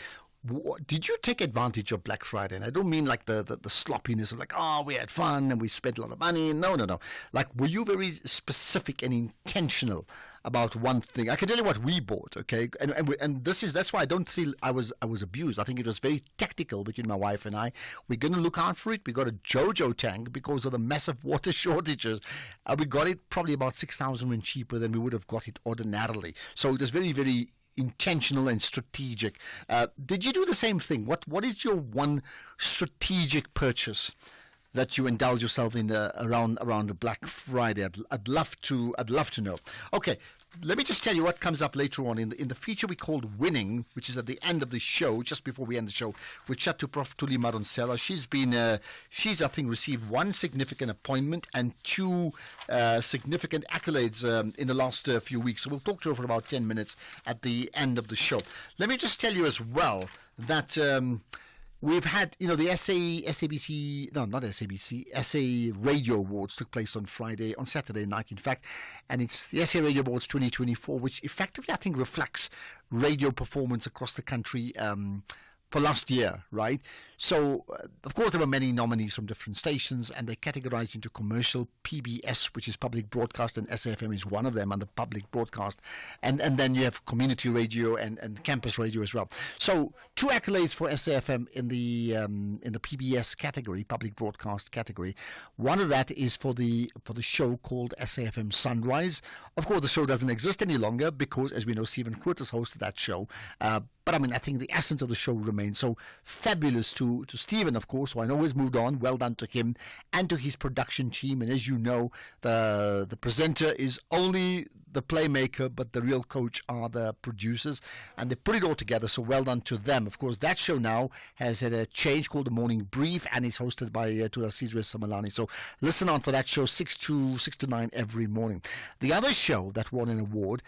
Did you take advantage of Black Friday? And I don't mean like the sloppiness of like, oh, we had fun and we spent a lot of money. No. Like, were you very specific and intentional about one thing? I can tell you what we bought, okay? And that's why I don't feel I was abused. I think it was very tactical between my wife and I. We're going to look out for it. We got a JoJo tank because of the massive water shortages. We got it probably about 6,000 Rand cheaper than we would have got it ordinarily. So it was very, very intentional and strategic. Did you do the same thing? What is your one strategic purchase that you indulge yourself in around the Black Friday? I'd love to know. Okay, let me just tell you what comes up later on in the feature we called Winning, which is at the end of the show. Just before we end the show, we chat to Prof Tuli Madonsela. She's I think received one significant appointment and two significant accolades in the last few weeks. So we'll talk to her for about 10 minutes at the end of the show. Let me just tell you as well that we've had, the SA Radio Awards took place on Saturday night, in fact, and it's the SA Radio Awards 2024, which effectively, I think, reflects radio performance across the country for last year, right? So, of course, there were many nominees from different stations, and they're categorized into commercial, PBS, which is public broadcast, and SAFM is one of them under public broadcast. And then you have community radio and campus radio as well. So, two accolades for SAFM in the PBS category, public broadcast category. One of that is for the show called SAFM Sunrise. Of course, the show doesn't exist any longer because, as we know, Stephen Curtis hosted that show. But I mean, I think the essence of the show remains. So fabulous to Stephen, of course, who I know has moved on. Well done to him and to his production team. And as you know, the presenter is only the playmaker, but the real coach are the producers, and they put it all together. So well done to them. Of course, that show now has had a change called the Morning Brief, and it's hosted by Turasizwe Samalani. So listen on for that show 6 to 9 every morning. The other show that won an award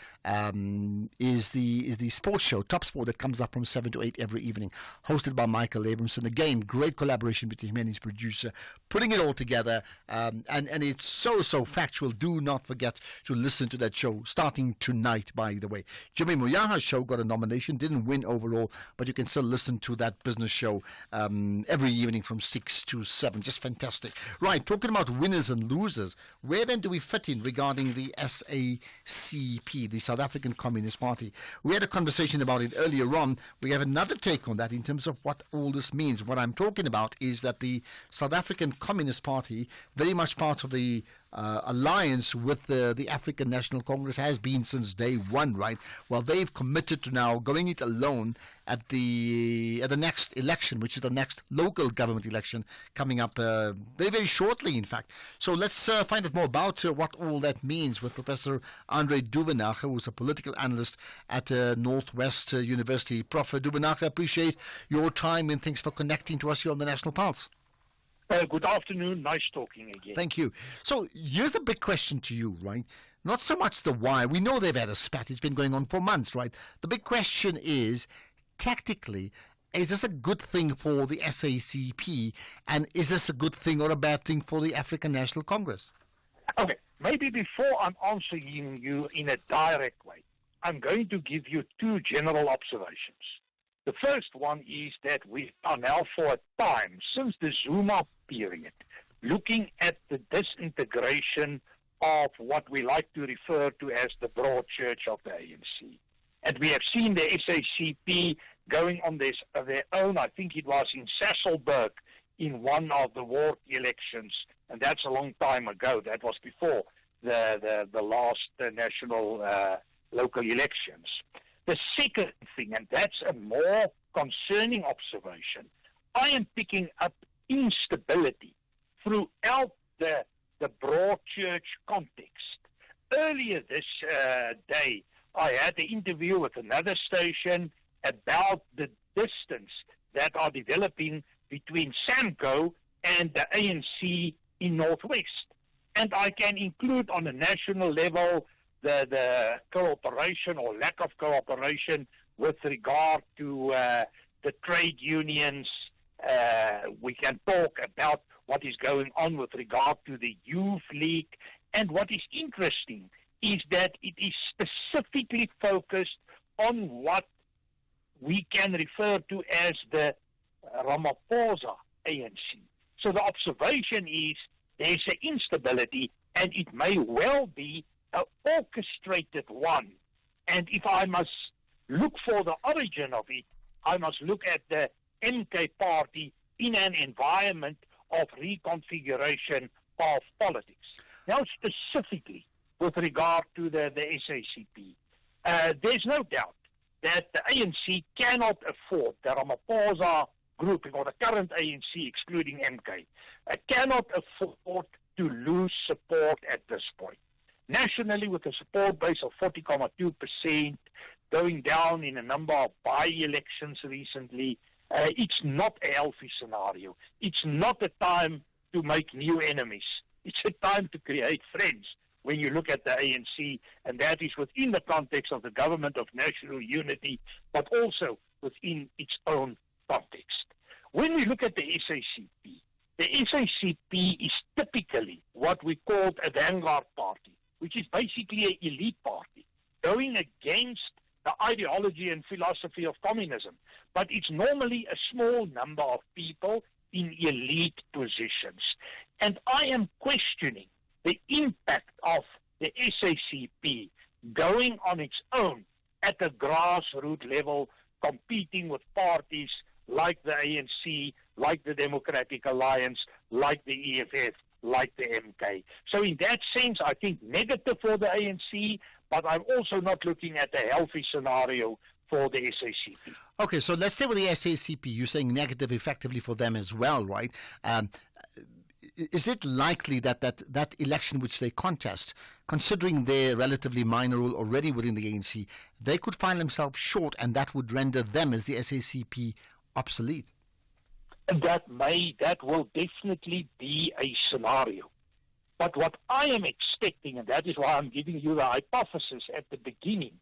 is the sports show, Top Sport, that comes up from 7 to 8 every evening, hosted by Michael Abramson. Again, great collaboration between him and his producer, putting it all together, and it's so factual. Do not forget to listen to that show starting tonight, by the way. Jimmy Moyaha's show got a nomination, didn't win overall, but you can still listen to that business show every evening from 6 to 7. Just fantastic. Right, talking about winners and losers, where then do we fit in regarding the SACP, the South African Communist Party? We had a conversation about it earlier on. We have another take on that in terms of what all this means. What I'm talking about is that the South African Communist Party, very much part of the alliance with the African National Congress, has been since day one, right? Well, they've committed to now going it alone at the next election, which is the next local government election coming up very, very shortly, in fact. So let's find out more about what all that means with Professor Andre Duvenage, who's a political analyst at Northwest University. Prof. Duvenage, I appreciate your time and thanks for connecting to us here on the National Pulse. Good afternoon. Nice talking again. Thank you. So here's the big question to you, right? Not so much the why. We know they've had a spat. It's been going on for months, right? The big question is, tactically, is this a good thing for the SACP? And is this a good thing or a bad thing for the African National Congress? Okay. Maybe before I'm answering you in a direct way, I'm going to give you two general observations. The first one is that we are now for a time, since the Zuma period, looking at the disintegration of what we like to refer to as the broad church of the ANC. And we have seen the SACP going on their own. I think it was in Sasolburg in one of the ward elections, and that's a long time ago. That was before the last national local elections. The second thing, and that's a more concerning observation, I am picking up instability throughout the broad church context. Earlier this day, I had an interview with another station about the distance that are developing between SAMCO and the ANC in Northwest. And I can include on a national level the cooperation or lack of cooperation with regard to the trade unions. We can talk about what is going on with regard to the Youth League. And what is interesting is that it is specifically focused on what we can refer to as the Ramaphosa ANC. So the observation is there's an instability, and it may well be an orchestrated one. And if I must look for the origin of it, I must look at the MK party in an environment of reconfiguration of politics. Now, specifically with regard to the SACP, there's no doubt that the ANC cannot afford, the Ramaphosa grouping, or the current ANC, excluding MK, cannot afford to lose support at this point. Nationally, with a support base of 40.2%, going down in a number of by-elections recently, it's not a healthy scenario. It's not a time to make new enemies. It's a time to create friends when you look at the ANC, and that is within the context of the government of national unity, but also within its own context. When we look at the SACP is typically what we call a vanguard party, which is basically an elite party, going against the ideology and philosophy of communism. But it's normally a small number of people in elite positions. And I am questioning the impact of the SACP going on its own at a grassroots level, competing with parties like the ANC, like the Democratic Alliance, like the EFF, like the MK. So in that sense, I think negative for the ANC, but I'm also not looking at a healthy scenario for the SACP. Okay, so let's stay with the SACP. You're saying negative effectively for them as well, right? Is it likely that election which they contest, considering their relatively minor role already within the ANC, they could find themselves short, and that would render them as the SACP obsolete? That will definitely be a scenario. But what I am expecting, and that is why I'm giving you the hypothesis at the beginning,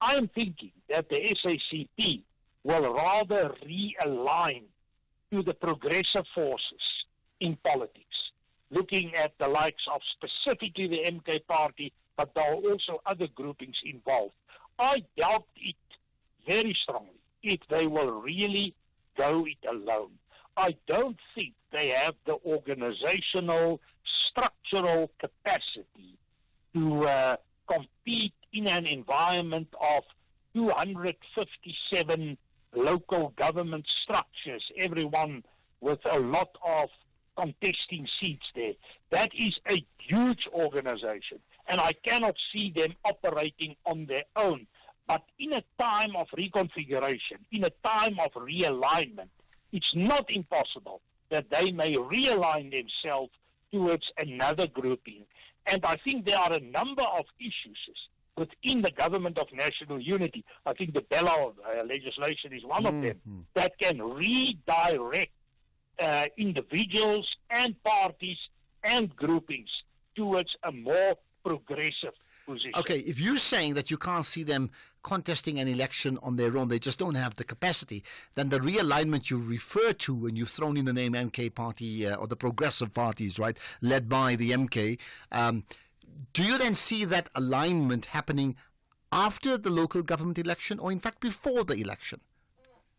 I am thinking that the SACP will rather realign to the progressive forces in politics, looking at the likes of specifically the MK party, but there are also other groupings involved. I doubt it very strongly if they will really go it alone. I don't think they have the organizational, structural capacity to compete in an environment of 257 local government structures, everyone with a lot of contesting seats there. That is a huge organization, and I cannot see them operating on their own. But in a time of reconfiguration, in a time of realignment, it's not impossible that they may realign themselves towards another grouping. And I think there are a number of issues within the government of national unity. I think the Bella legislation is one of them that can redirect individuals and parties and groupings towards a more progressive position. Okay, if you're saying that you can't see them contesting an election on their own, they just don't have the capacity, then the realignment you refer to when you've thrown in the name MK party or the progressive parties, right, led by the MK, do you then see that alignment happening after the local government election, or in fact before the election?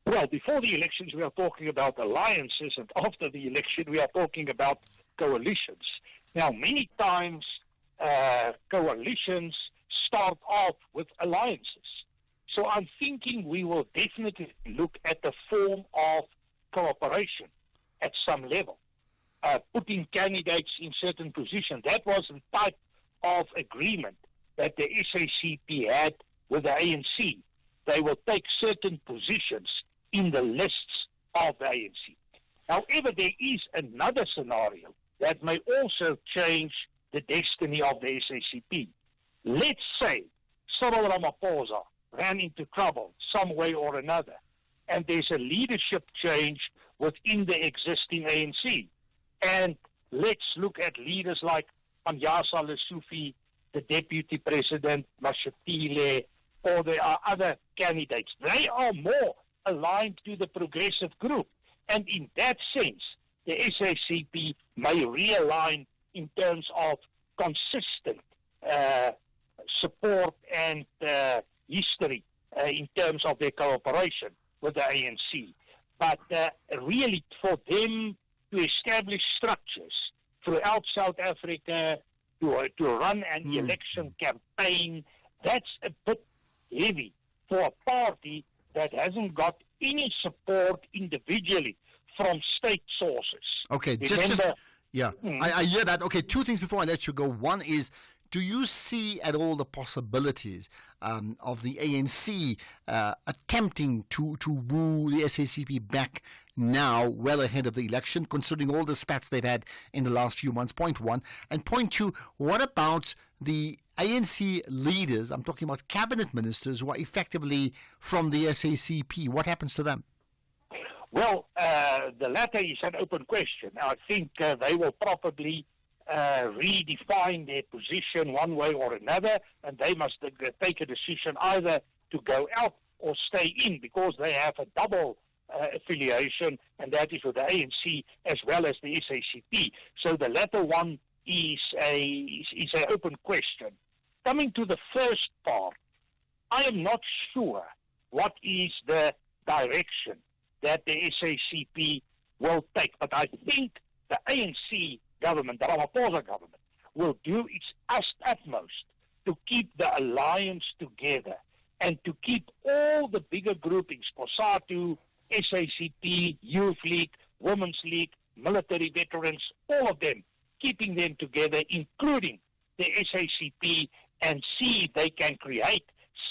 Well, before the elections we are talking about alliances, and after the election we are talking about coalitions. Now, many times coalitions start off with alliances. So I'm thinking we will definitely look at the form of cooperation at some level, putting candidates in certain positions. That was the type of agreement that the SACP had with the ANC. They will take certain positions in the lists of the ANC. However, there is another scenario that may also change the destiny of the SACP. Let's say Cyril Ramaphosa ran into trouble some way or another, and there's a leadership change within the existing ANC. And let's look at leaders like Panjasa Lesufi, the Deputy President, Mashatile, or there are other candidates. They are more aligned to the progressive group. And in that sense, the SACP may realign in terms of consistent support and history in terms of their cooperation with the ANC. But really for them to establish structures throughout South Africa to run an election campaign, that's a bit heavy for a party that hasn't got any support individually from state sources. Okay, I hear that. Okay, two things before I let you go. One is, do you see at all the possibilities of the ANC attempting to woo the SACP back now, well ahead of the election, considering all the spats they've had in the last few months? Point one. And point two, what about the ANC leaders? I'm talking about cabinet ministers who are effectively from the SACP. What happens to them? Well, the latter is an open question. I think they will probably redefine their position one way or another, and they must take a decision either to go out or stay in, because they have a double affiliation, and that is with the ANC as well as the SACP. So the latter one is an open question. Coming to the first part, I am not sure what is the direction that the SACP will take, but I think the ANC government, the Ramaphosa government, will do its utmost to keep the alliance together and to keep all the bigger groupings, COSATU, SACP, Youth League, Women's League, military veterans, all of them, keeping them together, including the SACP, and see if they can create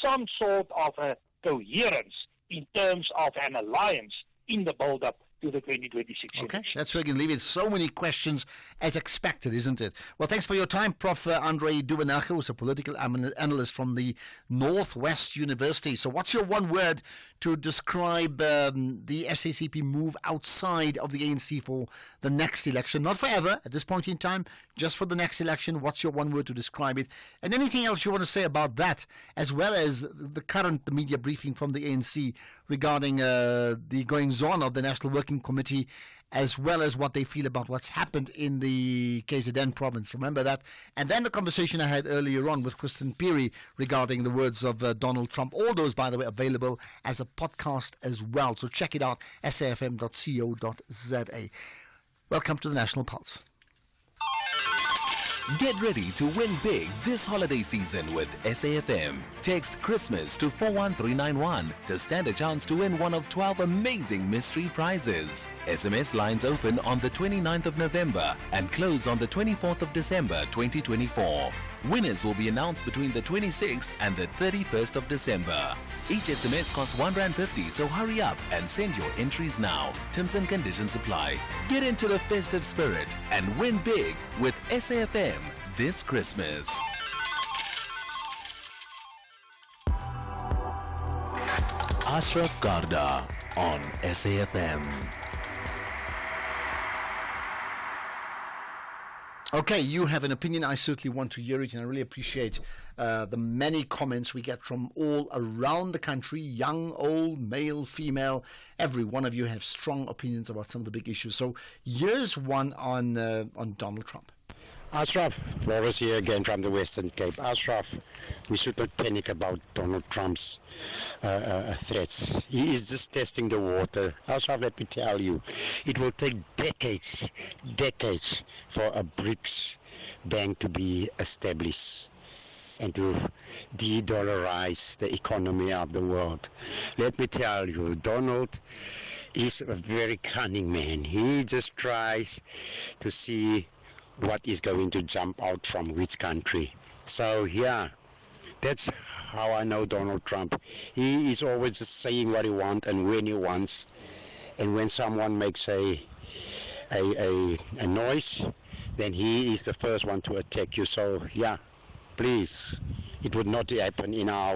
some sort of a coherence in terms of an alliance in the build-up to the 2026 Okay, election. that's where we can leave it. So many questions as expected, isn't it? Well, thanks for your time, Prof. Andre Duvenage, who's a political analyst from the Northwest University. So what's your one word to describe the SACP move outside of the ANC for the next election? Not forever, at this point in time, just for the next election. What's your one word to describe it? And anything else you want to say about that, as well as the current media briefing from the ANC regarding the goings-on of the National Working Committee, as well as what they feel about what's happened in the KZN province. Remember that? And then the conversation I had earlier on with Kristen Peary regarding the words of Donald Trump. All those, by the way, available as a podcast as well. So check it out, safm.co.za. Welcome to the National Pulse. Get ready to win big this holiday season with SAFM. Text Christmas to 41391 to stand a chance to win one of 12 amazing mystery prizes. SMS lines open on the 29th of November and close on the 24th of December 2024. Winners will be announced between the 26th and the 31st of December. Each SMS costs R1.50, so hurry up and send your entries now. Terms and conditions apply. Get into the festive spirit and win big with SAFM this Christmas. Ashraf Garda on SAFM. Okay, you have an opinion. I certainly want to hear it, and I really appreciate the many comments we get from all around the country, young, old, male, female. Every one of you have strong opinions about some of the big issues. So here's one on Donald Trump. Ashraf, Boris here again from the Western Cape. Ashraf, we should not panic about Donald Trump's threats. He is just testing the water. Ashraf, let me tell you, it will take decades for a BRICS bank to be established and to de-dollarize the economy of the world. Let me tell you, Donald is a very cunning man. He just tries to see what is going to jump out from which country. So yeah, that's how I know Donald Trump. He is always just saying what he wants and when he wants. And when someone makes a noise, then he is the first one to attack you. So yeah, please, it would not happen in our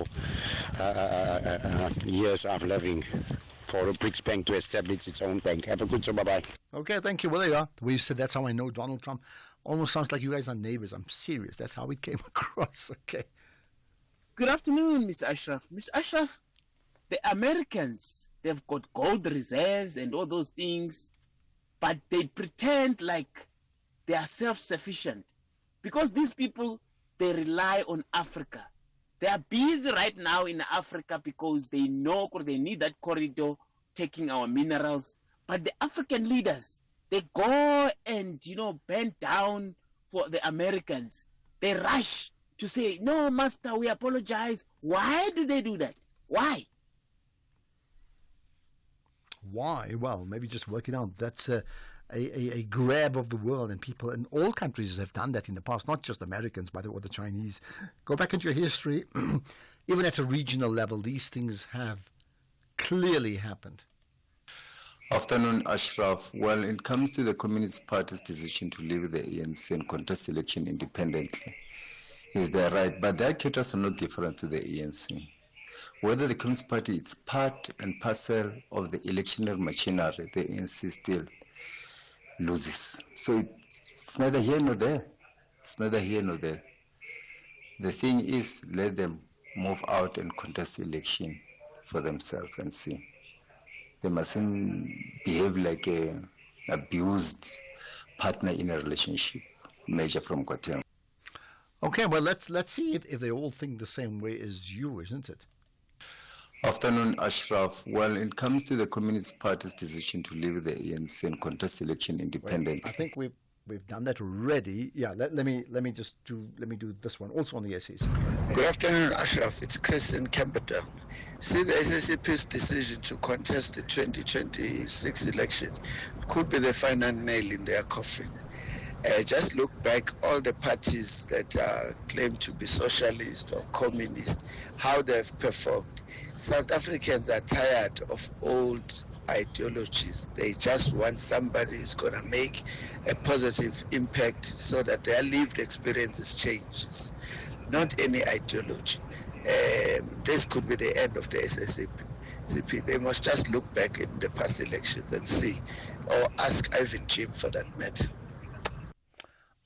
years of living for a BRICS bank to establish its own bank. Have a good day. Bye-bye. Okay, thank you. Well, there you are. We've said that's how I know Donald Trump. Almost sounds like you guys are neighbors. I'm serious. That's how it came across. Okay. Good afternoon, Mr. Ashraf. Mr. Ashraf, the Americans, they've got gold reserves and all those things. but they pretend like they are self-sufficient. Because these people, they rely on Africa. They are busy right now in Africa because they know they need that corridor taking our minerals. But the African leaders, they go and, bend down for the Americans. They rush to say, no, master, we apologize. Why do they do that? Why? Why? Well, maybe just work it out. That's a grab of the world, and people in all countries have done that in the past, not just Americans, by the way, or the Chinese. Go back into your history. Even at a regional level, these things have clearly happened. Afternoon, Ashraf. Well, it comes to the Communist Party's decision to leave the ANC and contest election independently. Is that right? But their characters are not different to the ANC. Whether the Communist Party is part and parcel of the electionary machinery, the ANC still loses. So it's neither here nor there. It's neither here nor there. The thing is, let them move out and contest election for themselves and see. They mustn't behave like an abused partner in a relationship. Measure from Gauteng. Okay, well, let's see if they all think the same way as you, isn't it? Afternoon, Ashraf. Well, it comes to the Communist Party's decision to leave the ANC and contest election independently. I think we've done that already. Yeah, let me do this one also on the SEC. Good afternoon, Ashraf. It's Chris in Camperdown. See, the SSCP's decision to contest the 2026 elections could be the final nail in their coffin. Just look back, all the parties that claim to be socialist or communist, how they've performed. South Africans are tired of old ideologies. They just want somebody who's going to make a positive impact so that their lived experiences changes, not any ideology. This could be the end of the SSCP. They must just look back in the past elections and see, or ask Ivan Jim for that matter.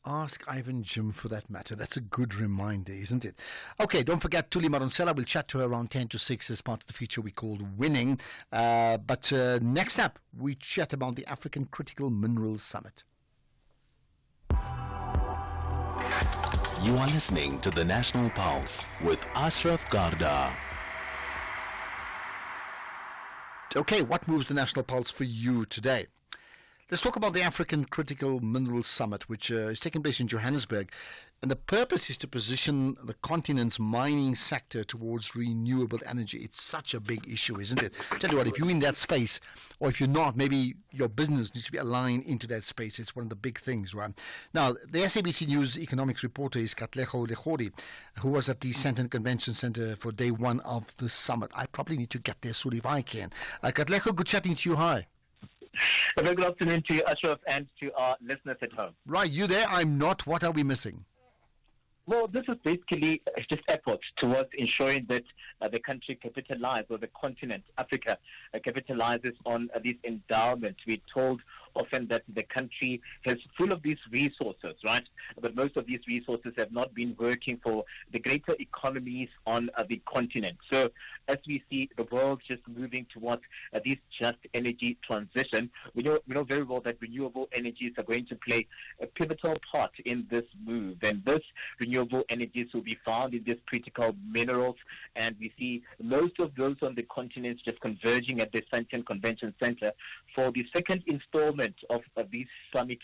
Ask Ivan Jim for that matter. That's a good reminder, isn't it? Okay, don't forget Tuli Maronsela. We'll chat to her around 10 to 6 as part of the feature we called Winning. But next up, we chat about the African Critical Minerals Summit. You are listening to the National Pulse with Ashraf Garda. Okay, what moves the National Pulse for you today? Let's talk about the African Critical Minerals Summit, which is taking place in Johannesburg. And the purpose is to position the continent's mining sector towards renewable energy. It's such a big issue, isn't it? Tell you what, if you're in that space, or if you're not, maybe your business needs to be aligned into that space. It's one of the big things, right? Now, the SABC News economics reporter is Katlego Legori, who was at the Sandton Convention Center for day one of the summit. I probably need to get there soon if I can. Katlego, good chatting to you. Hi. A very good afternoon to you, Ashraf, and to our listeners at home. Right, you there? I'm not. What are we missing? Well, this is basically just efforts towards ensuring that the country capitalizes, or the continent, Africa, capitalizes on these endowments. We're told often that the country is full of these resources, right? But most of these resources have not been working for the greater economies on the continent. So as we see the world just moving towards this just energy transition, we know very well that renewable energies are going to play a pivotal part in this move. And this renewable energies will be found in these critical minerals. And we see most of those on the continent just converging at the Sandton Convention Center for the second installment of this summit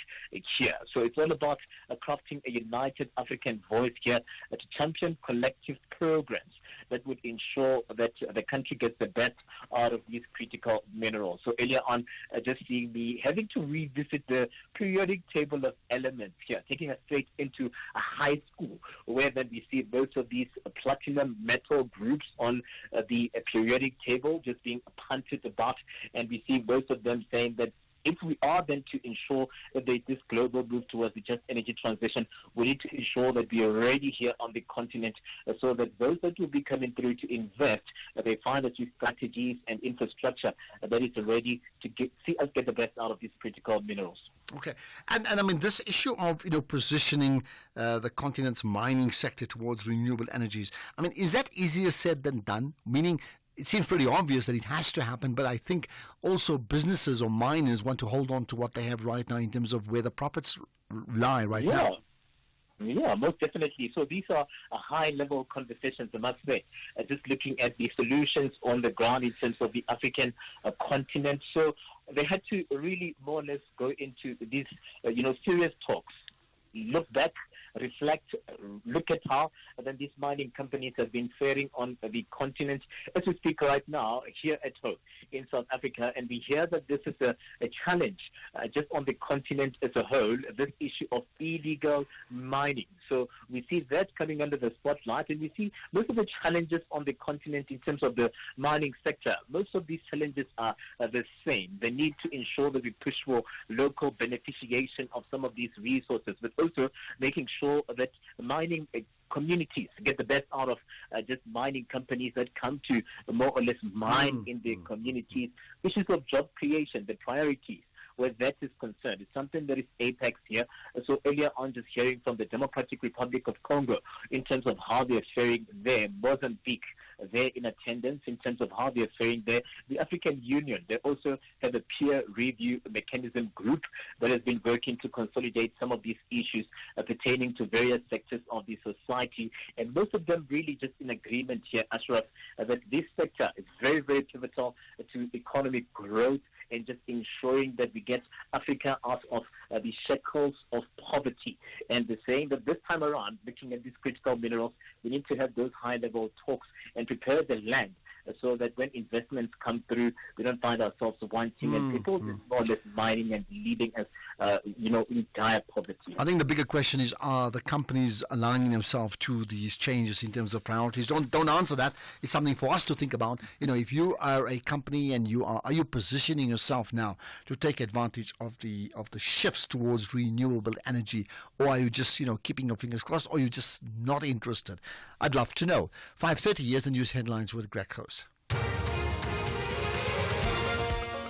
here. So it's all about crafting a united African voice here to champion collective programs that would ensure that the country gets the best out of these critical minerals. So earlier on, just seeing me having to revisit the periodic table of elements here, taking us straight into a high school, where then we see most of these platinum metal groups on the periodic table just being punted about, and we see most of them saying that if we are then to ensure that there is this global move towards the just energy transition, we need to ensure that we are already here on the continent so that those that will be coming through to invest, they find that these strategies and infrastructure that is ready to see us get the best out of these critical minerals. Okay. And I mean, this issue of, positioning the continent's mining sector towards renewable energies, I mean, is that easier said than done? Meaning, it seems pretty obvious that it has to happen, but I think also businesses or miners want to hold on to what they have right now in terms of where the profits lie right now. Yeah, most definitely. So these are high-level conversations, I must say, just looking at the solutions on the ground in terms of the African continent. So they had to really more or less go into these, serious talks, look back, reflect, look at how then these mining companies have been faring on the continent. As we speak right now, here at home in South Africa, and we hear that this is a challenge just on the continent as a whole, this issue of illegal mining. So we see that coming under the spotlight, and we see most of the challenges on the continent in terms of the mining sector. Most of these challenges are the same. The need to ensure that we push for local beneficiation of some of these resources, but also making sure that mining communities get the best out of just mining companies that come to more or less mine in their communities. Issues of job creation, the priorities, where that is concerned. It's something that is apex here. So earlier on, just hearing from the Democratic Republic of Congo in terms of how they're faring there, Mozambique, they're in attendance in terms of how they're faring there. The African Union, they also have a peer review mechanism group that has been working to consolidate some of these issues pertaining to various sectors of the society. And most of them really just in agreement here, Ashraf, that this sector is very, very pivotal to economic growth and just ensuring that we get Africa out of the shackles of poverty. And they're saying that this time around, looking at these critical minerals, we need to have those high-level talks and prepare the land so that when investments come through, we don't find ourselves wanting and people just more or less mining and leading us, in dire poverty. I think the bigger question is, are the companies aligning themselves to these changes in terms of priorities? Don't answer that. It's something for us to think about. If you are a company and are you positioning yourself now to take advantage of the shifts towards renewable energy, or are you just keeping your fingers crossed, or are you just not interested? I'd love to know. 5:30 years the news headlines with Greg House.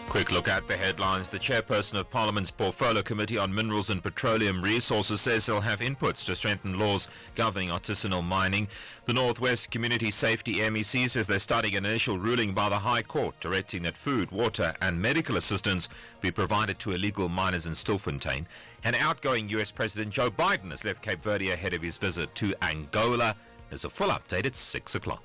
Quick look at the headlines. The chairperson of Parliament's Portfolio Committee on Minerals and Petroleum Resources says they'll have inputs to strengthen laws governing artisanal mining. The Northwest Community Safety MEC says they're studying an initial ruling by the High Court directing that food, water and medical assistance be provided to illegal miners in Stilfontein. And outgoing US President Joe Biden has left Cape Verde ahead of his visit to Angola. There's a full update at 6 o'clock.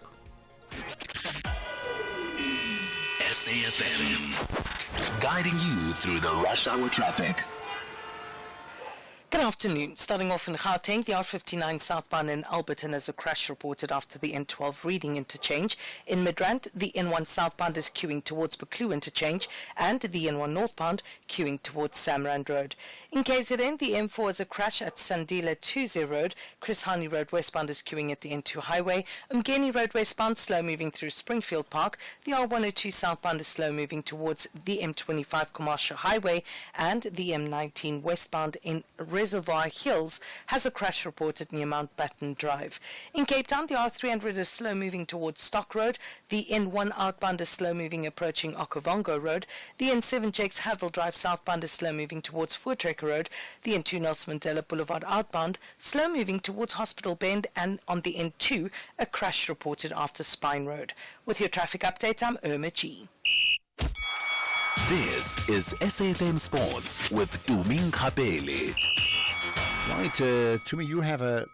SAFM, guiding you through the rush hour traffic. Good afternoon. Starting off in Gauteng, the R59 southbound in Alberton has a crash reported after the N12 Reading interchange. In Midrand, the N1 southbound is queuing towards Buccleuch interchange and the N1 northbound queuing towards Samrand Road. In KZN, the M4 has a crash at Sandila Tuze Road. Chris Hani Road westbound is queuing at the N2 highway. Umgeni Road westbound slow moving through Springfield Park. The R102 southbound is slow moving towards the M25 Commercial Highway, and the M19 westbound in Reservoir Hills has a crash reported near Mount Batten Drive. In Cape Town, the R300 is slow moving towards Stock Road. The N1 outbound is slow moving approaching Okavango Road. The N7 Jakes Havel Drive southbound is slow moving towards Voortrekker Road. The N2 Nelson Mandela Boulevard outbound slow moving towards Hospital Bend, and on the N2 a crash reported after Spine Road. With your traffic update, I'm Irma G. This is SAFM Sports with Tumi Nkapele. Right, Tumi, you have a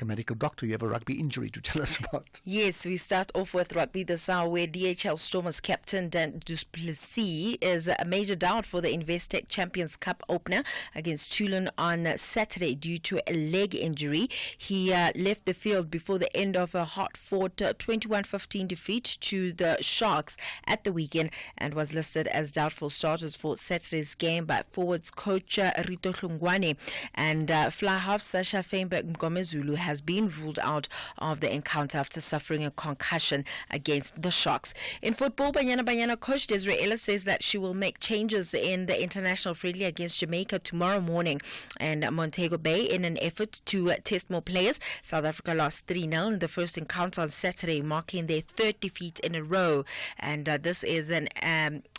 medical doctor. You have a rugby injury to tell us about. Yes, we start off with rugby this hour, where DHL Stormers captain Dan du Plessis is a major doubt for the Investec Champions Cup opener against Toulon on Saturday due to a leg injury. He left the field before the end of a hard-fought 21-15 defeat to the Sharks at the weekend and was listed as doubtful starters for Saturday's game by forwards coach Rito Hlungwane, and fly half Sasha Feinberg Mgomezulu has been ruled out of the encounter after suffering a concussion against the Sharks. In football, Banyana coach Desiree Ellis says that she will make changes in the international friendly against Jamaica tomorrow morning and Montego Bay in an effort to test more players. South Africa lost 3-0 in the first encounter on Saturday, marking their third defeat in a row, and this is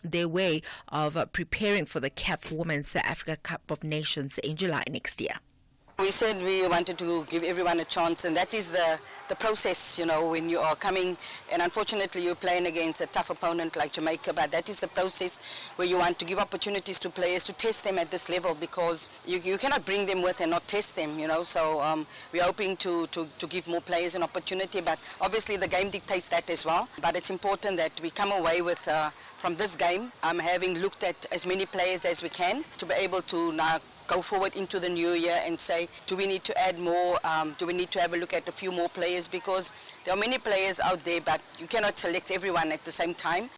their way of preparing for the CAF Women's Africa Cup of Nations in July next year. We said we wanted to give everyone a chance, and that is the process, when you are coming, and unfortunately you're playing against a tough opponent like Jamaica, but that is the process where you want to give opportunities to players to test them at this level, because you cannot bring them with and not test them, so we're hoping to give more players an opportunity, but obviously the game dictates that as well. But it's important that we come away with from this game having looked at as many players as we can to be able to now go forward into the new year and say, do we need to add more? Do we need to have a look at a few more players? Because there are many players out there, but you cannot select everyone at the same time.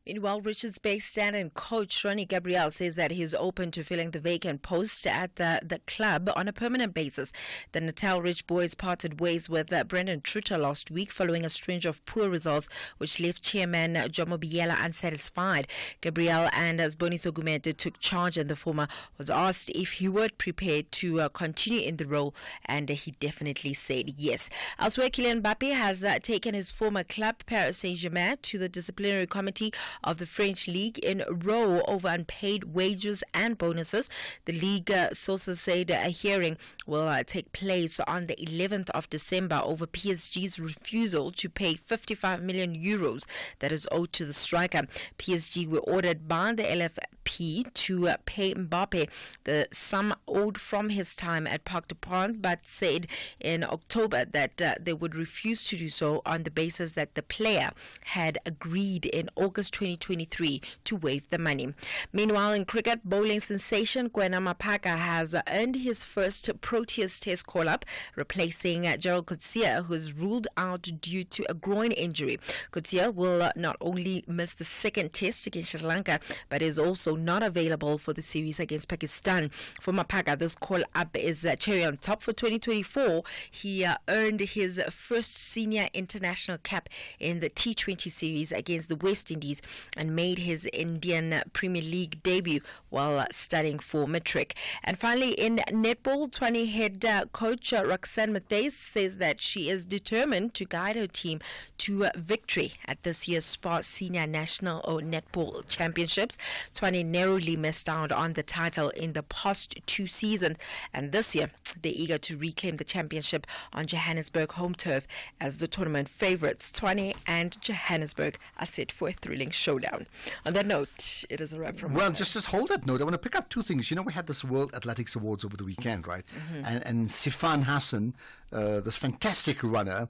Meanwhile, Richards Bay stand-in coach Ronnie Gabriel says that he is open to filling the vacant post at the club on a permanent basis. The Natal Ridge boys parted ways with Brendan Truter last week following a string of poor results which left chairman Jomo Biela unsatisfied. Gabriel and Sboniso Gumede took charge, and the former was asked if he were prepared to continue in the role, and he definitely said yes. Elsewhere, Kylian Mbappe has taken his former club Paris Saint-Germain to the disciplinary committee of the French League in row over unpaid wages and bonuses. The league sources said a hearing will take place on the 11th of December over PSG's refusal to pay 55 million euros that is owed to the striker. PSG were ordered by the LFP to pay Mbappe the sum owed from his time at Parc des Princes, but said in October that they would refuse to do so on the basis that the player had agreed in August 2023 to waive the money. Meanwhile, in cricket, bowling sensation Kwena Mapaka has earned his first Proteas Test call-up, replacing Gerald Coetzee, who is ruled out due to a groin injury. Coetzee will not only miss the second Test against Sri Lanka, but is also not available for the series against Pakistan. For Mapaka, this call-up is cherry on top. For 2024, he earned his first senior international cap in the T20 series against the West Indies and made his Indian Premier League debut while studying for matric. And finally, in netball, 20 head coach Roxanne Matthys says that she is determined to guide her team to victory at this year's SPAR Senior National Netball Championships. 20 narrowly missed out on the title in the past 2 seasons, and this year they're eager to reclaim the championship on Johannesburg home turf as the tournament favourites. 20 and Johannesburg are set for a thrilling showdown. On that note, it is a wrap from Well, just hold that note. I want to pick up 2 things. We had this World Athletics Awards over the weekend, right? Mm-hmm. And Sifan Hassan, this fantastic runner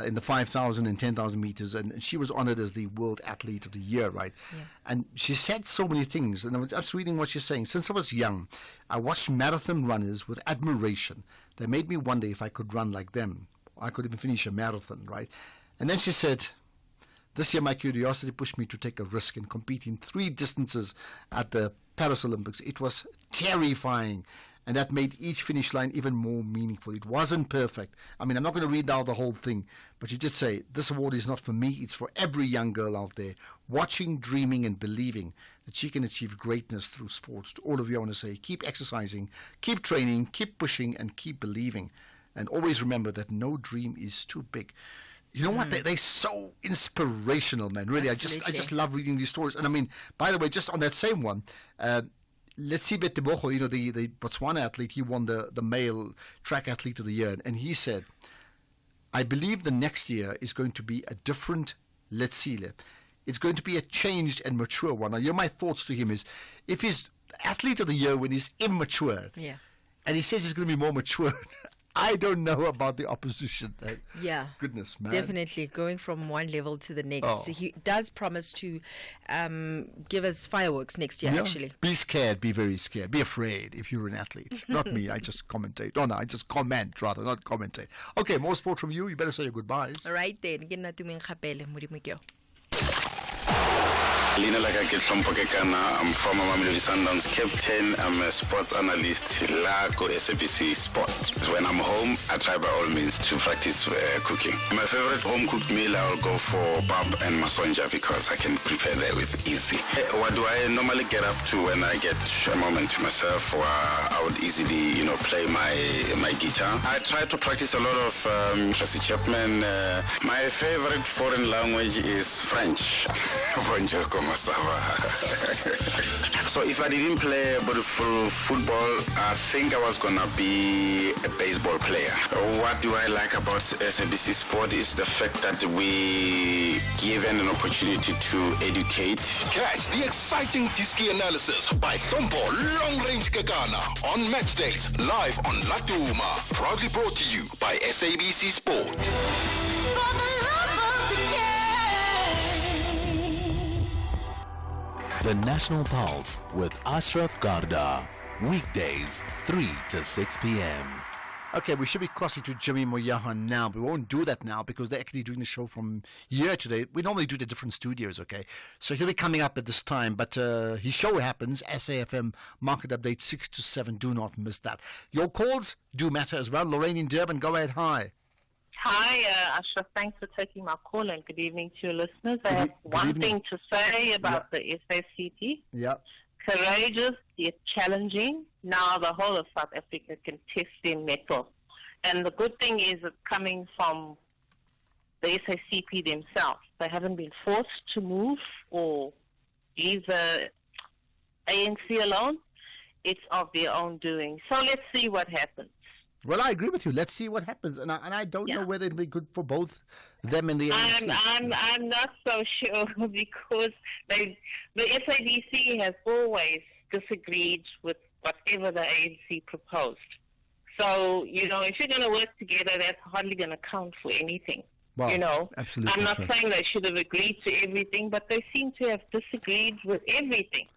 in the 5,000 and 10,000 meters, and she was honored as the World Athlete of the Year, right? Yeah. And she said so many things, and I was reading what she's saying. Since I was young, I watched marathon runners with admiration. They made me wonder if I could run like them. I could even finish a marathon, right? And then she said, this year my curiosity pushed me to take a risk and compete in 3 distances at the Paris Olympics. It was terrifying, and that made each finish line even more meaningful. It wasn't perfect. I mean, I'm not going to read out the whole thing, but you did say, this award is not for me, it's for every young girl out there watching, dreaming, and believing that she can achieve greatness through sports. To all of you, I want to say, keep exercising, keep training, keep pushing, and keep believing. And always remember that no dream is too big. You know what? They're so inspirational, man. Really, I just love reading these stories. And I mean, by the way, just on that same one, Letsibet Tebogo, the Botswana athlete, he won the male track athlete of the year. And he said, I believe the next year is going to be a different Letsile. It's going to be a changed and mature one. Now, my thoughts to him is, if he's athlete of the year when he's immature, and he says he's going to be more mature, I don't know about the opposition. Yeah. Goodness, man. Definitely going from one level to the next. Oh. He does promise to give us fireworks next year, actually. Be scared. Be very scared. Be afraid if you're an athlete. Not me. I just commentate. Oh, no, I just comment, rather, not commentate. Okay, more sport from you. You better say your goodbyes. All right, then. Lina Laka Slompo Kekana, I'm from Mamelodi Sundowns captain. I'm a sports analyst Lago SABC Sport. When I'm home, I try by all means to practice cooking. My favorite home cooked meal, I'll go for pap and masonja because I can prepare that with easy. What do I normally get up to when I get a moment to myself? I would easily, play my guitar. I try to practice a lot of Tracy Chapman. My favorite foreign language is French. Bonjour. So if I didn't play football, I think I was gonna be a baseball player. What do I like about SABC Sport is the fact that we given an opportunity to educate. Catch the exciting Diski analysis by Sompo Long Range Kekana on match days live on Latuma. Proudly brought to you by SABC Sport. The National Pulse with Ashraf Garda. Weekdays, 3 to 6 p.m. Okay, we should be crossing to Jimmy Moyahan now, but we won't do that now because they're actually doing the show from here today. We normally do the different studios, okay? So he'll be coming up at this time, but his show happens, SAFM Market Update 6 to 7. Do not miss that. Your calls do matter as well. Lorraine in Durban, go ahead. Hi. Hi, Ashraf. Thanks for taking my call and good evening to your listeners. I have one thing to say about the SACP. Yeah. Courageous yet challenging. Now the whole of South Africa can test their mettle. And the good thing is it's coming from the SACP themselves. They haven't been forced to move or leave the ANC alone. It's of their own doing. So let's see what happens. Well, I agree with you. Let's see what happens. And I don't know whether it'll be good for both them and the ANC. I'm not so sure because the SABC has always disagreed with whatever the ANC proposed. So, if you're going to work together, that's hardly going to count for anything. Wow, absolutely. I'm not saying they should have agreed to everything, but they seem to have disagreed with everything.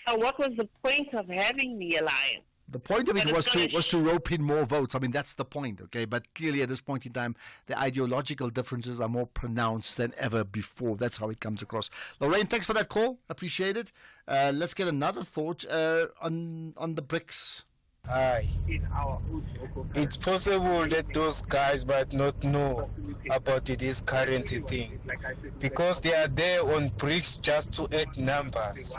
So what was the point of having the alliance? The point of it was to rope in more votes. I mean, that's the point, okay? But clearly at this point in time, the ideological differences are more pronounced than ever before. That's how it comes across. Lorraine, thanks for that call. Appreciate it. Let's get another thought on the BRICS. Hi. It's possible that those guys might not know about this currency thing because they are there on BRICS just to add numbers.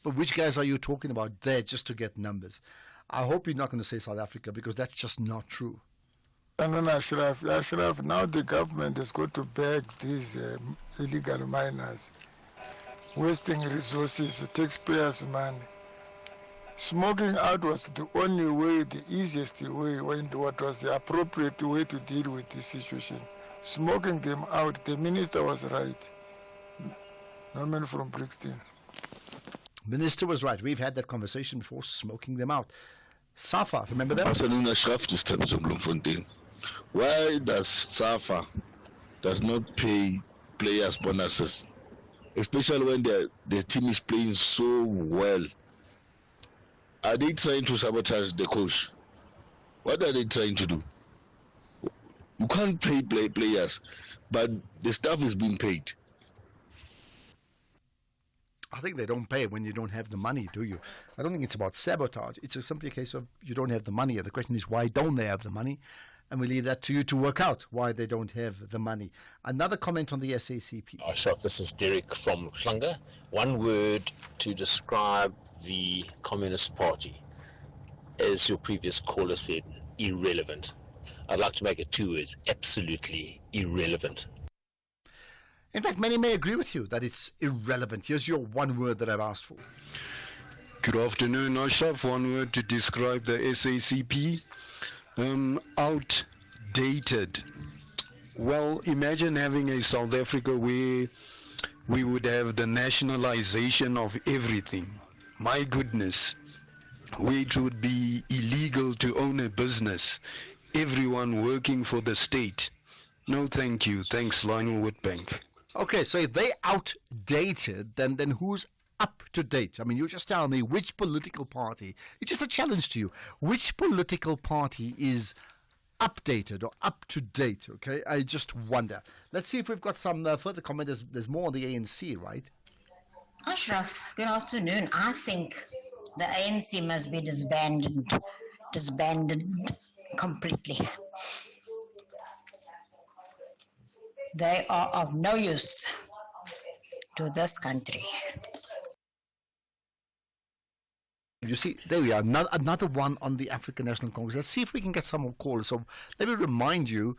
But which guys are you talking about there just to get numbers? I hope you're not going to say South Africa because that's just not true. No, Ashraf, now the government has got to beg these illegal miners, wasting resources, taxpayers' money. Smoking out was the only way, the easiest way, what was the appropriate way to deal with this situation. Smoking them out, the minister was right. No man from Brixton. Minister was right. We've had that conversation before, smoking them out. SAFA, remember that? Afternoon, Ashraf, this time from Bloemfontein. Why does SAFA does not pay players bonuses, especially when their team is playing so well? Are they trying to sabotage the coach? What are they trying to do? You can't pay players, but the staff is being paid. I think they don't pay when you don't have the money, do you? I don't think it's about sabotage. It's simply a case of you don't have the money. And the question is, why don't they have the money? And we leave that to you to work out why they don't have the money. Another comment on the SACP. Ashraf, this is Derek from Klanga. One word to describe the Communist Party. As your previous caller said, irrelevant. I'd like to make it 2 words, absolutely irrelevant. In fact, many may agree with you that it's irrelevant. Here's your one word that I've asked for. Good afternoon, Ashraf. One word to describe the SACP. Outdated. Well, imagine having a South Africa where we would have the nationalization of everything. My goodness. Where it would be illegal to own a business. Everyone working for the state. No, thank you. Thanks, Lionel Woodbank. Okay, so if they outdated, then who's up to date? I mean, you just tell me which political party, it's just a challenge to you, which political party is updated or up to date, okay? I just wonder. Let's see if we've got some further comment. There's more on the ANC, right? Ashraf, good afternoon. I think the ANC must be disbanded completely. They are of no use to this country. You see, there we are, another one on the African National Congress. Let's see if we can get some more callers. So let me remind you,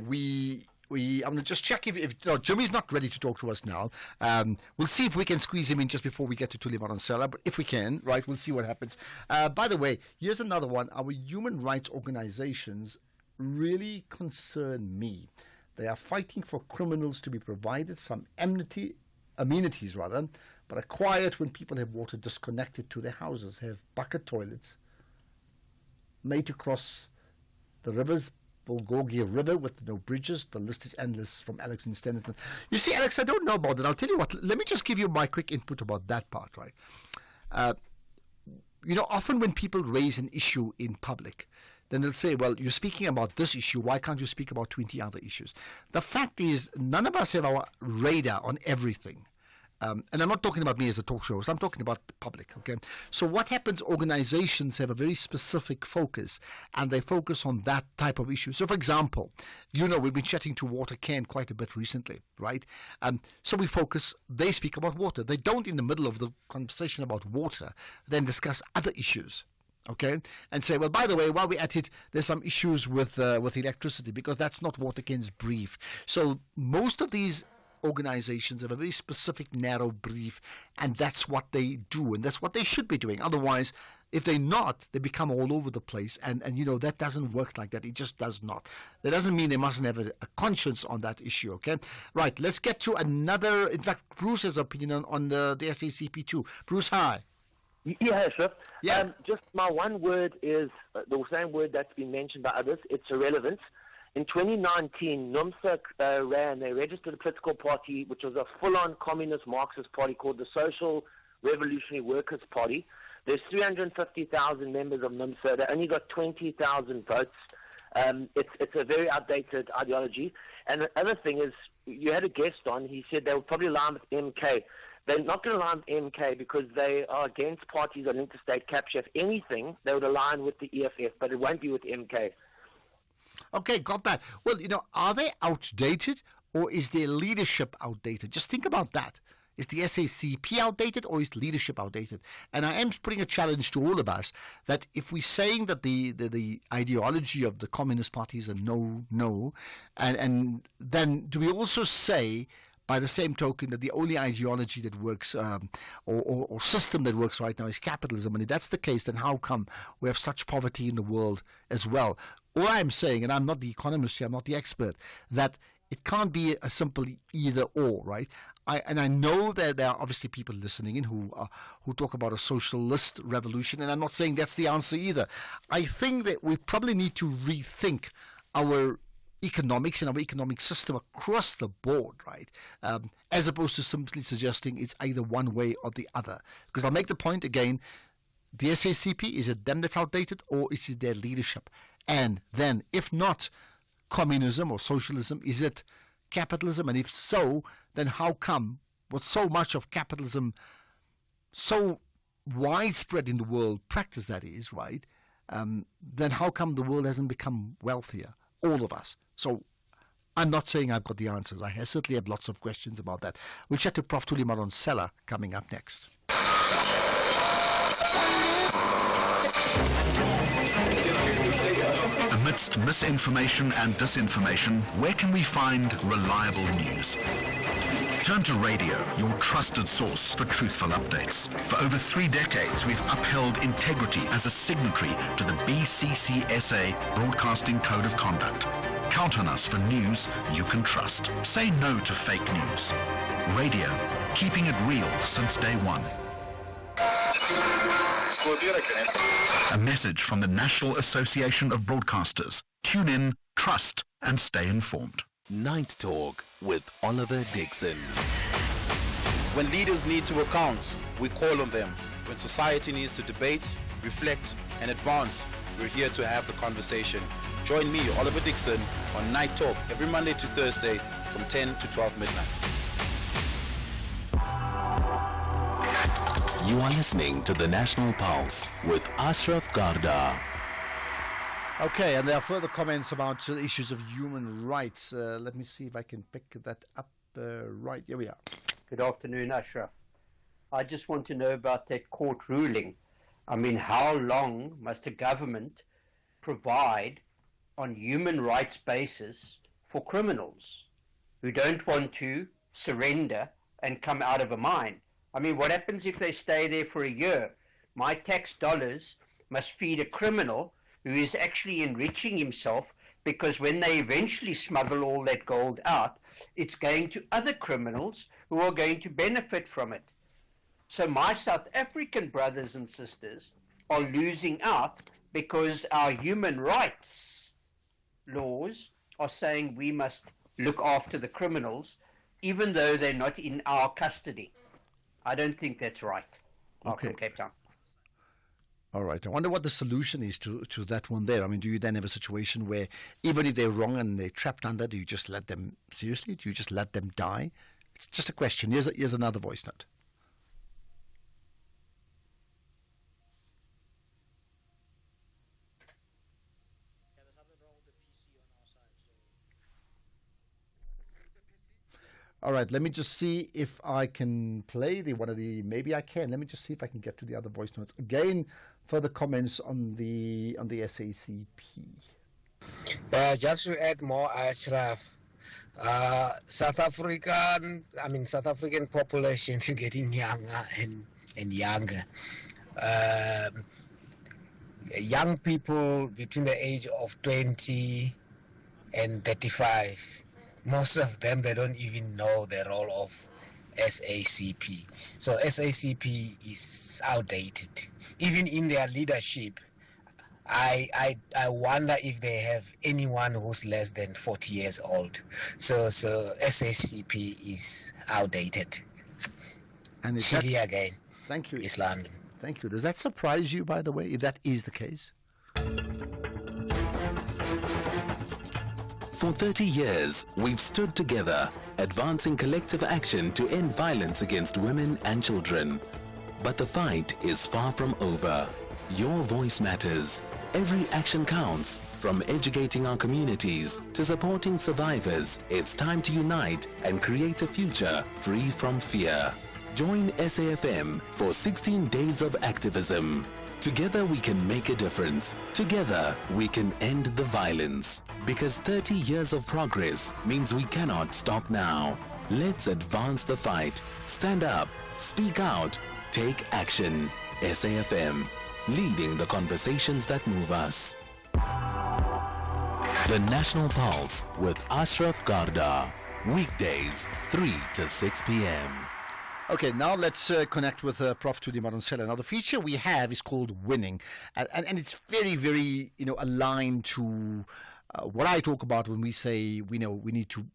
we I'm going to just check if no, Jimmy's not ready to talk to us now. We'll see if we can squeeze him in just before we get to Thuli Madonsela. But if we can, right, we'll see what happens. By the way, here's another one. Our human rights organizations really concern me. They are fighting for criminals to be provided some amenities, but are quiet when people have water disconnected to their houses, have bucket toilets made to cross the rivers, Bulgogia River with no bridges. The list is endless. From Alex in Standerton. You see, Alex, I don't know about that. I'll tell you what. Let me just give you my quick input about that part, right? Often when people raise an issue in public, then they'll say, well, you're speaking about this issue. Why can't you speak about 20 other issues? The fact is, none of us have our radar on everything. And I'm not talking about me as a talk show host. I'm talking about the public, okay? So what happens, organizations have a very specific focus, and they focus on that type of issue. So, for example, we've been chatting to Water Can quite a bit recently, right? So they speak about water. They don't, in the middle of the conversation about water, then discuss other issues. Okay, and say, well, by the way, while we're at it, there's some issues with electricity, because that's not Water Can's brief. So most of these organizations have a very specific, narrow brief, and that's what they do, and that's what they should be doing. Otherwise, if they're not, they become all over the place, and that doesn't work like that. It just does not. That doesn't mean they mustn't have a conscience on that issue, okay? Right, let's get to another. In fact, Bruce has an opinion on the SACP too. Bruce, hi. Yeah, sure. Yeah. Just my one word is the same word that's been mentioned by others. It's irrelevant. In 2019, NUMSA ran a registered political party, which was a full-on communist Marxist party called the Social Revolutionary Workers' Party. There's 350,000 members of NUMSA. They only got 20,000 votes. It's a very outdated ideology. And the other thing is, you had a guest on. He said they would probably align with MK. They're not going to align with MK because they are against parties on interstate capture. If anything, they would align with the EFF, but it won't be with MK. Okay, got that. Well, are they outdated, or is their leadership outdated? Just think about that. Is the SACP outdated, or is leadership outdated? And I am putting a challenge to all of us that if we're saying that the ideology of the Communist Party is a no, and then do we also say, by the same token, that the only ideology that works or system that works right now is capitalism? And if that's the case, then how come we have such poverty in the world as well? All I'm saying, and I'm not the economist here, I'm not the expert, that it can't be a simple either or, right? I know that there are obviously people listening in who talk about a socialist revolution, and I'm not saying that's the answer either. I think that we probably need to rethink our economics and our economic system across the board, right? As opposed to simply suggesting it's either one way or the other. Because I'll make the point again, the SACP, is it them that's outdated, or is it their leadership? And then, if not communism or socialism, is it capitalism? And if so, then how come, with so much of capitalism, so widespread in the world practice that is, right, then how come the world hasn't become wealthier? All of us. So I'm not saying I've got the answers. I certainly have lots of questions about that. We'll chat to Prof. Thuli Madonsela coming up next. Amidst misinformation and disinformation, where can we find reliable news? Turn to radio, your trusted source for truthful updates. For over 3 decades, we've upheld integrity as a signatory to the BCCSA Broadcasting Code of Conduct. Count on us for news you can trust. Say no to fake news. Radio, keeping it real since day one. A message from the National Association of Broadcasters. Tune in, trust, and stay informed. Night Talk with Oliver Dixon. When leaders need to account, we call on them. When society needs to debate, reflect, and advance, we're here to have the conversation. Join me, Oliver Dixon, on Night Talk every Monday to Thursday from 10 to 12 midnight. You are listening to the National Pulse with Ashraf Garda. Okay, and there are further comments about the issues of human rights. Let me see if I can pick that up. Right, here we are. Good afternoon, Ashraf. I just want to know about that court ruling. I mean, how long must a government provide on human rights basis for criminals? who don't want to surrender and come out of a mine. I mean, what happens if they stay there for a year? My tax dollars must feed a criminal who is actually enriching himself, because when they eventually smuggle all that gold out, it's going to other criminals who are going to benefit from it. So my South African brothers and sisters are losing out because our human rights laws are saying we must look after the criminals, even though they're not in our custody. I don't think that's right. Okay. From Cape Town. All right. I wonder what the solution is to that one there. I mean, do you then have a situation where even if they're wrong and they're trapped under, do you just let them, seriously, do you just let them die? It's just a question. Here's another voice note. All right, let me just see if I can play maybe I can. Let me just see if I can get to the other voice notes. Again, further comments on the SACP. Just to add more, Ashraf, South African population is getting younger and younger. Young people between the age of 20 and 35, most of them, they don't even know the role of SACP. So SACP is outdated. Even in their leadership, I wonder if they have anyone who's less than 40 years old. So SACP is outdated. And is Chile again. Thank you. East London. Thank you. Does that surprise you, by the way, if that is the case? For 30 years, we've stood together, advancing collective action to end violence against women and children. But the fight is far from over. Your voice matters. Every action counts. From educating our communities to supporting survivors, it's time to unite and create a future free from fear. Join SAFM for 16 days of activism. Together we can make a difference. Together we can end the violence. Because 30 years of progress means we cannot stop now. Let's advance the fight. Stand up, speak out, take action. SAFM, leading the conversations that move us. The National Pulse with Ashraf Garda. Weekdays, 3 to 6 p.m. Okay, now let's connect with Prof. Thuli Madonsela. Now, the feature we have is called Winning, and it's very, very, aligned to what I talk about when we say we need to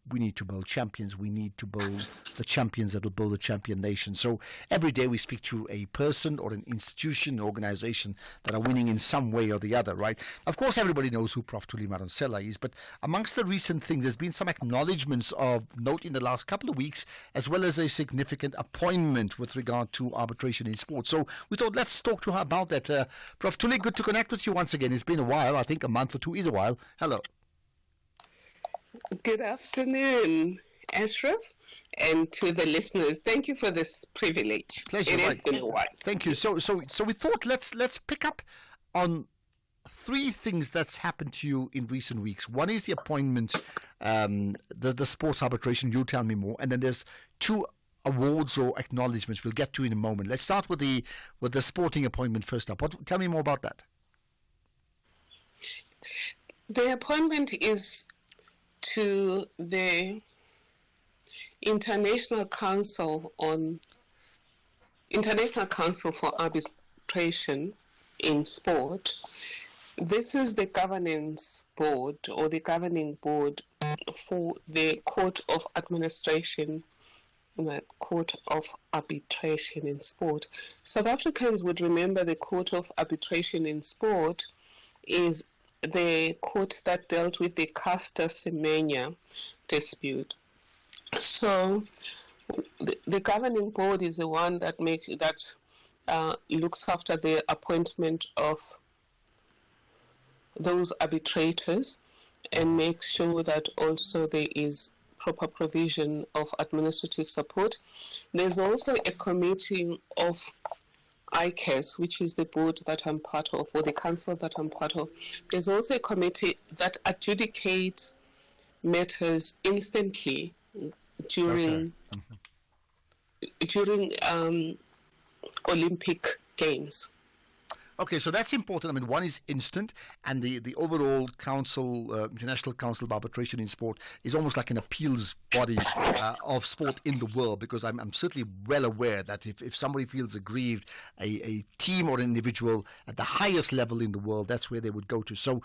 build champions. We need to build the champions that will build a champion nation. So every day we speak to a person or an institution, an organization that are winning in some way or the other, right? Of course, everybody knows who Prof. Thuli Madonsela is, but amongst the recent things, there's been some acknowledgements of note in the last couple of weeks, as well as a significant appointment with regard to arbitration in sports. So we thought, let's talk to her about that. Prof. Thuli, good to connect with you once again. It's been a while. I think a month or two is a while. Hello. Good afternoon, Ashraf, and to the listeners. Thank you for this privilege. Pleasure. It has been a while. Thank you. So we thought let's pick up on three things that's happened to you in recent weeks. One is the appointment, the sports arbitration. You'll tell me more, and then there's two awards or acknowledgements we'll get to in a moment. Let's start with the sporting appointment first up. Tell me more about that. The appointment is to the International Council for Arbitration in Sport. This is the governance board or the governing board for the Court of Administration, the Court of Arbitration in Sport. South Africans would remember the Court of Arbitration in Sport is the court that dealt with the Caster Semenya dispute. So the governing board is the one that looks after the appointment of those arbitrators and makes sure that also there is proper provision of administrative support. There's also a committee of ICAS, which is the board that I'm part of, or the council that I'm part of. There's also a committee that adjudicates matters instantly during Olympic Games. Okay, so that's important. I mean, one is instant, and the overall council, International Council of Arbitration in Sport, is almost like an appeals body of sport in the world, because I'm certainly well aware that if somebody feels aggrieved, a team or an individual at the highest level in the world, that's where they would go to. So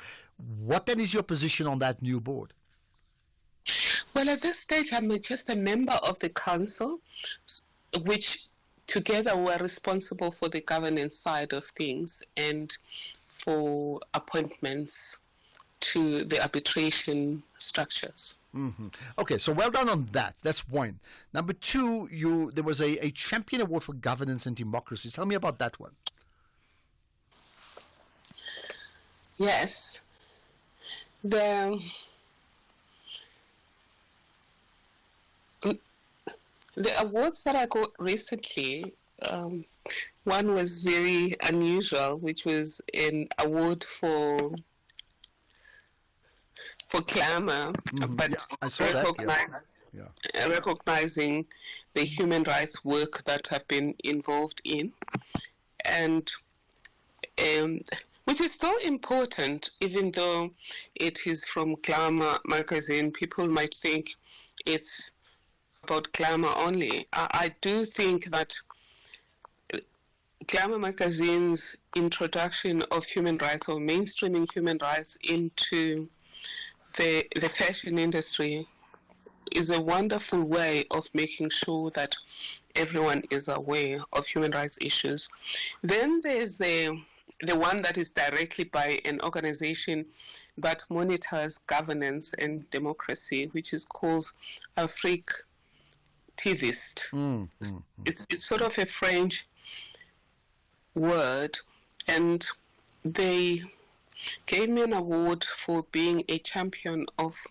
what then is your position on that new board? Well, at this stage, I'm just a member of the council, which together we're responsible for the governance side of things and for appointments to the arbitration structures. Mm-hmm. Okay, so well done on that. That's one. Number two, there was a Champion Award for Governance and Democracy. Tell me about that one. Yes. The awards that I got recently, one was very unusual, which was an award for glamour, but I saw recognizing the human rights work that I've been involved in, and which is still important, even though it is from Glamour magazine. People might think it's about glamour only. I do think that Glamour magazine's introduction of human rights, or mainstreaming human rights into the fashion industry, is a wonderful way of making sure that everyone is aware of human rights issues. Then there's the one that is directly by an organization that monitors governance and democracy, which is called Afrique Activist. It's sort of a French word, and they gave me an award for being a champion of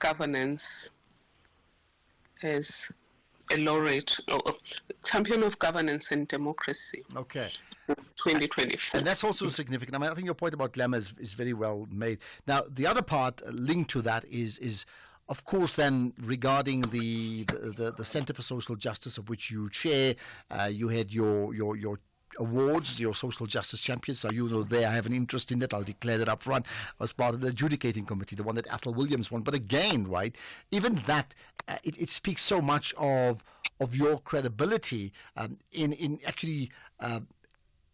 governance as a laureate, champion of governance and democracy. Okay. 2024. And that's also significant. I mean, I think your point about glamour is very well made. Now, the other part linked to that is of course, then, regarding the Center for Social Justice, of which you chair, you had your awards, your social justice champions. So you know there, I have an interest in that. I'll declare that up front. I was part of the adjudicating committee, the one that Athol Williams won. But again, right, even that, it speaks so much of your credibility in actually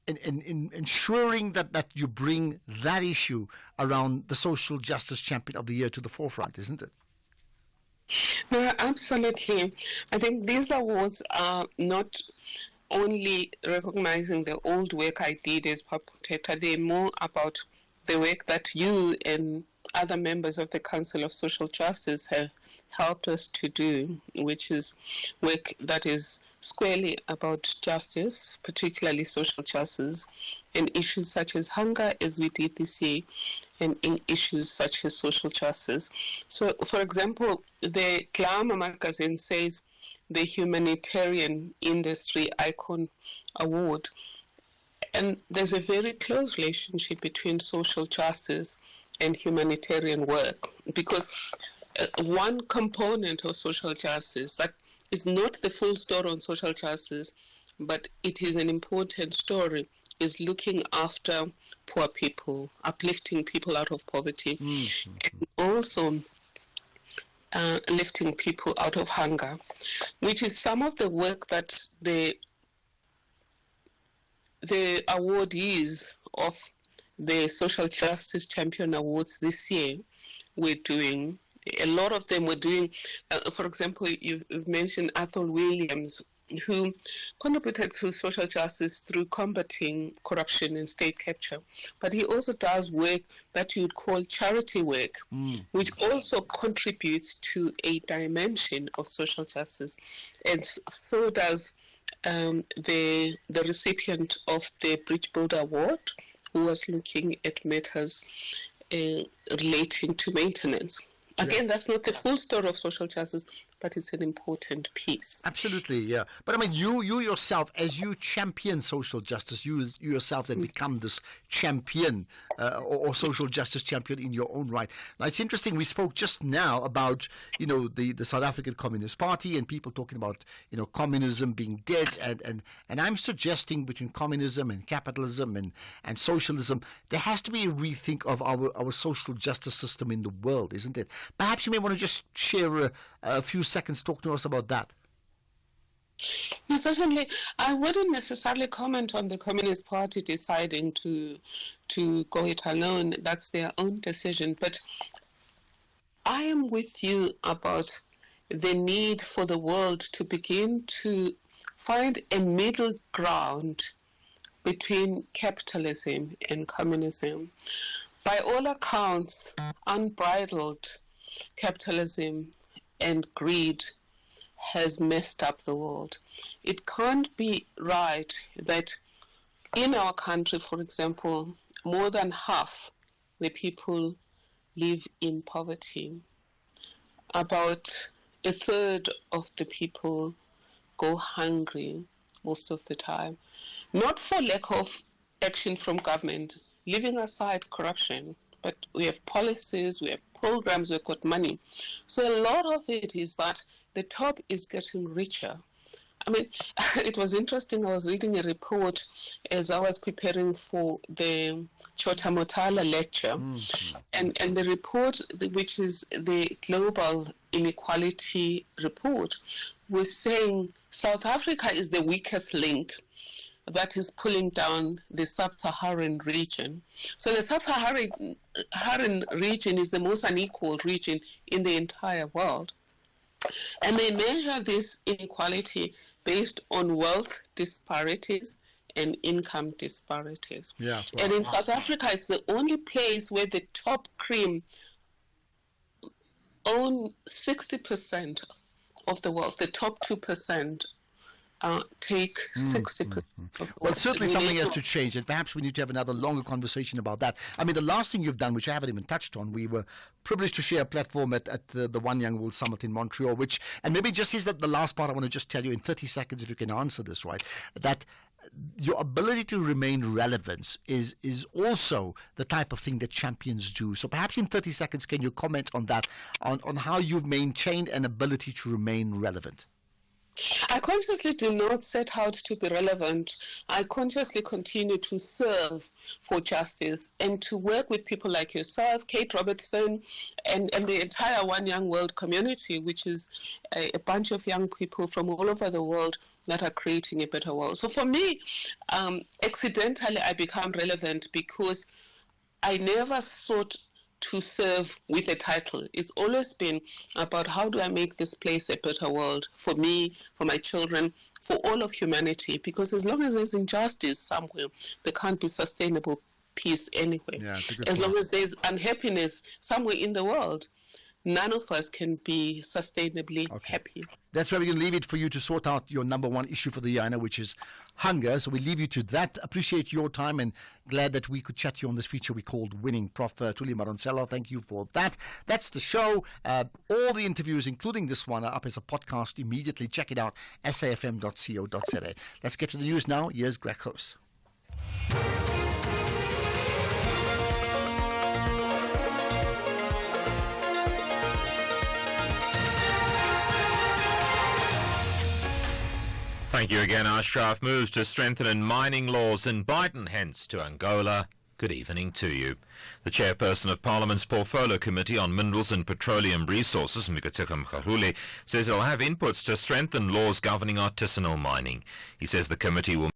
in ensuring that you bring that issue around the social justice champion of the year to the forefront, isn't it? No, absolutely. I think these awards are not only recognizing the old work I did as perpetrator, they're more about the work that you and other members of the Council of Social Justice have helped us to do, which is work that is squarely about justice, particularly social justice, and issues such as hunger, as we did this year, and in issues such as social justice. So, for example, the Glamour magazine says the Humanitarian Industry Icon Award, and there's a very close relationship between social justice and humanitarian work, because one component of social justice that is not the full story on social justice, but it is an important story, is looking after poor people, uplifting people out of poverty, and also lifting people out of hunger, which is some of the work that the awardees of the Social Justice Champion Awards this year were doing. A lot of them were doing, for example, you've mentioned Athol Williams, who contributed to social justice through combating corruption and state capture. But he also does work that you'd call charity work, which also contributes to a dimension of social justice. And so does the recipient of the Bridge Builder Award, who was looking at matters relating to maintenance. Again, that's not the full story of social justice, but it's an important piece. Absolutely, yeah. But I mean, you yourself, as you champion social justice, you yourself then become this champion or social justice champion in your own right. Now, it's interesting. We spoke just now about, the South African Communist Party and people talking about, communism being dead. And I'm suggesting between communism and capitalism and socialism, there has to be a rethink of our social justice system in the world, isn't it? Perhaps you may want to just share a few seconds, talk to us about that. No, certainly, I wouldn't necessarily comment on the Communist Party deciding to go it alone. That's their own decision. But I am with you about the need for the world to begin to find a middle ground between capitalism and communism. By all accounts, unbridled capitalism and greed has messed up the world. It can't be right that in our country, for example, more than half the people live in poverty. About a third of the people go hungry most of the time, not for lack of action from government, leaving aside corruption, but we have policies, we have programs, we've got money. So a lot of it is that the top is getting richer. I mean, it was interesting. I was reading a report as I was preparing for the Chota Motala lecture, and the report, which is the Global Inequality Report, was saying South Africa is the weakest link that is pulling down the sub-Saharan region. So the sub-Saharan region is the most unequal region in the entire world. And they measure this inequality based on wealth disparities and income disparities. Yeah, and in South Africa, it's the only place where the top cream own 60% of the wealth. The top 2% take 60%. Well, certainly something has to change, and perhaps we need to have another longer conversation about that. I mean, the last thing you've done, which I haven't even touched on, we were privileged to share a platform at the One Young World Summit in Montreal, and maybe just is that the last part I want to just tell you in 30 seconds, if you can answer this, right, that your ability to remain relevant is also the type of thing that champions do. So perhaps in 30 seconds, can you comment on that, on how you've maintained an ability to remain relevant? I consciously do not set out to be relevant. I consciously continue to serve for justice and to work with people like yourself, Kate Robertson, and the entire One Young World community, which is a bunch of young people from all over the world that are creating a better world. So for me, accidentally I become relevant because I never sought to serve with a title. It's always been about how do I make this place a better world for me, for my children, for all of humanity, because as long as there's injustice somewhere, there can't be sustainable peace anyway. Yeah, as long as there's unhappiness somewhere in the world, none of us can be sustainably happy. That's where we're going to leave it for you to sort out your number one issue for the year, which is hunger. So we leave you to that. Appreciate your time and glad that we could chat to you on this feature we called Winning. Prof. Thuli Madonsela, thank you for that. That's the show. All the interviews, including this one, are up as a podcast immediately. Check it out, safm.co.za. Let's get to the news now. Here's Greg Hoos. Thank you again, Ashraf. Moves to strengthen mining laws in Biden, hence to Angola. Good evening to you. The chairperson of Parliament's Portfolio Committee on Minerals and Petroleum Resources, Mikatika Mkharule, says it'll have inputs to strengthen laws governing artisanal mining. He says the committee will